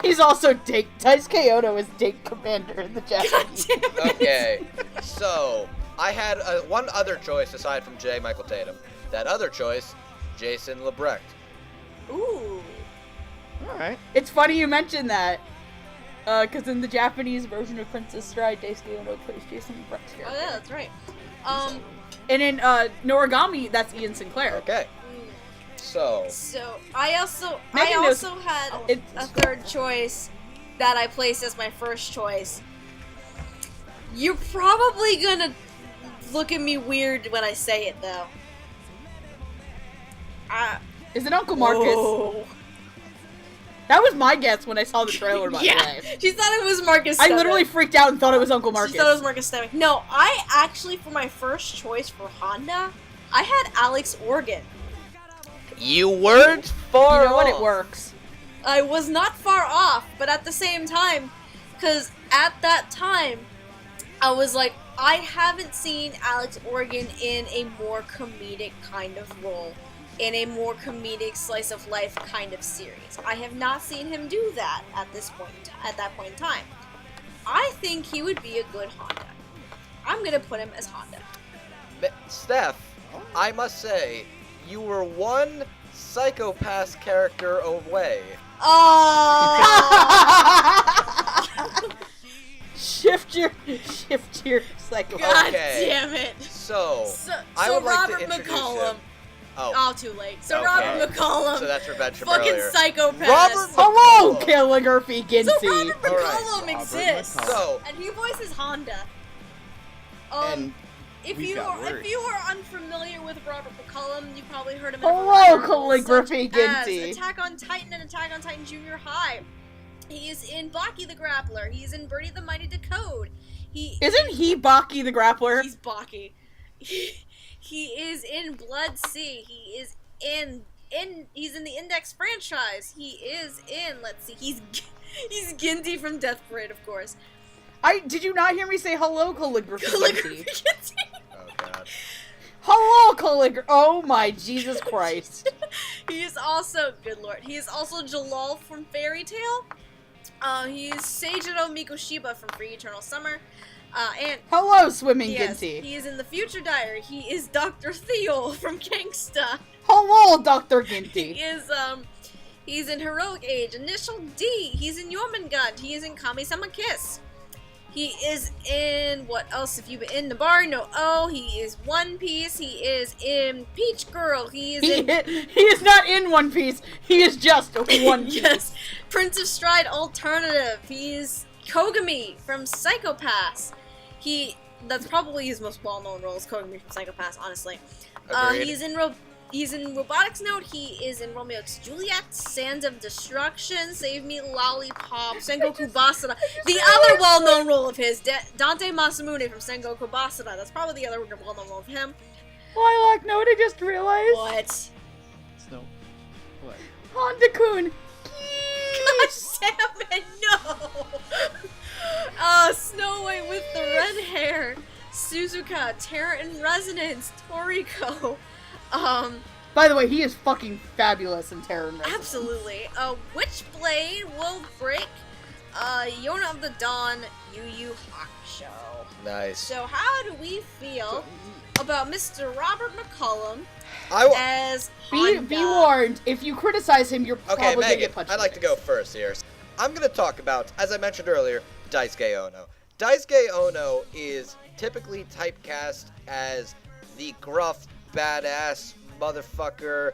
he's also Daisuke Ono is Date Commander in the Japanese. Okay, so I had one other choice aside from J. Michael Tatum. That other choice, Jason Lebrecht. Ooh. All right. It's funny you mentioned that, because in the Japanese version of Princess Stride, Daisuke Ono plays Jason Lebrecht's Oh, character. yeah, that's right. And in Noragami, that's Ian Sinclair. Okay. So, I also Megan knows- had It's- a third choice that I placed as my first choice. You're probably gonna look at me weird when I say it, though. Is it Uncle Marcus? Whoa. That was my guess when I saw the trailer, by the way. She thought it was Marcus I Stemick. literally freaked out and thought it was Uncle Marcus. She thought it was Marcus Stemick. No, I actually, for my first choice for Honda, I had Alex Organ. you weren't far You know what? off. It works. I was not far off, but at the same time, because at that time, I was like, I haven't seen Alex Organ in a more comedic kind of role, in a more comedic slice of life kind of series. I have not seen him do that at that point in time. I think he would be a good Honda. I'm gonna put him as Honda. Steph, I must say, you were one psychopath character away. Oh! Shift your psycho. God Okay. damn it! So, So I would like Robert to introduce McCollum. him. Oh, Oh, too late. So Okay. Robert McCollum, so that's revenge from fucking earlier. psychopath. Robert Hello, McCollum. Calligraphy Ginty. So Robert All right. McCollum Robert exists, McCollum. So, and he voices Honda. And If we've you got are words. unfamiliar with Robert McCollum, you probably heard him in Hello, other roles, Calligraphy such as Ginty. Attack on Titan and Attack on Titan Junior High. He is in Baki the Grappler. He's in Birdie the Mighty Decode. Isn't he Baki the Grappler? He's Baki. He is in Blood Sea. He is he's in the Index franchise. He is in, let's see, he's Ginty from Death Parade, of course. Did you not hear me say hello, Calligraphy Calligraphy Ginty? Ginty. oh god. Hello, Calligraphy. Oh my Jesus Christ. He is also, good lord, he is also Jalal from Fairy Tail. He is Seijiro Mikoshiba from Free Eternal Summer. And Hello, Swimming yes, Ginty. he is in the Future Diary. He is Dr. Theo from Gangsta. Hello, Dr. He Ginty. is, he's in Heroic Age, Initial D. He's in Jormungand. He is in Kami-sama Kiss. He is in, what else have you been in? Nabari no Oh. He is One Piece. He is in Peach Girl. He is in... He is not in One Piece. He is just One Piece. Yes. Prince of Stride Alternative. He is Kogami from Psychopaths. That's probably his most well-known role, is Kogami from Psychopaths, honestly. Agreed. He's in Robotics Note. He is in Romeo x Juliet, Sands of Destruction, Save Me Lollipop, Sengoku Basara. The other well-known role of his, Dante Masamune from Sengoku Basara. That's probably the other well-known role of him. Lilac Note, I just realized. What? Snow. What? Honda-kun. God damn it, no! Snow White with the red hair, Suzuka, Terror and Resonance, Toriko. By the way, he is fucking fabulous in Terror and Resonance. Absolutely. Witchblade will break Yona of the Dawn, Yu Yu Hakusho. Nice. So how do we feel about Mr. Robert McCollum as Honda? Be warned, if you criticize him, you're Okay, probably gonna Megan, get punched. I'd like to go first here. I'm going to talk about, as I mentioned earlier, Daisuke Ono. Daisuke Ono is typically typecast as the gruff, badass, motherfucker,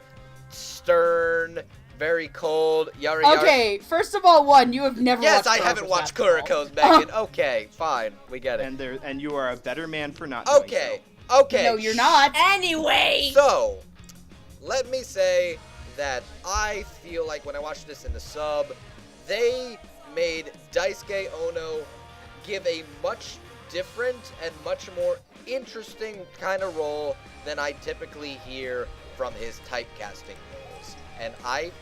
stern, very cold, yara yara. Okay, first of all, you have never Yes, watched I haven't watched Basketball. Kuroko's, Megan. Okay, fine, we get it. And you are a better man for not doing Okay, so. okay. No, you're not. Anyway! So, let me say that I feel like when I watched this in the sub, they made Daisuke Ono give a much different and much more interesting kind of role than I typically hear from his typecasting roles. And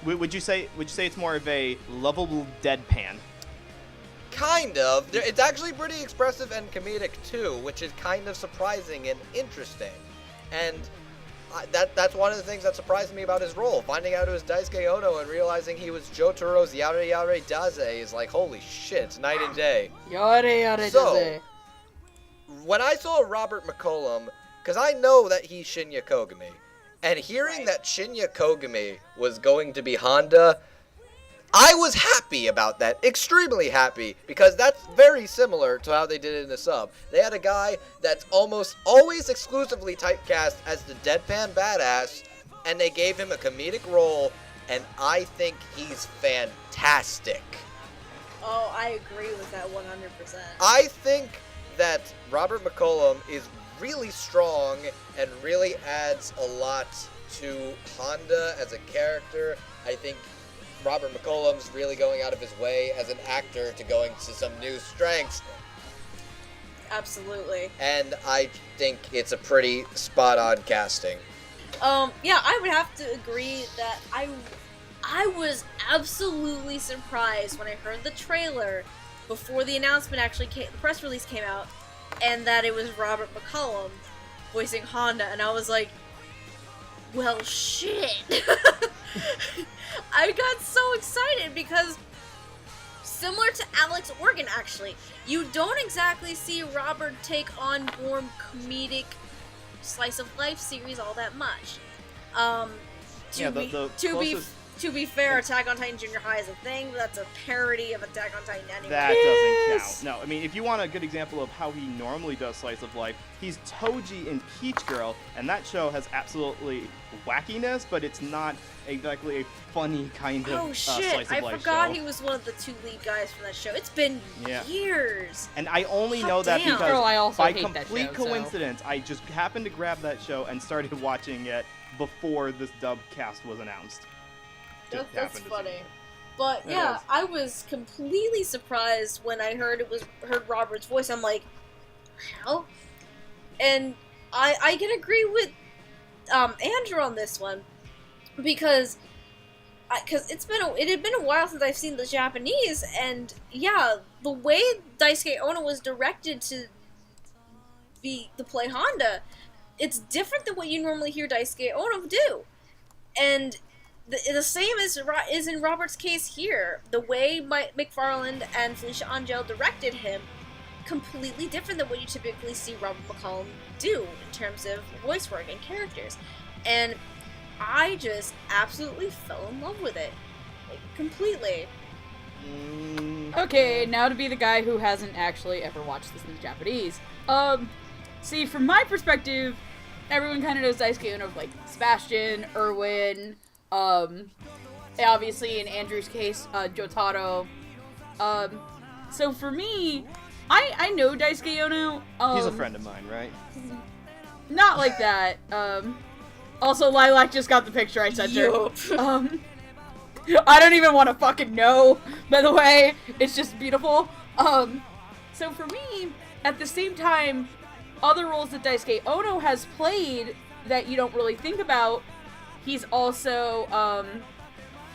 Would you say it's more of a lovable deadpan? kind of. It's actually pretty expressive and comedic too, which is kind of surprising and interesting. And that's one of the things that surprised me about his role. Finding out it was Daisuke Ono and realizing he was Jotaro's Yare Yare Daze is like, holy shit, it's night and day. Yare yare So, daze. when I saw Robert McCollum, because I know that he's Shinya Kogami, and hearing that Shinya Kogami was going to be Honda, I was happy about that, extremely happy, because that's very similar to how they did it in the sub. They had a guy that's almost always exclusively typecast as the deadpan badass, and they gave him a comedic role, and I think he's fantastic. Oh, I agree with that 100%. I think that Robert McCollum is really strong and really adds a lot to Honda as a character. I think Robert McCollum's really going out of his way as an actor to going to some new strengths. Absolutely. And I think it's a pretty spot-on casting. Yeah, I would have to agree that I was absolutely surprised when I heard the trailer before the announcement actually came, the press release came out, and that it was Robert McCollum voicing Honda, and I was like, well, shit. I got so excited because, similar to Alex Organ, actually, you don't exactly see Robert take on more comedic slice of life series all that much. To be fair, Attack on Titan Junior High is a thing. That's a parody of Attack on Titan anyway. That doesn't count. No, I mean, if you want a good example of how he normally does slice of life, he's Toji in Peach Girl, and that show has absolutely wackiness, but it's not exactly a funny kind of slice of life show. I forgot he was one of the two lead guys from that show. It's been years. And I only know that damn. because Girl, I also by hate that complete show, coincidence, I just happened to grab that show and started watching it before this dub cast was announced. That's funny. But yeah, I was completely surprised when I heard Robert's voice. I'm like, hell? And I can agree with Andrew on this one because it had been a while since I've seen the Japanese, and yeah, the way Daisuke Ono was directed to play Honda, it's different than what you normally hear Daisuke Ono do, and the same is in Robert's case here. The way Mike McFarland and Felicia Angel directed him, completely different than what you typically see Robert McCollum do in terms of voice work and characters. And I just absolutely fell in love with it. Like, completely. Okay, now to be the guy who hasn't actually ever watched this in Japanese. See, from my perspective, everyone kind of knows Daisuke Ono, like Sebastian, Erwin, obviously in Andrew's case, Jotaro. So for me, I know Daisuke Ono. He's a friend of mine, right? Not like that. Also, Lilac just got the picture I sent her. I don't even want to fucking know, by the way. It's just beautiful. So for me, at the same time, other roles that Daisuke Ono has played that you don't really think about, he's also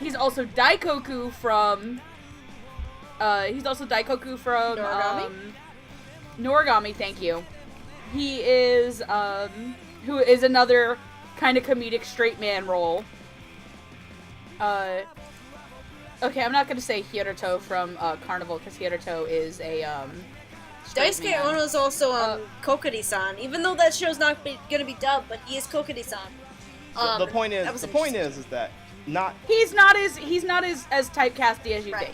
Daikoku from Noragami? Noragami, thank you. He is who is another kind of comedic straight man role. Okay, I'm not gonna say Hiroto from Carnival, because Hiroto is a, straight Daisuke man. Ono is also Kokiri-san, even though that show's not gonna be dubbed, but he is Kokiri-san. The point that was is that not He's not as typecasty as you Right.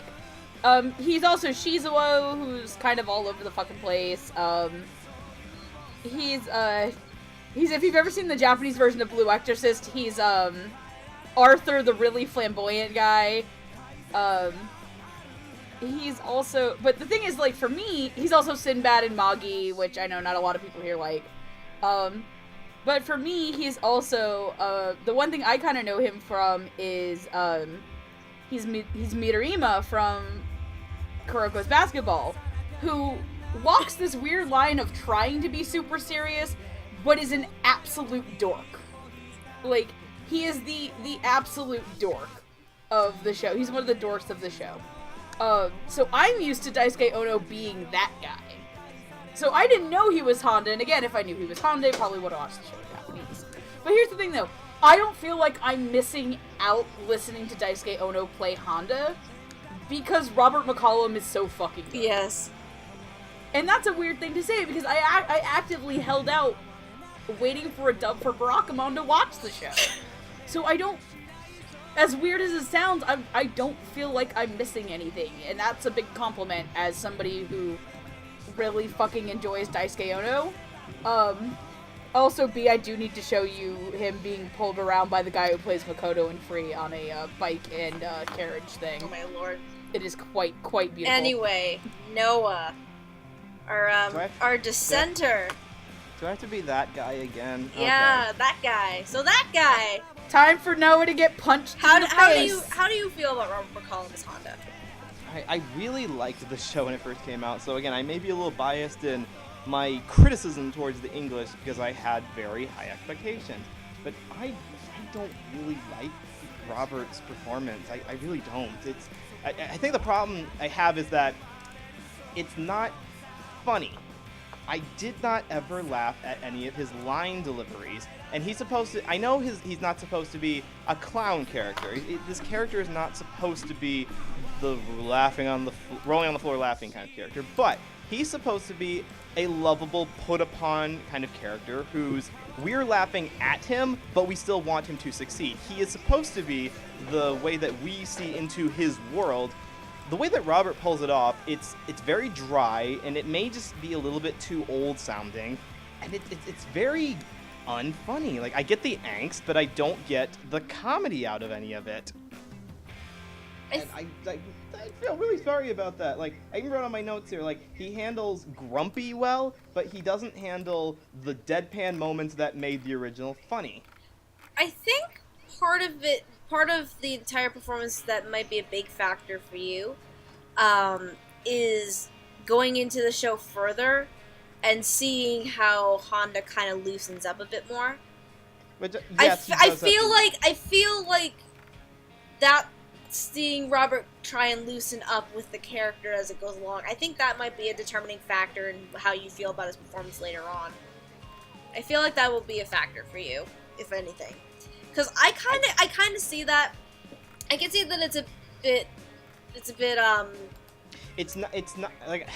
think. He's also Shizuo, who's kind of all over the fucking place. He's if you've ever seen the Japanese version of Blue Exorcist, he's Arthur, the really flamboyant guy. He's also, but the thing is, like, for me, he's also Sinbad and Magi, which I know not a lot of people here like. But for me, he's also, the one thing I kind of know him from is, he's Midorima from Kuroko's Basketball, who walks this weird line of trying to be super serious, but is an absolute dork. Like, he is the absolute dork of the show. He's one of the dorks of the show. So I'm used to Daisuke Ono being that guy. So I didn't know he was Honda, and again, if I knew he was Honda, I probably would have watched the show in Japanese. But here's the thing, though. I don't feel like I'm missing out listening to Daisuke Ono play Honda, because Robert McCollum is so fucking good. Yes. And that's a weird thing to say, because I actively held out waiting for a dub for Barakamon to watch the show. So I don't, as weird as it sounds, I don't feel like I'm missing anything, and that's a big compliment as somebody who really fucking enjoys Daisuke Ono. Also, B, I do need to show you him being pulled around by the guy who plays Makoto in Free on a bike and carriage thing. Oh my lord. It is quite beautiful. Anyway, Noah, our dissenter. Do I have to be that guy again? Yeah, that guy. So that guy. Time for Noah to get punched in the face. How do you feel about Robert McCollum as Honda? I really liked the show when it first came out, so again, I may be a little biased in my criticism towards the English because I had very high expectations. But I don't really like Robert's performance. I really don't. I think the problem I have is that it's not funny. I did not ever laugh at any of his line deliveries, and he's supposed to. I know he's not supposed to be a clown character. This character is not supposed to be the rolling on the floor laughing kind of character, but he's supposed to be a lovable, put upon kind of character we're laughing at him, but we still want him to succeed. He is supposed to be the way that we see into his world. The way that Robert pulls it off, it's very dry, and it may just be a little bit too old sounding, and it's very unfunny. Like, I get the angst, but I don't get the comedy out of any of it. And I feel really sorry about that. Like, I even wrote on my notes here, like, he handles grumpy well, but he doesn't handle the deadpan moments that made the original funny. I think part of the entire performance that might be a big factor for you is going into the show further and seeing how Honda kind of loosens up a bit more. But yes, I feel like that, seeing Robert try and loosen up with the character as it goes along, I think that might be a determining factor in how you feel about his performance later on. I feel like that will be a factor for you, if anything. Because I kind of see that. I can see that it's a bit. It's not like.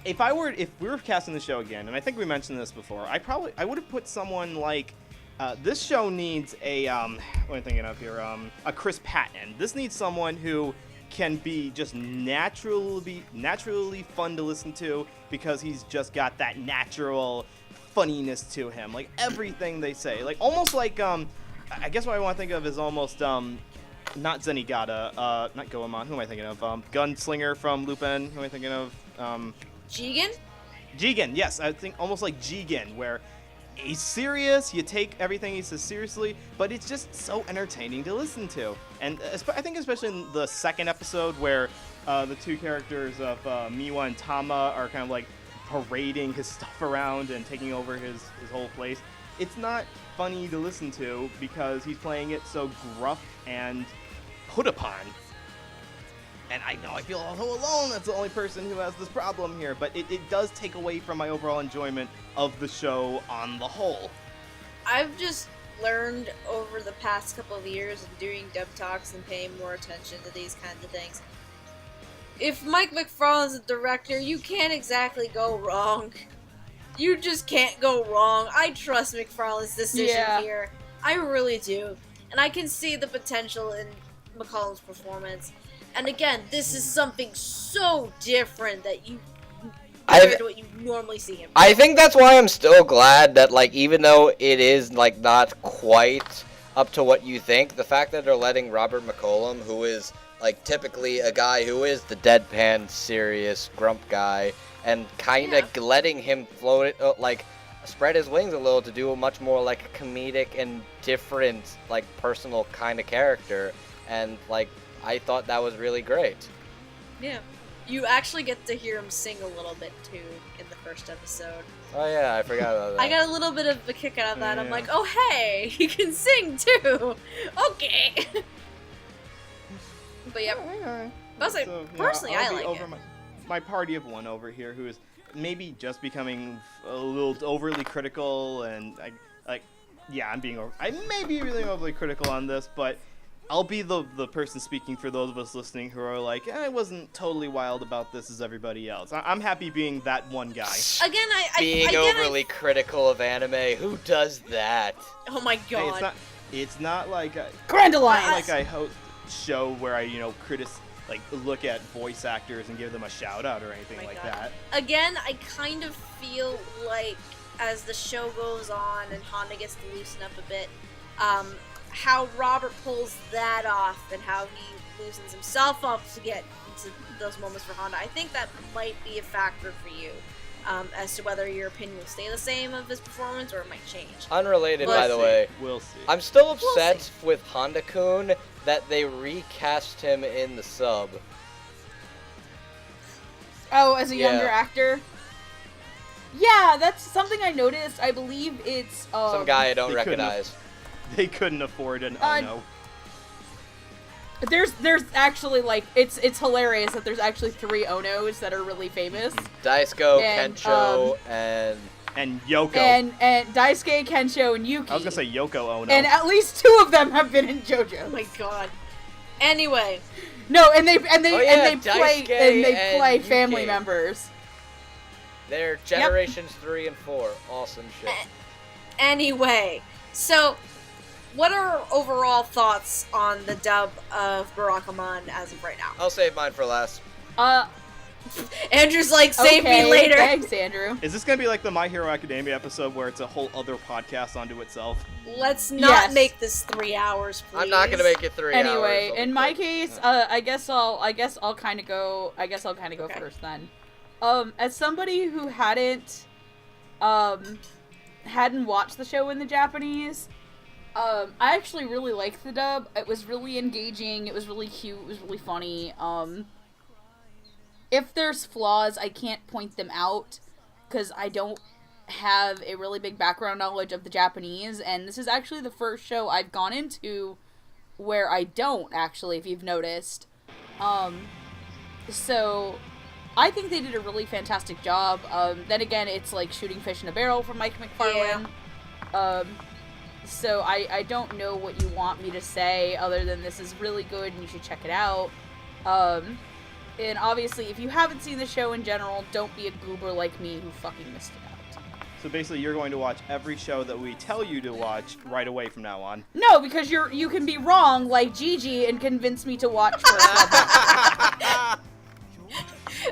If we were casting the show again, and I think we mentioned this before, I would have put someone like. This show needs a what am I thinking of here? A Chris Patton. This needs someone who can be just naturally fun to listen to because he's just got that natural funniness to him. Like everything they say, like almost like I guess what I want to think of is almost not Zenigata, not Goemon. Who am I thinking of? Gunslinger from Lupin. Who am I thinking of? Jigen? Jigen, yes. I think almost like Jigen, where he's serious, you take everything he says seriously, but it's just so entertaining to listen to. And I think especially in the second episode where the two characters of Miwa and Tama are kind of like parading his stuff around and taking over his whole place, it's not funny to listen to because he's playing it so gruff and put upon. And I know I feel so alone, that's the only person who has this problem here, but it does take away from my overall enjoyment of the show on the whole. I've just learned over the past couple of years of doing dub talks and paying more attention to these kinds of things. If Mike McFarlane's the director, you can't exactly go wrong. You just can't go wrong. I trust McFarlane's decision here. I really do. And I can see the potential in McCollum's performance. And again, this is something so different that you compared to what you normally see him. I think that's why I'm still glad that, like, even though it is, like, not quite up to what you think, the fact that they're letting Robert McCollum, who is, like, typically a guy who is the deadpan, serious, grump guy, and kind of letting him float it, like, spread his wings a little to do a much more, like, comedic and different, like, personal kind of character. And, like, I thought that was really great. Yeah. You actually get to hear him sing a little bit, too, in the first episode. Oh, yeah, I forgot about that. I got a little bit of a kick out of that. I'm like, oh, hey, he can sing, too. Okay. But, yeah. Personally, I like it. My party of one over here who is maybe just becoming a little overly critical, and, I may be really overly critical on this, but I'll be the person speaking for those of us listening who are like, I wasn't totally wild about this as everybody else. I'm happy being that one guy. Again, being overly critical of anime, who does that? Oh my god. Hey, it's not like Grandelion! like I host a show where I, look at voice actors and give them a shout out or anything like that. Again, I kind of feel like as the show goes on and Honda gets to loosen up a bit, how Robert pulls that off and how he loosens himself up to get into those moments for Honda. I think that might be a factor for you as to whether your opinion will stay the same of his performance or it might change. Unrelated, by the way. We'll see. I'm still upset with Honda-kun that they recast him in the sub. Oh, as a younger actor? Yeah, that's something I noticed. I believe it's some guy I don't recognize. They couldn't afford an Ono. There's actually, like, it's hilarious that there's actually 3 Onos that are really famous. Daisuke, Kensho, and Yoko. And Daisuke, Kensho, and Yuki. I was gonna say Yoko Ono. And at least 2 of them have been in JoJo. Oh my god. Anyway. No, and they play family Yuki. members. They're generations 3 and 4. Awesome shit. Anyway, so what are overall thoughts on the dub of Barakamon as of right now? I'll save mine for last. Andrew's like, save me later. Thanks, Andrew. Is this gonna be like the My Hero Academia episode where it's a whole other podcast onto itself? Let's not make this 3 hours, please. I'm not gonna make it 3 hours. Anyway, in my case, I guess I'll kind of go first then. As somebody who hadn't watched the show in the Japanese, I actually really liked the dub. It was really engaging. It was really cute. It was really funny. If there's flaws, I can't point them out because I don't have a really big background knowledge of the Japanese, and this is actually the first show I've gone into where I don't, actually, if you've noticed. So I think they did a really fantastic job. Then again, it's like shooting fish in a barrel from Mike McFarlane. Yeah. So I don't know what you want me to say other than this is really good and you should check it out. And obviously, if you haven't seen the show in general, don't be a goober like me who fucking missed it out. So basically, you're going to watch every show that we tell you to watch right away from now on. No, because you can be wrong like Gigi and convince me to watch first.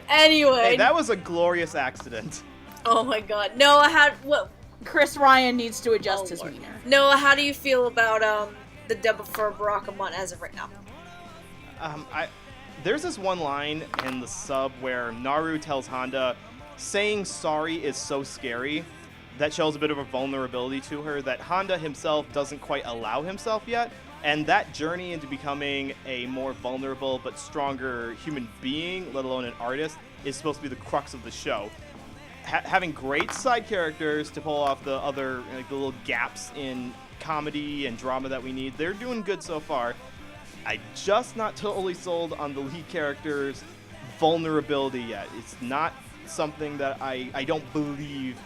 Anyway. Hey, that was a glorious accident. Oh my god. Noah, Chris Ryan needs to adjust his wiener. Noah, how do you feel about the dub for Barakamon as of right now? There's this one line in the sub where Naru tells Honda, saying sorry is so scary. That shows a bit of a vulnerability to her that Honda himself doesn't quite allow himself yet. And that journey into becoming a more vulnerable but stronger human being, let alone an artist, is supposed to be the crux of the show. Having great side characters to pull off the other the little gaps in comedy and drama that we need, they're doing good so far. I'm just not totally sold on the lead character's vulnerability yet. It's not something that I don't believe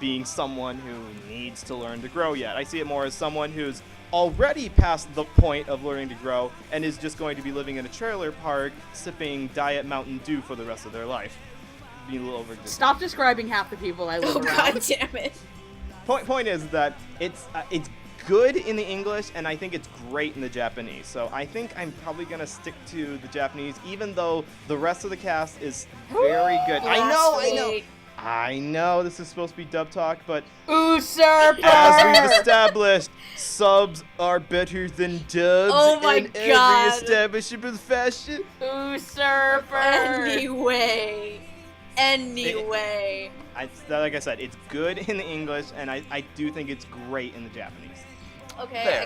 being someone who needs to learn to grow yet. I see it more as someone who's already past the point of learning to grow and is just going to be living in a trailer park sipping Diet Mountain Dew for the rest of their life. Being a little over. Stop describing half the people I live Oh around. god damn it. Point is that it's good in the English, and I think it's great in the Japanese. So I think I'm probably gonna stick to the Japanese, even though the rest of the cast is very good. I know. This is supposed to be dub talk, but Usurper! as we've established, subs are better than dubs Oh my in God. every establishment fashion. Usurper! Anyway. Like I said, it's good in the English, and I do think it's great in the Japanese. Okay, Fair.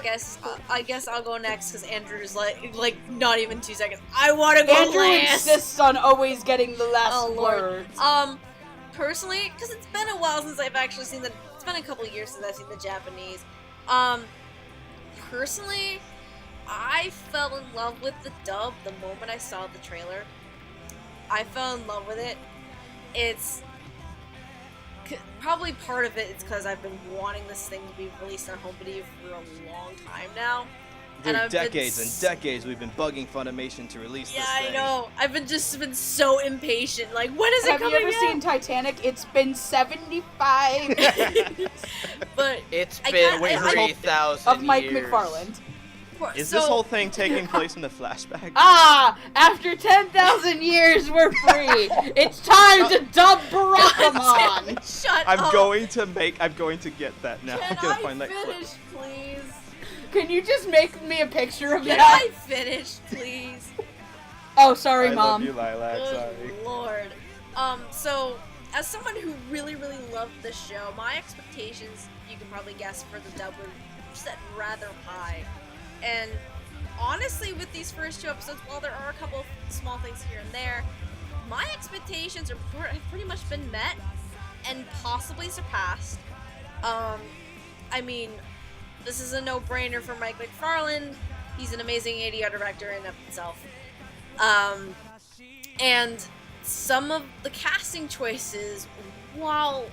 I guess I'll go next because Andrew's like not even 2 seconds. I want to go Andrew last. insists on always getting the last Oh lord. word. Personally, because it's been a while since I've actually seen it's been a couple years since I've seen the Japanese. Personally, I fell in love with the dub the moment I saw the trailer. I fell in love with it. It's probably part of it is because I've been wanting this thing to be released on home video for a long time now. For And I've been decades and decades, we've been bugging Funimation to release Yeah, this I thing. know. I've been so impatient. Like, when is it Have you coming ever out? seen Titanic? It's been 75 But It's I been can't- 3,000 of Mike years. McFarland. Is so, this whole thing taking place in the flashback? Ah! After 10,000 years, we're free! It's time to dub Barakamon! Shut I'm up. going to get that now. I'm Can gonna I find that clip. finish, please? Can you just make me a picture of Can that? I finish, please? Oh, sorry, I Mom. love you, Lilac. Good Sorry. lord. So, as someone who really loved the show, my expectations, you can probably guess, for the dub were set rather high. And honestly, with these first 2 episodes, while there are a couple of small things here and there, my expectations have pretty much been met and possibly surpassed. I mean, this is a no-brainer for Mike McFarland. He's an amazing ADR director in and of himself. And some of the casting choices, while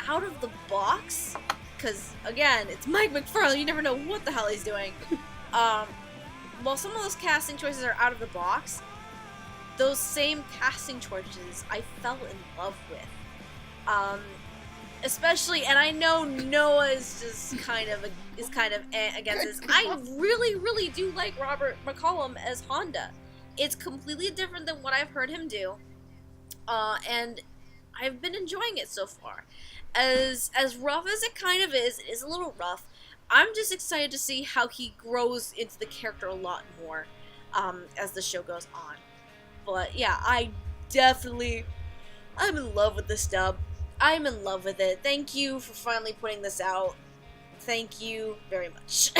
out of the box, because again, it's Mike McFarland, you never know what the hell he's doing. While some of those casting choices are out of the box, those same casting choices I fell in love with. Especially, and I know Noah is just kind of against this. I really do like Robert McCollum as Honda. It's completely different than what I've heard him do, and I've been enjoying it so far. As rough as it kind of is, it is a little rough. I'm just excited to see how he grows into the character a lot more as the show goes on. But yeah, I'm in love with this dub. I'm in love with it. Thank you for finally putting this out. Thank you very much.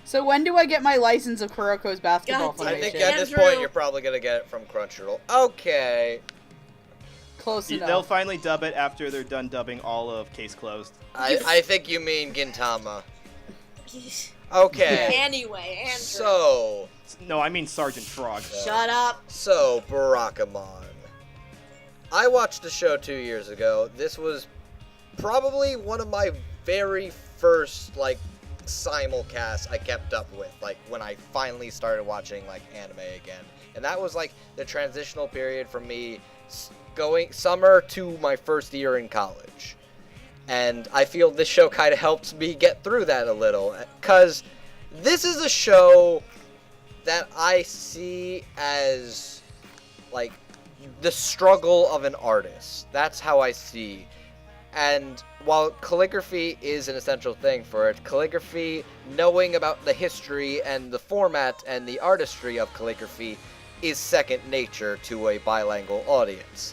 So when do I get my license of Kuroko's basketball God damn I formation? think at this Andrew. point you're probably gonna get it from Crunchyroll. Okay. Close enough. They'll finally dub it after they're done dubbing all of Case Closed. I think you mean Gintama. Okay. Anyway, Andrew. So, No, I mean Sergeant Frog. Shut up. Barakamon. I watched the show 2 years ago. This was probably one of my very first, simulcasts I kept up with, when I finally started watching, anime again. And that was, the transitional period from me going summer to my first year in college. And I feel this show kind of helped me get through that a little. Because this is a show that I see as, the struggle of an artist. That's how I see. And while calligraphy is an essential thing for it, calligraphy, knowing about the history and the format and the artistry of calligraphy is second nature to a bilingual audience.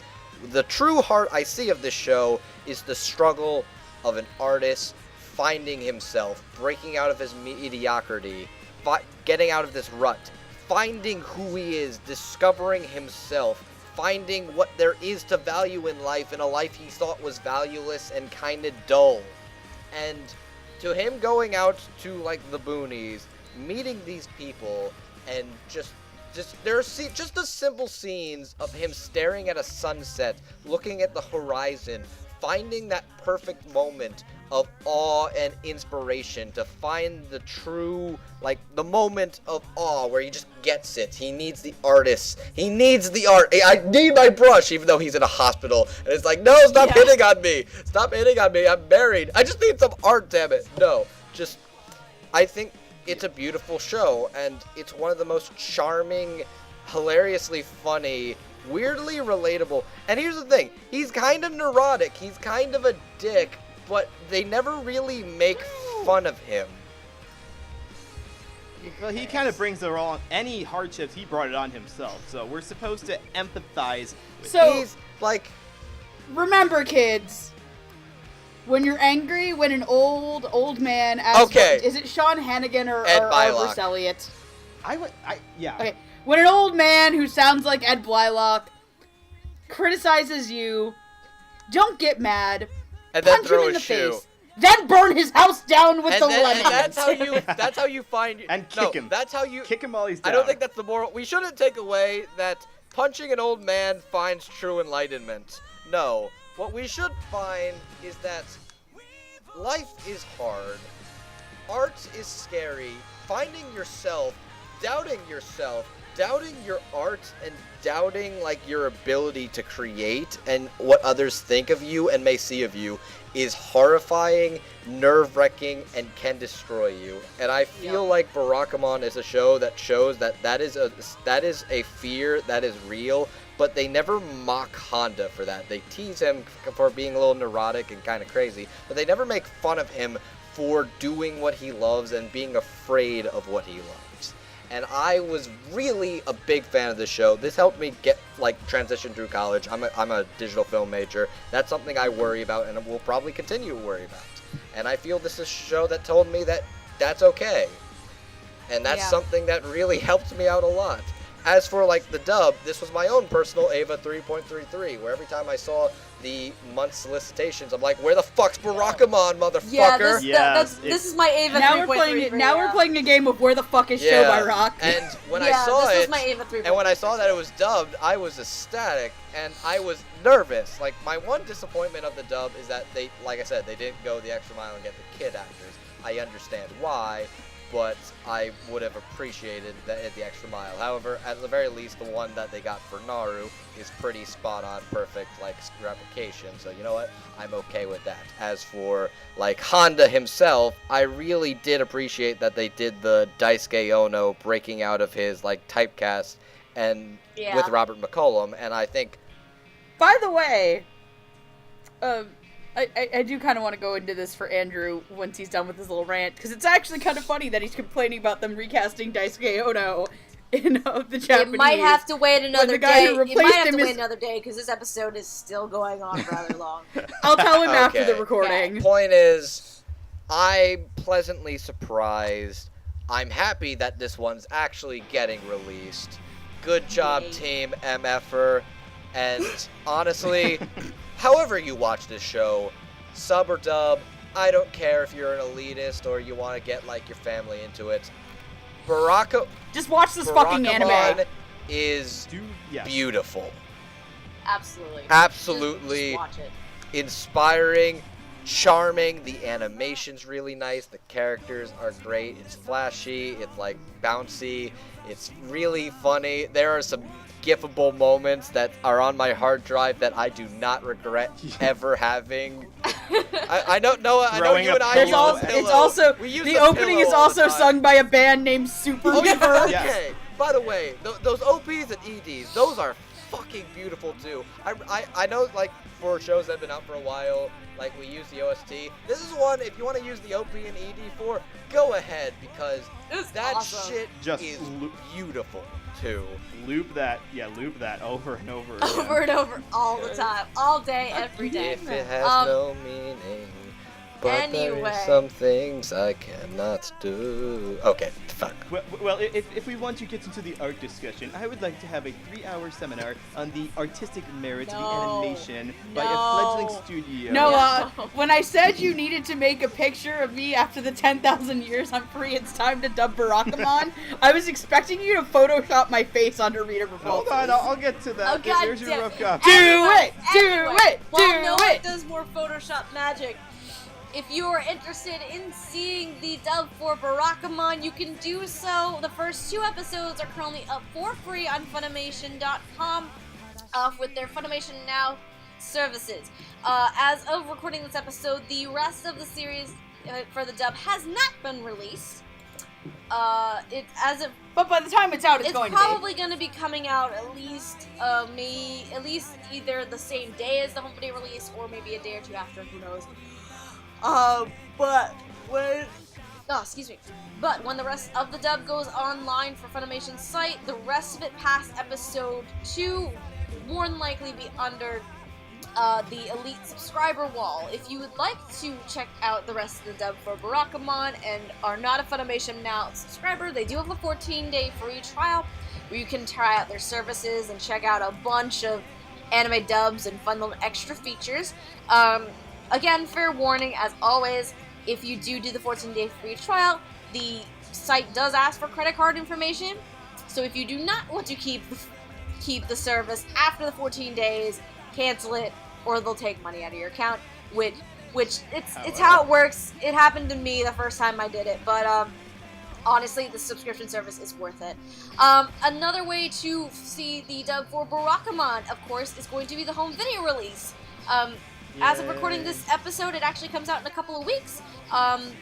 The true heart I see of this show is the struggle of an artist finding himself, breaking out of his mediocrity, getting out of this rut, finding who he is, discovering himself, finding what there is to value in life, in a life he thought was valueless and kind of dull. And to him going out to the boonies, meeting these people, and there are just the simple scenes of him staring at a sunset, looking at the horizon, finding that perfect moment of awe and inspiration, to find the true, like, the moment of awe where he just gets it. He needs the artist. He needs the art. I need my brush, even though he's in a hospital. And it's like, no, stop hitting on me. Stop hitting on me. I'm married. I just need some art, damn it. No, just, I think it's a beautiful show, and it's one of the most charming, hilariously funny, weirdly relatable. And here's the thing, he's kind of neurotic, he's kind of a dick, but they never really make fun of him. Well, he kind of brings along any hardships, he brought it on himself, so we're supposed to empathize with him. So, He's like, remember, kids, when you're angry, when an old man, as is it Sean Hannigan or Bruce Elliott? Yeah. Okay, when an old man who sounds like Ed Blylock criticizes you, don't get mad. and then Punch throw him in a the shoe. face. Then burn his house down with the lemons. And that's how you find and kick him. That's how you kick him while he's down. I don't think that's the moral. We shouldn't take away that punching an old man finds true enlightenment. No. What we should find is that life is hard. Art is scary. Finding yourself, doubting your art, and doubting, like, your ability to create and what others think of you and may see of you is horrifying, nerve-wracking, and can destroy you. And I feel like Barakamon is a show that shows that is a fear that is real, but they never mock Honda for that. They tease him for being a little neurotic and kind of crazy, but they never make fun of him for doing what he loves and being afraid of what he loves. And I was really a big fan of this show. This helped me get, like, transition through college. I'm a digital film major. That's something I worry about and will probably continue to worry about. And I feel this is a show that told me that that's okay. And that's something that really helped me out a lot. As for, like, the dub, this was my own personal Ava 3.33, where every time I saw the month solicitations, I'm like, where the fuck's Barakamon, motherfucker? This is my Ava 3.33. Now we're playing a game of where the fuck is Show by Rock. And when I saw this was my Ava 3.33. and when I saw that it was dubbed, I was ecstatic, and I was nervous. Like, my one disappointment of the dub is that they, like I said, they didn't go the extra mile and get the kid actors. I understand why, but I would have appreciated the extra mile. However, at the very least, the one that they got for Naru is pretty spot-on, perfect, like, replication. So, you know what? I'm okay with that. As for, like, Honda himself, I really did appreciate that they did the Daisuke Ono breaking out of his, like, typecast and with Robert McCollum, and I think... By the way, I do kind of want to go into this for Andrew once he's done with his little rant, because it's actually kind of funny that he's complaining about them recasting Daisuke Ono in the Japanese. It might have to wait another day. It might have to wait is... another day, because this episode is still going on rather long. I'll tell him after the recording. Point is, I'm pleasantly surprised. I'm happy that this one's actually getting released. Good job, Team MFer. And honestly... However you watch this show, sub or dub, I don't care if you're an elitist or you want to get, like, your family into it. Just watch this fucking anime. Is beautiful. Absolutely. Absolutely. Just watch it. Inspiring, charming, the animation's really nice, the characters are great, it's flashy, it's, like, bouncy, it's really funny. There are some gifable moments that are on my hard drive that I do not regret ever having. I don't know. I know you and I use a pillow. It's also the opening is also sung by a band named Super Beaver. Okay. By the way, those OPs and EDs, those are fucking beautiful too. I know, like, for shows that have been out for a while, like, we use the OST. This is one, if you want to use the OP and ED for, go ahead, because that shit is beautiful too. Loop that over and over again. Over and over, all the time, all day, every day. If it has no meaning, But there Anyway. are some things I cannot do. Okay, fuck. Well, if we want to get into the art discussion, I would like to have a 3-hour seminar on the artistic merits of the animation by a fledgling studio. Noah, when I said you needed to make a picture of me after the 10,000 years I'm free, it's time to dub Barakamon, I was expecting you to Photoshop my face under Rita Repulsa. Hold on, I'll get to that. Oh, Here's your rough copy. Do it! While Noah does more Photoshop magic, if you are interested in seeing the dub for Barakamon, you can do so. The first 2 episodes are currently up for free on Funimation.com with their Funimation Now services. As of recording this episode, the rest of the series for the dub has not been released. But by the time it's out, it's going to be. It's probably going to be coming out at least either the same day as the home video release or maybe a day or 2 after. Who knows? But when the rest of the dub goes online for Funimation's site, the rest of it past episode 2 more than likely be under the elite subscriber wall. If you would like to check out the rest of the dub for Barakamon and are not a Funimation Now subscriber, they do have a 14-day free trial where you can try out their services and check out a bunch of anime dubs and fun little extra features. Again, fair warning, as always, if you do the 14-day free trial, the site does ask for credit card information, so if you do not want to keep the service after the 14 days, cancel it, or they'll take money out of your account, which it's how it works. It happened to me the first time I did it, but honestly, the subscription service is worth it. Another way to see the dub for Barakamon, of course, is going to be the home video release. As of recording this episode, it actually comes out in a couple of weeks.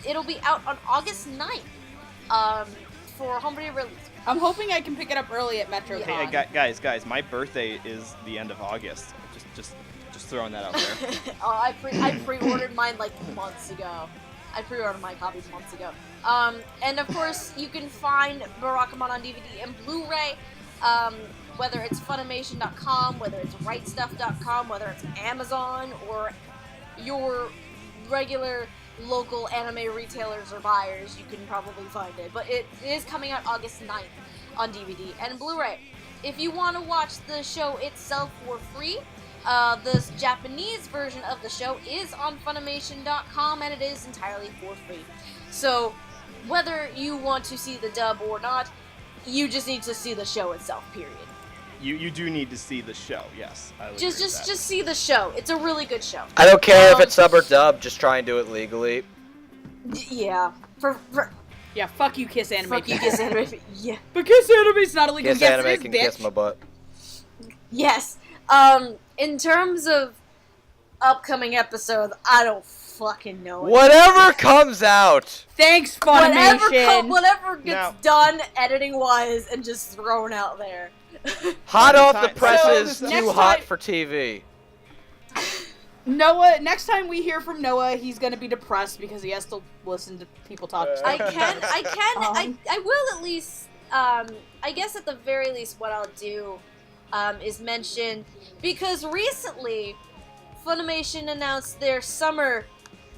It'll be out on August 9th for home video release. I'm hoping I can pick it up early at MetroCon. Hey, guys, my birthday is the end of August. Just throwing that out there. I pre-ordered mine like months ago. I pre-ordered my copies months ago. And of course, you can find Barakamon on DVD and Blu-ray. Whether it's Funimation.com, whether it's RightStuff.com, whether it's Amazon, or your regular local anime retailers or buyers, you can probably find it. But it is coming out August 9th on DVD and Blu-ray. If you want to watch the show itself for free, the Japanese version of the show is on Funimation.com, and it is entirely for free. So, whether you want to see the dub or not, you just need to see the show itself, period. You do need to see the show, yes. Just see the show. It's a really good show. I don't care if it's sub or dub, just try and do it legally. Yeah. Yeah, fuck you, Kiss Anime. Fuck you, Kiss Anime. Yeah. But Kiss Anime's not illegal. Kiss Anime can kiss my butt. Yes. In terms of upcoming episodes, I don't fucking know. Whatever comes out. Thanks, Funimation. Whatever gets done editing-wise and just thrown out there. Hot off the presses, too hot for TV. Noah, next time we hear from Noah, he's gonna be depressed because he has to listen to people talk. I will at least, I guess at the very least what I'll do, is mention, because recently, Funimation announced their summer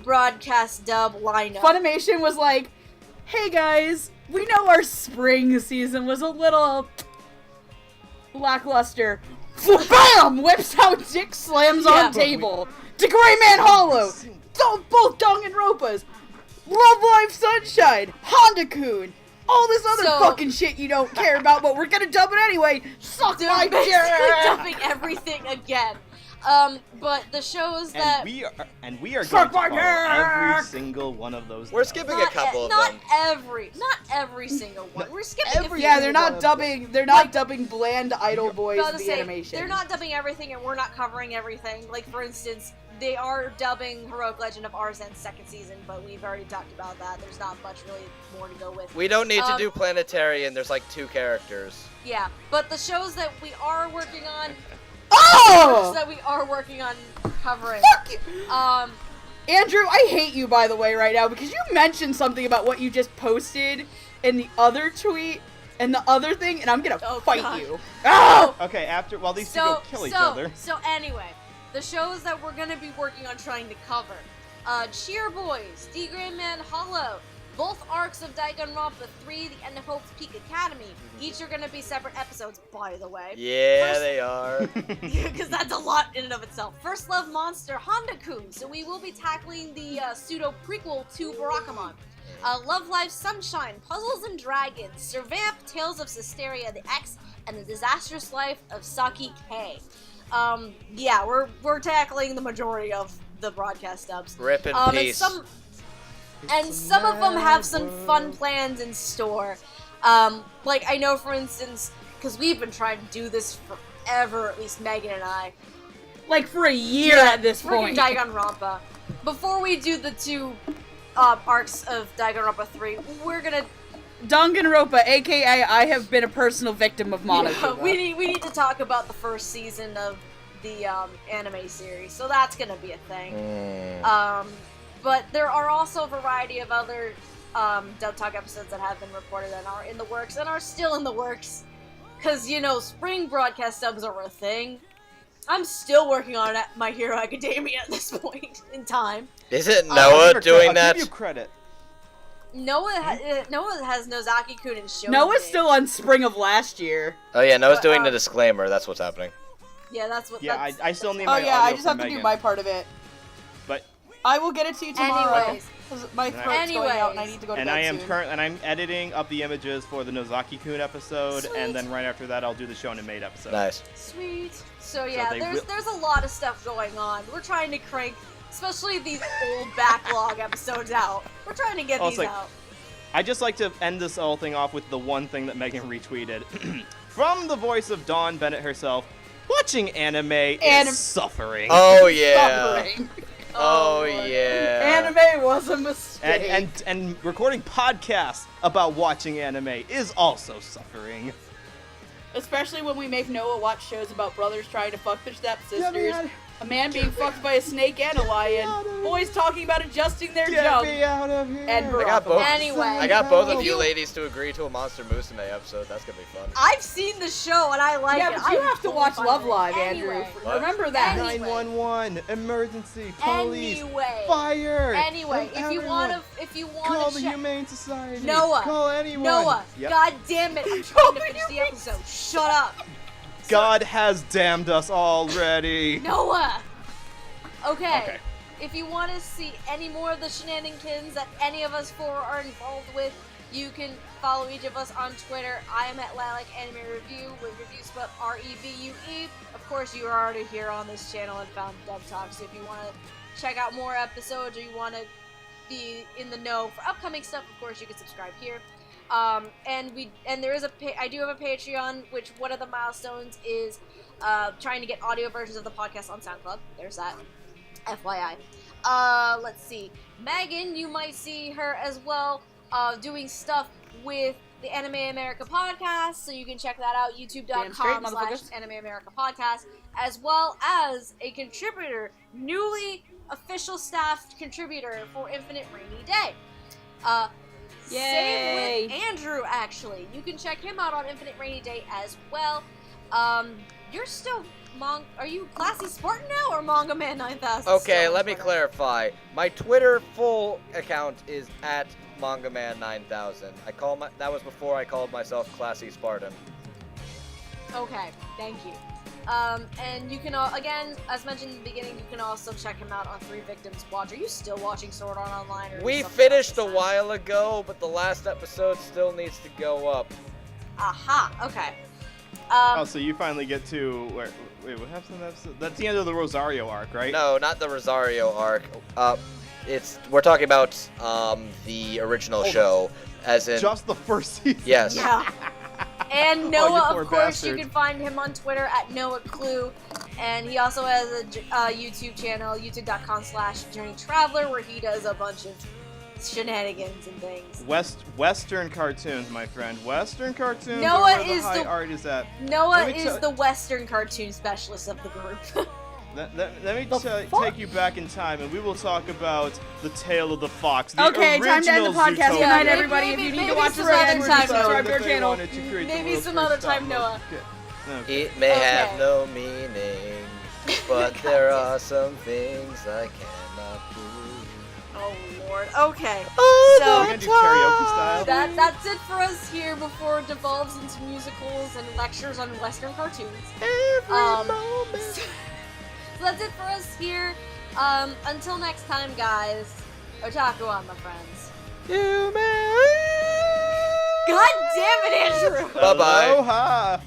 broadcast dub lineup. Funimation was like, hey guys, we know our spring season was a little lackluster. BAM! Whips out Dick Slams on table. To Gray Man Hollow. Both Danganronpas. Love Live Sunshine. Honda-kun. All this other fucking shit you don't care about, but we're gonna dub it anyway. Suck my dick. Dubbing everything again. But the shows that we are going to follow every single one of those. We're skipping a couple of them. Not every single one. We're skipping a few. Yeah, they're not dubbing. They're not dubbing bland Idol Boys the animation. They're not dubbing everything, and we're not covering everything. Like for instance, they are dubbing Heroic Legend of Arzen's second season, but we've already talked about that. There's not much really more to go with. We don't need to do Planetarian. There's like 2 characters. Yeah, but the shows that we are working on. That we are working on covering. Fuck you! Andrew, I hate you, by the way, right now, because you mentioned something about what you just posted in the other tweet and the other thing, and I'm gonna fight you. Oh! Okay, while these two go kill each other. So anyway, the shows that we're gonna be working on trying to cover. Cheer Boys, D Grandman Hollow, both arcs of Danganronpa 3, The End of Hope's Peak Academy. Each are going to be separate episodes, by the way. Yeah, they are. Because that's a lot in and of itself. First Love Monster, Honda-kun. So we will be tackling the pseudo-prequel to Barakamon. Love Life Sunshine, Puzzles and Dragons, Servamp, Tales of Cysteria, The X, and The Disastrous Life of Saki K. Yeah, we're tackling the majority of the broadcast dubs. Rip in peace. And some of them have some fun plans in store. Like, I know, for instance, because we've been trying to do this forever, at least Megan and I. Like, for a year at this point. Danganronpa. Before we do the 2 arcs of Danganronpa 3, we're gonna... Danganronpa, aka I have been a personal victim of Monosuba. We need to talk about the first season of the anime series, so that's gonna be a thing. But there are also a variety of other Dub Talk episodes that have been reported and are in the works, and are still in the works. Because, you know, spring broadcast dubs are a thing. I'm still working on My Hero Academia at this point in time. Is it Noah doing I'll that? give you credit. Noah has Nozaki-kun and Shonen. Noah's still on spring of last year. Oh yeah, Noah's doing the disclaimer. That's what's happening. Yeah, that's what. Yeah, that's... I still need Oh my yeah, audio I just have from to do Megan. my part of it. But I will get it to you tomorrow. Anyways. Because my throat's going out and I need to go to and bed I am soon. and I'm editing up the images for the Nozaki-kun episode, Sweet. and then right after that I'll do the Shonen Maid episode. Nice. Sweet. So yeah, they there's a lot of stuff going on. We're trying to crank, especially these old backlog episodes out. We're trying to get these out. I just like to end this whole thing off with the one thing that Megan retweeted. From the voice of Dawn Bennett herself, watching anime is suffering. Oh yeah. Suffering. Oh yeah. Anime was a mistake. And recording podcasts about watching anime is also suffering. Especially when we make Noah watch shows about brothers trying to fuck their stepsisters, man. a man being fucked by a snake and a lion, boys talking about adjusting their Get jump, me out of here. and I got both. Anyway. I got both of If you you- ladies to agree to a Monster Musume episode. That's gonna be fun. I've seen the show and I like yeah, it. but you I'm have to totally watch fine Love with it. Live, Anyway. Andrew. What? Remember that. Anyway. 911, emergency, police, Anyway. fire. Anyway, if you everyone. wanna Call the check Humane Society. Noah. Call anyone. Noah, Yep. God damn it, I'm trying to finish the episode. Shut up. God has damned us already. Noah! Okay. Okay. If you want to see any more of the shenanigans that any of us four are involved with, you can follow each of us on Twitter. I am at Lilac Anime Review, with reviews spelled REVUE. Of course, you are already here on this channel and found Dub Talk, so if you want to check out more episodes or you want to be in the know for upcoming stuff, of course, you can subscribe here. And there is I do have a Patreon, which one of the milestones is trying to get audio versions of the podcast on SoundCloud. There's that. FYI. Let's see. Megan, you might see her as well doing stuff with the Anime America podcast, so you can check that out, youtube.com/Anime America podcast, as well as a contributor, newly official staffed contributor for Infinite Rainy Day. Same with Andrew, actually. You can check him out on Infinite Rainy Day as well. You're still are you Classy Spartan now or Manga Man 9000? Okay, let me clarify. My Twitter full account is at MangaMan9000. That was before I called myself Classy Spartan. Okay, thank you. And you can, again, as mentioned in the beginning, you can also check him out on 3 Victims Watch. Are you still watching Sword Art Online? Or We something finished a else? while ago, but the last episode still needs to go up. Aha, okay. Oh, so you finally get to wait, what happens in that episode? That's the end of the Rosario arc, right? No, not the Rosario arc. We're talking about the original show, as in Just the first season. yes. Yeah. And Oh, Noah, you poor of course, bastard. you can find him on Twitter at Noah Clue. And he also has a YouTube channel, youtube.com/Journey Traveler, where he does a bunch of shenanigans and things. Western cartoons, my friend. Western cartoons Noah are where the is high the- art is at. Noah Let me is tell- the Western cartoon specialist of the group. Let me fuck? take you back in time, and we will talk about the Tale of the Fox. The Okay, time to end the original podcast. Zootopia. Good night, maybe- everybody. If you maybe- need to maybe watch some this again, other time, subscribe to our That they channel. wanted to create the Maybe world's some first other time, stop Noah. motion. Okay. It may have Okay. no meaning. but there are some things I cannot do. Oh Lord. Okay. We're So gonna do karaoke style. that's it for us here before it devolves into musicals and lectures on Western cartoons. So that's it for us here. Until next time, guys. Otaku on, my friends. God damn it, Andrew! Bye-bye. Aloha.